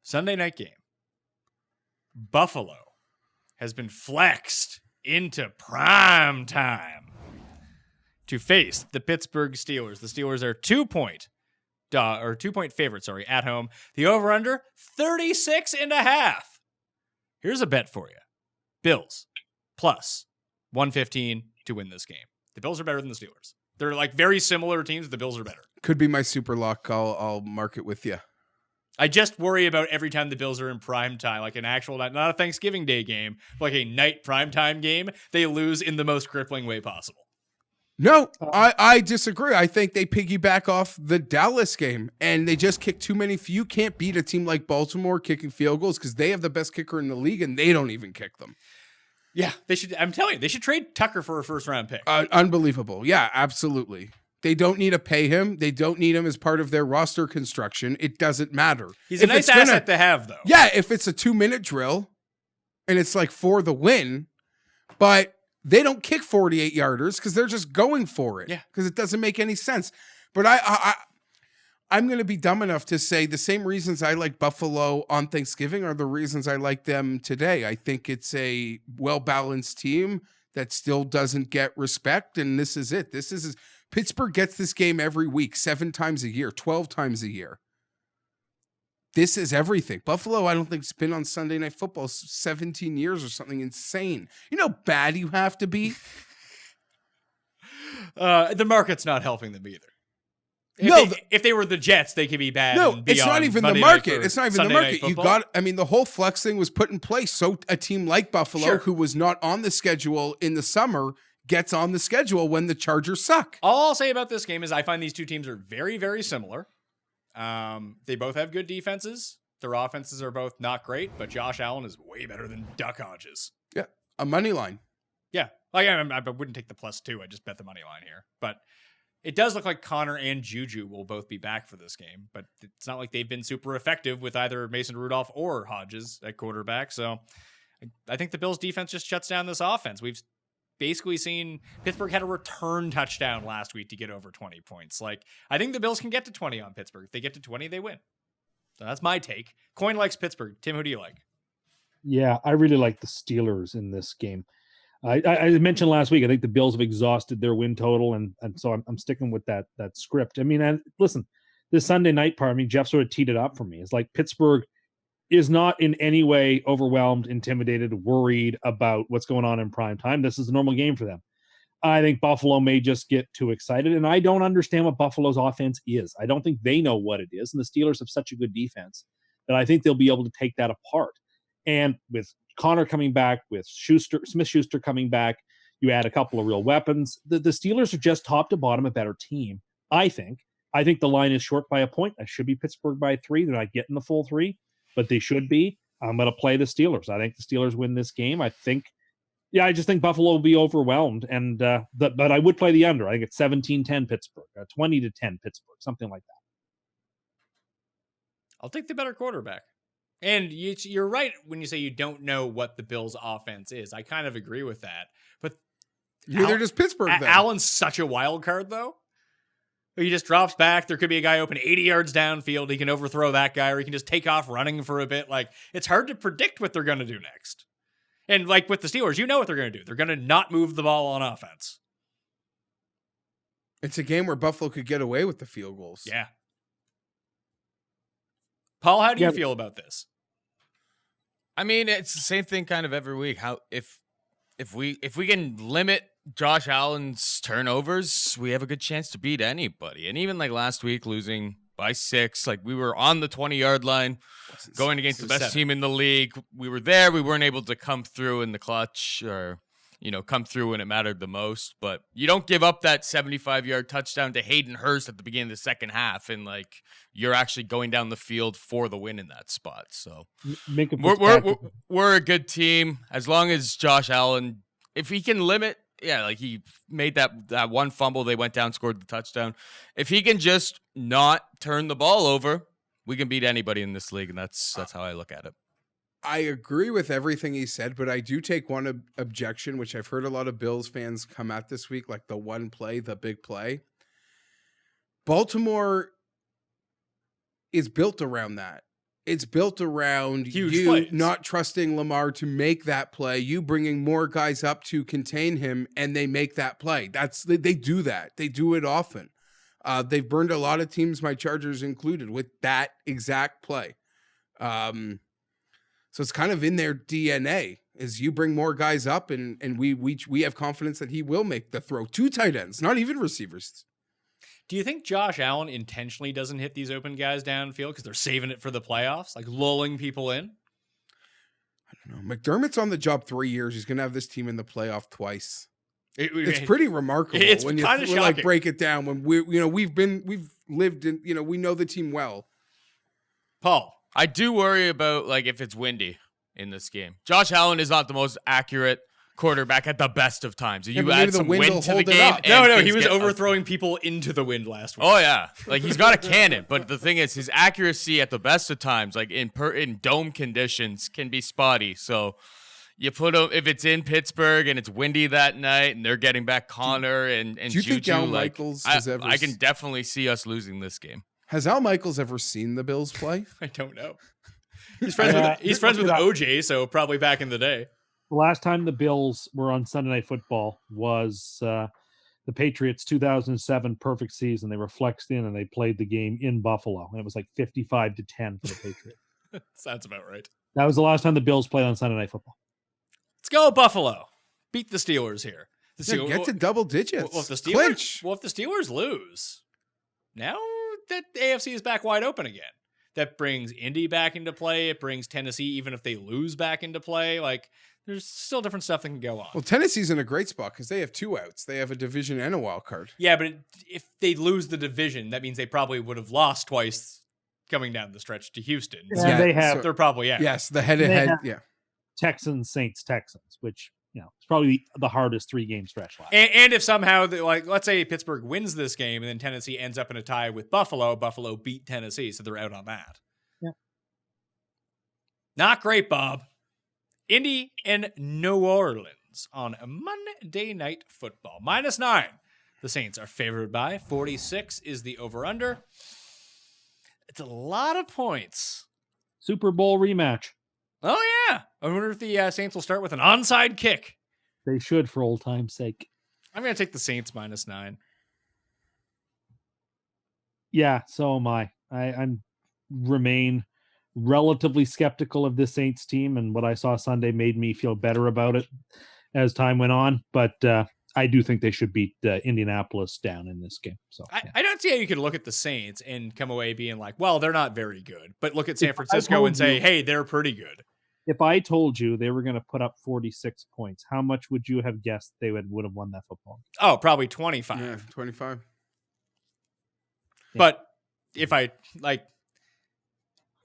Sunday night game. Buffalo has been flexed into prime time to face the Pittsburgh Steelers. The Steelers are 2-point or 2-point favorite, at home. The over-under, 36.5. Here's a bet for you. Bills, plus 115 to win this game. The Bills are better than the Steelers. They're like very similar teams. The Bills are better. Could be my super lock. I'll mark it with you. I just worry about every time the Bills are in prime time, like an actual, not a Thanksgiving Day game, but like a night primetime game, they lose in the most crippling way possible. No, I disagree. I think they piggyback off the Dallas game, and they just kick too many. You can't beat a team like Baltimore kicking field goals because they have the best kicker in the league, and they don't even kick them. Yeah, they should. I'm telling you, they should trade Tucker for a first-round pick. Unbelievable. Yeah, absolutely. They don't need to pay him. They don't need him as part of their roster construction. It doesn't matter. He's a nice asset to have, though. Yeah, if it's a 2-minute drill and it's like for the win, but they don't kick 48-yarders because they're just going for it. Yeah, because it doesn't make any sense. But I'm going to be dumb enough to say the same reasons I like Buffalo on Thanksgiving are the reasons I like them today. I think it's a well-balanced team that still doesn't get respect, and this is it. Pittsburgh gets this game every week, 7 times a year, 12 times a year. This is everything. Buffalo, I don't think it's been on Sunday Night Football 17 years or something insane. You know how bad you have to be? The market's not helping them either. If they were the Jets, they could be bad. No, it's not even the market. It's not even the market. The whole flex thing was put in place so a team like Buffalo, who was not on the schedule in the summer, gets on the schedule when the Chargers suck. All I'll say about this game is I find these two teams are very, very similar. They both have good defenses. Their offenses are both not great, but Josh Allen is way better than Duck Hodges. Yeah, a money line. Yeah, I wouldn't take the +2. I just bet the money line here. But it does look like Connor and Juju will both be back for this game, but it's not like they've been super effective with either Mason Rudolph or Hodges at quarterback. So I think the Bills defense just shuts down this offense. We've basically seen Pittsburgh had a return touchdown last week to get over 20 points. Like, I think the Bills can get to 20 on Pittsburgh. If they get to 20, they win. So that's my take. Coin likes Pittsburgh. Tim, who do you like? Yeah, I really like the Steelers in this game. I mentioned last week, I think the Bills have exhausted their win total, and so I'm sticking with that script. I mean, and listen, this Sunday night part, Geoff sort of teed it up for me. It's like Pittsburgh is not in any way overwhelmed, intimidated, worried about what's going on in prime time. This is a normal game for them. I think Buffalo may just get too excited, and I don't understand what Buffalo's offense is. I don't think they know what it is, and the Steelers have such a good defense that I think they'll be able to take that apart. And with Connor coming back, with Smith-Schuster coming back, you add a couple of real weapons. The Steelers are just top to bottom a better team, I think. I think the line is short by a point. I should be Pittsburgh by 3. They're not getting the full 3, but they should be. I'm going to play the Steelers. I think the Steelers win this game. I just think Buffalo will be overwhelmed, but I would play the under. I think it's 17-10 Pittsburgh, 20-10 Pittsburgh, something like that. I'll take the better quarterback. And you're right when you say you don't know what the Bills' offense is. I kind of agree with that. But neither does Pittsburgh. Allen's such a wild card, though. He just drops back. There could be a guy open 80 yards downfield. He can overthrow that guy, or he can just take off running for a bit. Like, it's hard to predict what they're going to do next. And like with the Steelers, you know what they're going to do. They're going to not move the ball on offense. It's a game where Buffalo could get away with the field goals. Yeah. Paul, how do you feel about this? I mean, it's the same thing kind of every week. How if we can limit Josh Allen's turnovers, we have a good chance to beat anybody. And even like last week, losing by 6, like we were on the 20-yard line, going against the best team in the league. We were there. We weren't able to come through in the clutch, or come through when it mattered the most. But you don't give up that 75-yard touchdown to Hayden Hurst at the beginning of the second half, and like you're actually going down the field for the win in that spot. So we're a good team as long as Josh Allen, if he can limit, like he made that one fumble, they went down, scored the touchdown. If he can just not turn the ball over, we can beat anybody in this league, and that's how I look at it. I agree with everything he said, but I do take one objection, which I've heard a lot of Bills fans come at this week, like the one play, the big play. Baltimore is built around that. It's built around huge plays. Not trusting Lamar to make that play, you bringing more guys up to contain him, and they make that play. They do that. They do it often. They've burned a lot of teams, my Chargers included, with that exact play. So it's kind of in their DNA. Is you bring more guys up, and we have confidence that he will make the throw. 2 tight ends, not even receivers. Do you think Josh Allen intentionally doesn't hit these open guys downfield because they're saving it for the playoffs, like lulling people in? I don't know. McDermott's on the job 3 years. He's going to have this team in the playoff twice. It's pretty remarkable. It's when you kind of shocking. like break it down. When we've lived in, we know the team well. Paul, I do worry about like if it's windy in this game. Josh Allen is not the most accurate quarterback at the best of times. Yeah, You add some wind to the game. no, and he was things get- overthrowing people into the wind last week. Oh yeah, like he's got a cannon, but the thing is, his accuracy at the best of times, like in dome conditions, can be spotty. So you put him if it's in Pittsburgh and it's windy that night, and they're getting back Connor and Do you think Juju. Al Like, Michaels has ever? I can definitely see us losing this game. Has Al Michaels ever seen the Bills play? I don't know. He's friends with OJ, so probably back in the day. The last time the Bills were on Sunday Night Football was the Patriots' 2007 perfect season. They were flexed in and they played the game in Buffalo, and it was like 55-10 for the Patriots. Sounds about right. That was the last time the Bills played on Sunday Night Football. Let's go Buffalo. Beat the Steelers here. The Yeah, get to double digits. Well, if the Steelers, Clinch. well, if the Steelers lose, now that AFC is back wide open again. That brings Indy back into play. It brings Tennessee, even if they lose, back into play. Like, there's still different stuff that can go on. Well, Tennessee's in a great spot because they have 2 outs. They have a division and a wild card. Yeah, but if they lose the division, that means they probably would have lost twice coming down the stretch to Houston. Yeah, So they have they're probably out. Yes, the head-to-head. have- Yeah. Texans, Saints, Texans, which it's probably the hardest 3-game stretch left. And if somehow, like, let's say Pittsburgh wins this game and then Tennessee ends up in a tie with Buffalo, Buffalo beat Tennessee, so they're out on that. Yeah. Not great, Bob. Indy and New Orleans on a Monday Night Football. -9. The Saints are favored by 46 is the over-under. It's a lot of points. Super Bowl rematch. Oh, yeah. I wonder if the Saints will start with an onside kick. They should, for old time's sake. I'm going to take the Saints -9. Yeah, so am I. I'm remain relatively skeptical of this Saints team, and what I saw Sunday made me feel better about it as time went on. But I do think they should beat Indianapolis down in this game. So I don't see how you could look at the Saints and come away being like, well, they're not very good. But look at San If I Francisco told and say, you- hey, they're pretty good. if I told you they were going to put up 46 points, how much would you have guessed they would have won that football? Oh, probably 25. Yeah, 25. But if I like,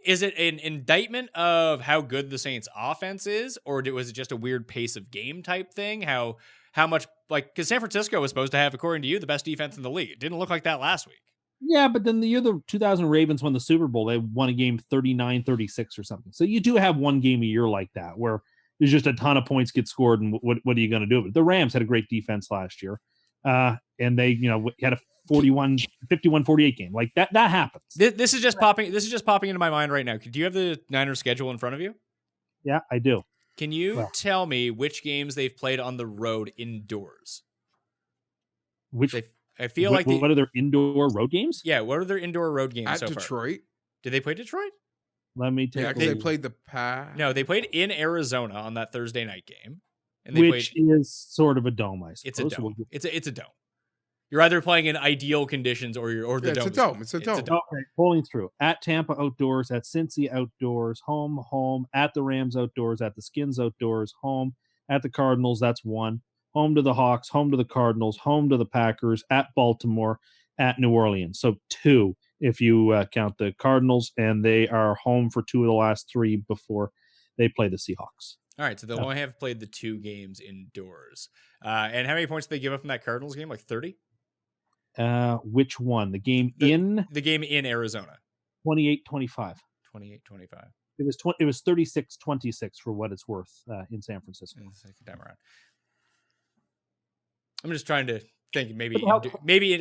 is it an indictment of how good the Saints offense is, or was it just a weird pace of game type thing? How much, like, because San Francisco was supposed to have, according to you, the best defense in the league. It didn't look like that last week. Yeah, but then the year the 2000 Ravens won the Super Bowl, they won a game 39-36 or something. So you do have one game a year like that where there's just a ton of points get scored, and what are you going to do? But the Rams had a great defense last year, and they had a 51-48 game. Like that happens. This is just popping. This is just popping into my mind right now. Do you have the Niners schedule in front of you? Yeah, I do. Can you Well. tell me which games they've played on the road indoors? Which I feel like what are their indoor road games? yeah. What are their indoor road games At so far? Detroit. Did they play Detroit? Let me take Yeah, a because they look. played the Pack. No, they played in Arizona on that Thursday night game, and they Which played. is sort of a dome, I suppose. It's a So we'll dome. It's a dome. You're either playing in ideal conditions or the Yeah, it's dome. a dome. It's a dome. Okay, pulling through at Tampa outdoors, at Cincy outdoors, home, at the Rams outdoors, at the Skins outdoors, home, at the Cardinals, that's 1, home to the Hawks, home to the Cardinals, home to the Packers, at Baltimore, at New Orleans. So 2 if you count the Cardinals, and they are home for 2 of the last 3 before they play the Seahawks. All right, so they'll only have played the 2 games indoors. And how many points did they give up in that Cardinals game? Like 30? Which one? The game in The game in Arizona. 28-25. 28-25. It was 36-26 for what it's worth in San Francisco. Second time around. I'm just trying to think. Maybe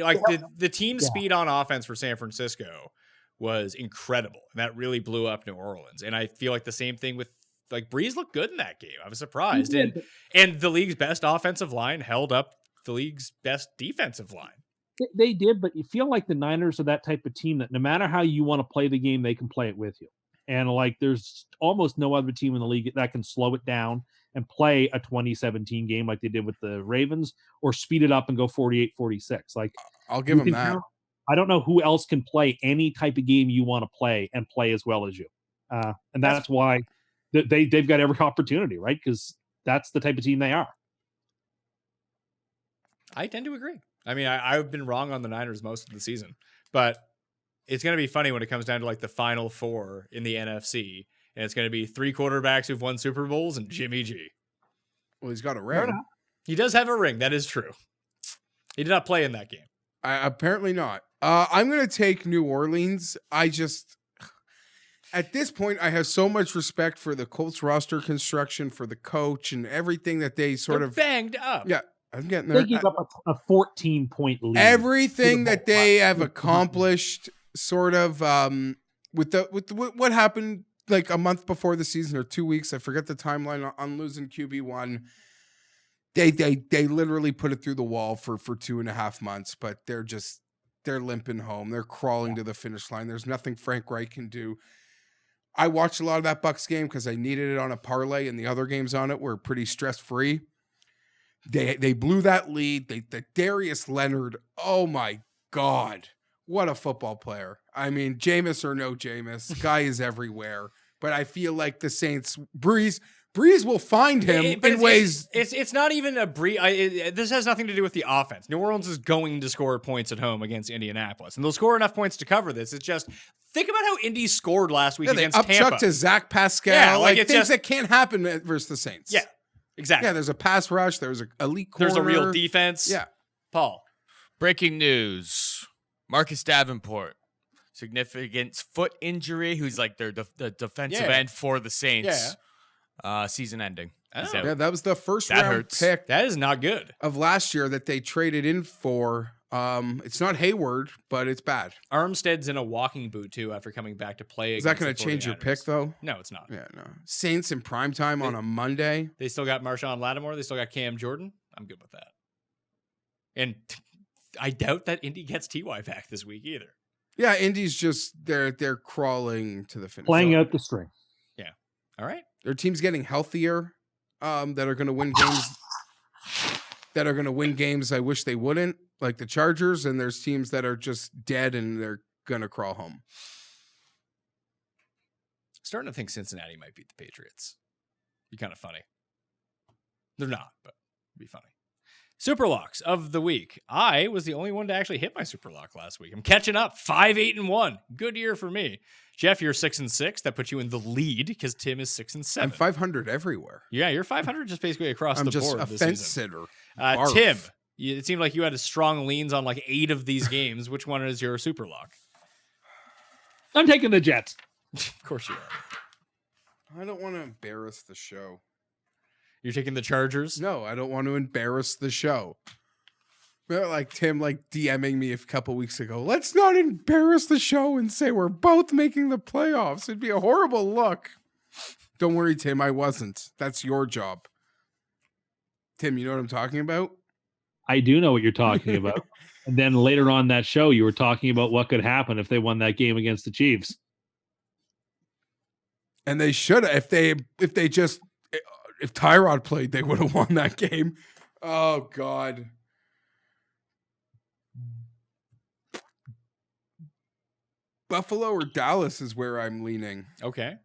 like the team speed on offense for San Francisco was incredible, and that really blew up New Orleans. And I feel like the same thing with like Breeze looked good in that game. I was surprised, and the league's best offensive line held up the league's best defensive line. They did, but you feel like the Niners are that type of team that no matter how you want to play the game, they can play it with you. And like, there's almost no other team in the league that can slow it down and play a 2017 game like they did with the Ravens, or speed it up and go 48-46. Like, I'll give them that. I don't know who else can play any type of game you want to play and play as well as you. And that's why they've got every opportunity, right? Because that's the type of team they are. I tend to agree. I mean, I've been wrong on the Niners most of the season, but it's going to be funny when it comes down to like the final four in the NFC, and it's going to be 3 quarterbacks who've won Super Bowls and Jimmy G. Well, he's got a ring. He does have a ring. That is true. He did not play in that game. Apparently not. I'm going to take New Orleans. At this point, I have so much respect for the Colts roster construction, for the coach and everything that they They're banged up. Yeah. I'm getting there. They gave up a 14-point lead. Everything that they have accomplished, sort of, with what happened like a month before the season or 2 weeks. I forget the timeline on losing QB1. They literally put it through the wall for 2.5 months, but they're limping home. They're crawling to the finish line. There's nothing Frank Reich can do. I watched a lot of that Bucs game because I needed it on a parlay, and the other games on it were pretty stress-free. They blew that lead. The Darius Leonard, oh my God, what a football player. I mean, Jameis or no Jameis, guy is everywhere. But I feel like the Saints, Breeze will find him in ways. It's not even a Breeze. This has nothing to do with the offense. New Orleans is going to score points at home against Indianapolis, and they'll score enough points to cover this. It's just, think about how Indy scored last week against Tampa. They upchucked to Zach Pascal. Yeah, like things that can't happen versus the Saints. Yeah. Exactly. Yeah, there's a pass rush. There's an elite corner. There's a real defense. Yeah. Paul. Breaking news. Marcus Davenport. Significant foot injury. Who's like the defensive end for the Saints. Yeah. Season ending. Yeah, that was the first round pick. That is not good. Of last year that they traded in for. It's not Hayward, but it's bad. Armstead's in a walking boot too after coming back to play. Is that going to change your pick though? No, it's not. Yeah, no. Saints in primetime on a Monday. They still got Marshawn Lattimore. They still got Cam Jordan. I'm good with that. And I doubt that Indy gets T.Y. back this week either. Yeah, Indy's just they're crawling to the finish. Playing out the string. Yeah. All right. Their team's getting healthier. That are going to win games. That are going to win games I wish they wouldn't, like the Chargers, and there's teams that are just dead and they're going to crawl home. Starting to think Cincinnati might beat the Patriots. Be kind of funny. They're not, but it'd be funny. Superlocks of the week. I was the only one to actually hit my Superlock last week. I'm catching up. 5-8-1. Good year for me. Jeff, you're 6-6. That puts you in the lead because Tim is 6-7. I'm 500 everywhere. Yeah, you're 500 just basically across the board. I'm just a fence sitter. Tim, it seemed like you had a strong leans on like 8 of these games. Which one is your Superlock? I'm taking the Jets. Of course you are. I don't want to embarrass the show. You're taking the Chargers? No, I don't want to embarrass the show. Like Tim, DMing me a couple weeks ago. Let's not embarrass the show and say we're both making the playoffs. It'd be a horrible look. Don't worry, Tim. I wasn't. That's your job. Tim, you know what I'm talking about? I do know what you're talking about. And then later on that show, you were talking about what could happen if they won that game against the Chiefs. And they should have. If Tyrod played, they would have won that game. Oh, God. Buffalo or Dallas is where I'm leaning. Okay.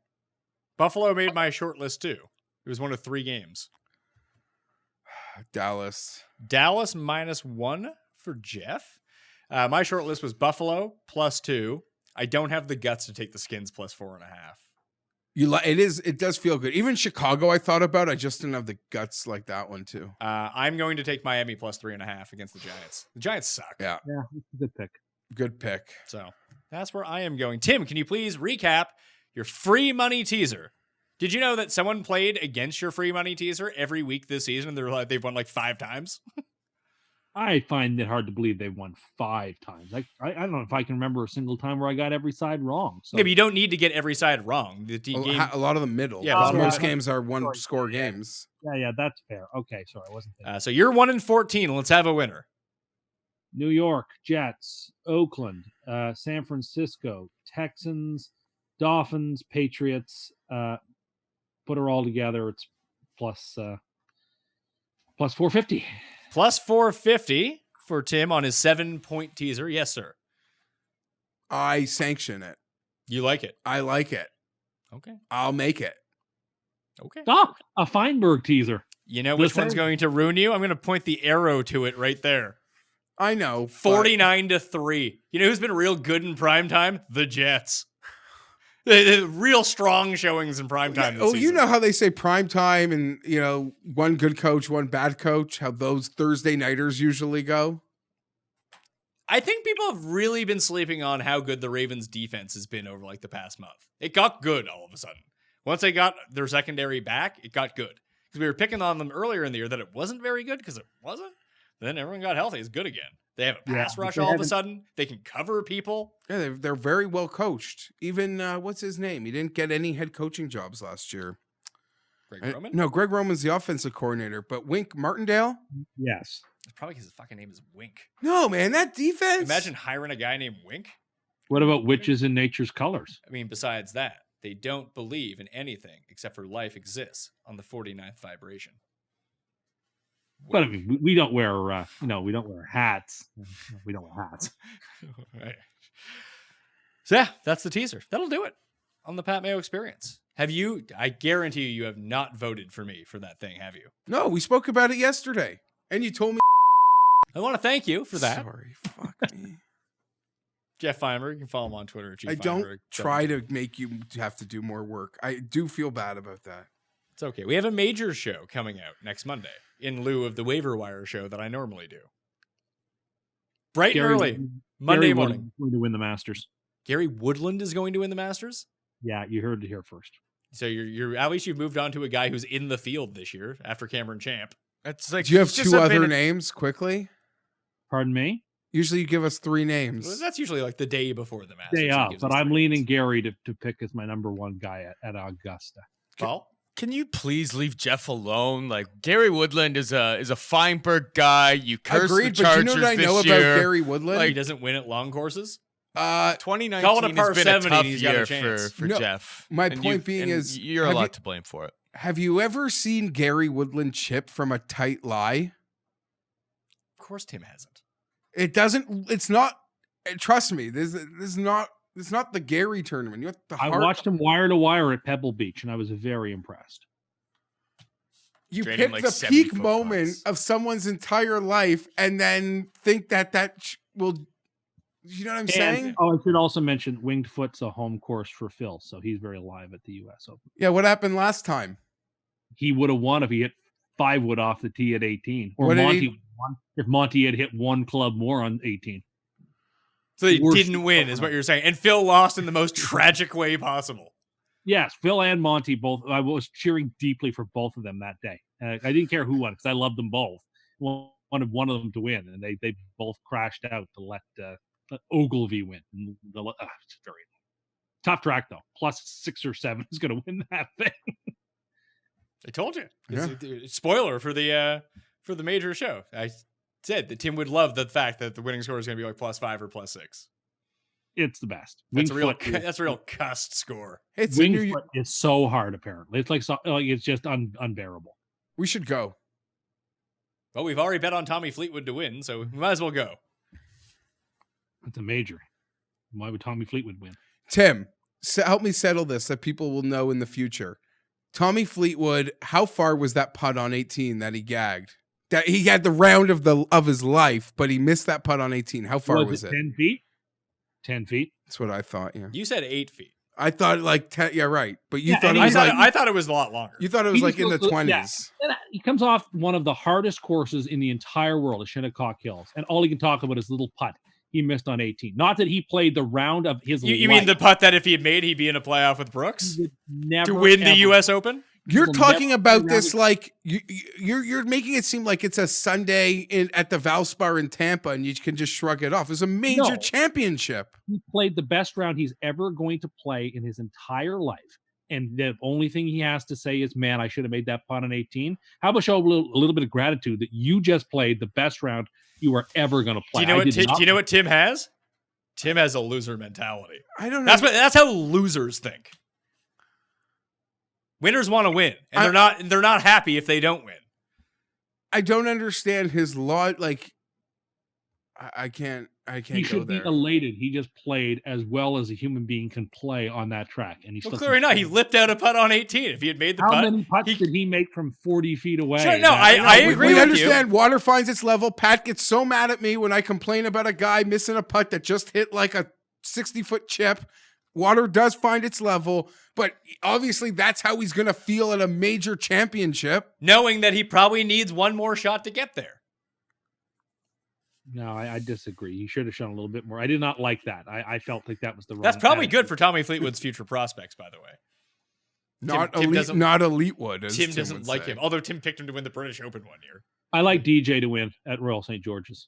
Buffalo made my short list too. It was one of 3 games. Dallas -1 for Jeff. My short list was Buffalo +2. I don't have the guts to take the Skins +4.5. It does feel good. Even Chicago, I thought about. I just didn't have the guts like that one too. I'm going to take Miami +3.5 against the Giants. The Giants suck. Yeah, it's a good pick. Good pick. So that's where I am going. Tim, can you please recap your free money teaser? Did you know that someone played against your free money teaser every week this season? They've won 5 times. I find it hard to believe they've won 5 times. I don't know if I can remember a single time where I got every side wrong. So. Yeah, but you don't need to get every side wrong. A lot of the middle. Yeah, most games are one-score games. Yeah, that's fair. Okay, sorry, I wasn't thinking. So you're 1-14. Let's have a winner. New York, Jets, Oakland, San Francisco, Texans, Dolphins, Patriots. Put her all together, it's plus 450. Plus 450 for Tim on his 7-point teaser. Yes, sir. I sanction it. You like it? I like it. Okay. I'll make it. Okay. Oh, a Fienberg teaser. You know which Listen. one's going to ruin you? I'm going to point the arrow to it right there. I know. 49-3. You know who's been real good in primetime? The Jets. Real strong showings in primetime. Oh, you know how they say primetime and, you know, one good coach, one bad coach, how those Thursday nighters usually go? I think people have really been sleeping on how good the Ravens defense has been over like the past month. It got good all of a sudden. Once they got their secondary back, it got good. Because we were picking on them earlier in the year that it wasn't very good because it wasn't. Then everyone got healthy. It's good again. They have a pass rush all of a sudden. They can cover people. Yeah, they're very well coached. Even, what's his name? He didn't get any head coaching jobs last year. Greg Roman? No, Greg Roman's the offensive coordinator, but Wink Martindale? Yes. It's probably because his fucking name is Wink. No, man, that defense. Imagine hiring a guy named Wink. What about witches in nature's colors? I mean, besides that, they don't believe in anything except for life exists on the 49th vibration. But I mean, we don't wear, we don't wear hats. We don't wear hats. Right. So yeah, that's the teaser. That'll do it on the Pat Mayo Experience. Have you, I guarantee you have not voted for me for that thing, have you? No, we spoke about it yesterday. And you told me. I want to thank you for that. Sorry, fuck me. Geoff Fienberg, you can follow him on Twitter. I don't try to make you have to do more work. I do feel bad about that. It's okay. We have a major show coming out next Monday in lieu of the waiver wire show that I normally do. Bright and early, Monday morning. Going to win the Masters. Gary Woodland is going to win the Masters? Yeah, you heard it here first. So you're at least you've moved on to a guy who's in the field this year after Cameron Champ. It's like, do you have two other names quickly? Pardon me? Usually you give us three names. Well, that's usually like the day before the Masters. Day off, but I'm leaning Gary to pick as my number one guy at Augusta. Well, can you please leave Geoff alone? Like, Gary Woodland is a Fienberg guy. You curse Agreed, the but Chargers you know what I know this about year. Gary Woodland? he doesn't win at long courses. 2019 call it a par has been a 70, tough he's got a year chance. for Geoff. My And point being is, you're a lot to blame for it. Have you ever seen Gary Woodland chip from a tight lie? Of course, Tim hasn't. It doesn't. It's not. Trust me. This is not. It's not the Gary tournament. You have the I watched him wire to wire at Pebble Beach, and I was very impressed. You Draining pick like the 70 peak foot moment putts. of someone's entire life, and then think that will. You know what I'm saying? I should also mention Winged Foot's a home course for Phil, so he's very live at the U.S. Open. Yeah. What happened last time? He would have won if he hit 5 wood off the tee at 18, or What did Monty he- won if Monty had hit one club more on 18. So they Worst didn't win, is what you're saying. And Phil lost in the most tragic way possible. Yes, Phil and Monty both. I was cheering deeply for both of them that day. I didn't care who won because I loved them both. Wanted one of them to win, and they both crashed out to let Ogilvy win. And it's very tough track though. Plus 6 or 7 is going to win that thing. I told you. Yeah. Spoiler for the major show. I said that Tim would love the fact that the winning score is going to be like +5 or +6. It's the best. That's Winged a real Cust score. It's Winged Foot is so hard. Apparently, it's like it's just unbearable. We should go. Well, we've already bet on Tommy Fleetwood to win, so we might as well go. It's a major. Why would Tommy Fleetwood win? Tim, help me settle this so people will know in the future. Tommy Fleetwood, how far was that putt on 18 that he gagged? That he had the round of his life, but he missed that putt on 18. How far was it? 10 feet. 10 feet. That's what I thought. Yeah, You said 8 feet. I thought like 10. Yeah, right. But you Yeah, thought and it he was said- like I thought it was a lot longer. you thought it was He like in the just- 20s. yeah. He comes off one of the hardest courses in the entire world, the Shinnecock Hills, and all he can talk about is little putt he missed on 18. Not that he played the round of his life. You mean the putt that if he had made, he'd be in a playoff with Brooks He would never, to win the ever- U.S. Open? You're will talking never about play this around like you're making it seem like it's a Sunday at the Valspar in Tampa, and you can just shrug it off. It's a major No. championship. He played the best round he's ever going to play in his entire life. And the only thing he has to say is, man, I should have made that putt on 18. How about show a little bit of gratitude that you just played the best round you are ever going to play. Do you know what Tim has? Tim has a loser mentality. I don't know. That's how losers think. Winners want to win, and they're not happy if they don't win. I don't understand his law. Like, I can't. He should be elated. He just played as well as a human being can play on that track, and he's clearly not. He lipped out a putt on 18. If he had made the putt, how many putts did he make from 40 feet away? Sure, no, I agree with you. We understand water finds its level. Pat gets so mad at me when I complain about a guy missing a putt that just hit like a 60-foot chip. Water does find its level, but obviously that's how he's going to feel at a major championship. Knowing that he probably needs one more shot to get there. No, I disagree. He should have shown a little bit more. I did not like that. I felt like that was the wrong. That's probably attitude. good for Tommy Fleetwood's future prospects, by the way. Not elite wood. Tim doesn't like him, although Tim picked him to win the British Open one year. I like DJ to win at Royal St. George's.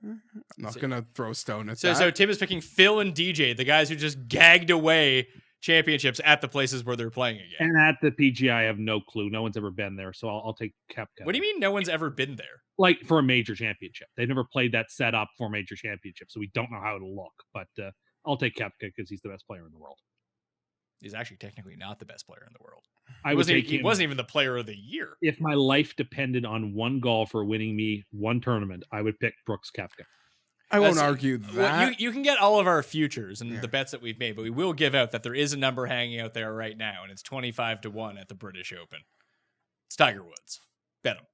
I'm not going to throw a stone at that. So Tim is picking Phil and DJ, the guys who just gagged away championships at the places where they're playing again. And at the PGA, I have no clue. No one's ever been there, so I'll take Koepka. What do you mean no one's ever been there? Like for a major championship. They've never played that setup for a major championship, so we don't know how it'll look. But I'll take Koepka because he's the best player in the world. He's actually technically not the best player in the world. He wasn't even the player of the year. If my life depended on one golfer winning me one tournament, I would pick Brooks Koepka. I won't argue that. Well, you can get all of our futures and the bets that we've made, but we will give out that there is a number hanging out there right now, and it's 25-1 at the British Open. It's Tiger Woods. Bet him.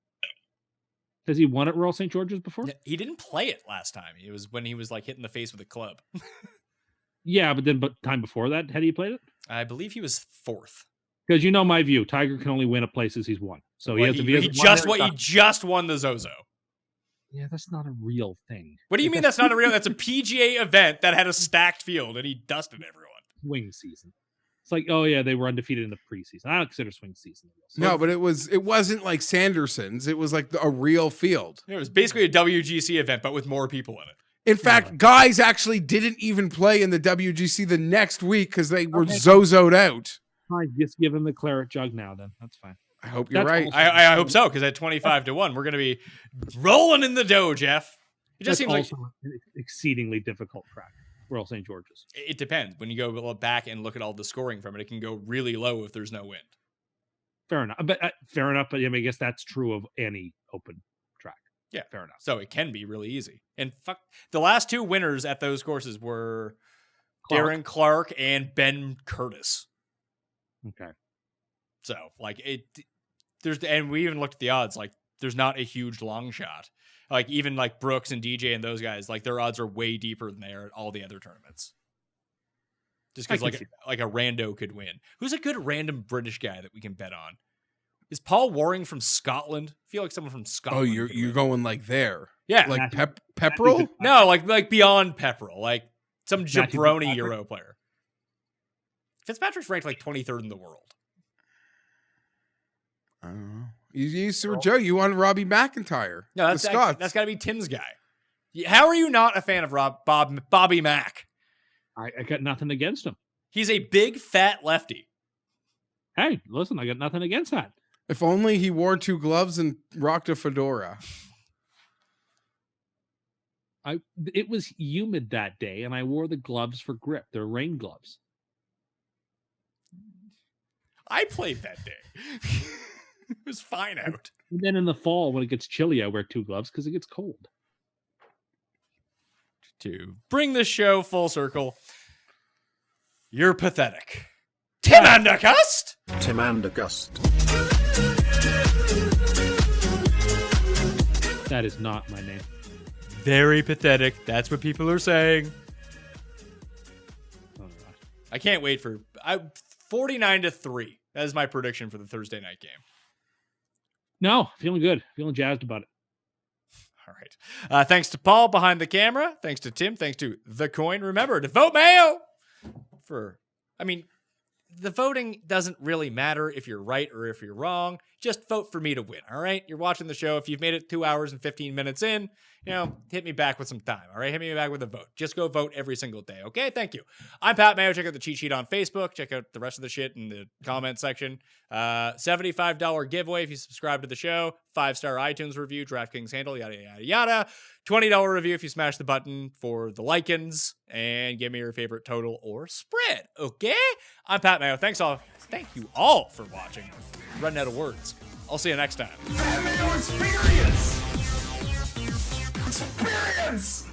Has he won at Royal St. George's before? He didn't play it last time. It was when he was like hitting the face with a club. Yeah, but time before that, had he played it? I believe he was fourth. Because you know my view, Tiger can only win at places he's won. So he just won the Zozo. Yeah, that's not a real thing. What do you mean that's not a real? That's a PGA event that had a stacked field, and he dusted everyone. Swing season. It's like, oh yeah, they were undefeated in the preseason. I don't consider swing season. No, but it wasn't like Sanderson's. It was like a real field. It was basically a WGC event, but with more people in it. In fact, guys actually didn't even play in the WGC the next week because they were zozoed out. I just give him the claret jug now. Then that's fine. I hope you're right. I hope so, because at 25-1, we're going to be rolling in the dough, Jeff. It just seems like an exceedingly difficult track, Royal St. George's. It depends. When you go back and look at all the scoring from it, it can go really low if there's no wind. Fair enough. But I mean, I guess that's true of any open track. Yeah, fair enough. So it can be really easy. And the last two winners at those courses were Darren Clark and Ben Curtis. Okay. So and we even looked at the odds. Like, there's not a huge long shot. Like, even like Brooks and DJ and those guys, like their odds are way deeper than they are at all the other tournaments. Just because like a rando could win. Who's a good random British guy that we can bet on? Is Paul Waring from Scotland? I feel like someone from Scotland. Oh, you're going like there. Yeah. Like Pepperell? No, like beyond Pepperell. Like some jabroni Euro player. Fitzpatrick's ranked like 23rd in the world. I don't know. Joe, you want Robbie McIntyre. No, that's got to be Tim's guy. How are you not a fan of Bobby Mack? I got nothing against him. He's a big, fat lefty. Hey, listen, I got nothing against that. If only he wore 2 gloves and rocked a fedora. It was humid that day, and I wore the gloves for grip. They're rain gloves. I played that day. It was fine out. And then in the fall, when it gets chilly, I wear 2 gloves because it gets cold. To bring the show full circle, you're pathetic. Tim and Cust. Tim and Cust. That is not my name. Very pathetic. That's what people are saying. Oh, I can't wait for 49-3. That is my prediction for the Thursday night game. No, feeling good. Feeling jazzed about it. All right. Thanks to Paul behind the camera. Thanks to Tim. Thanks to The Coin. Remember to vote Mayo. The voting doesn't really matter if you're right or if you're wrong. just vote for me to win, all right? You're watching the show. If you've made it 2 hours and 15 minutes in, hit me back with some time, all right? Hit me back with a vote. Just go vote every single day, okay? Thank you. I'm Pat Mayo. Check out the cheat sheet on Facebook. Check out the rest of the shit in the comment section. $75 giveaway if you subscribe to the show. 5-star iTunes review, DraftKings handle, yada, yada, yada. $20 review if you smash the button for the like-ins. And give me your favorite total or spread, okay? I'm Pat Mayo. Thank you all for watching. I'm running out of words. I'll see you next time. That Mayo experience. Experience.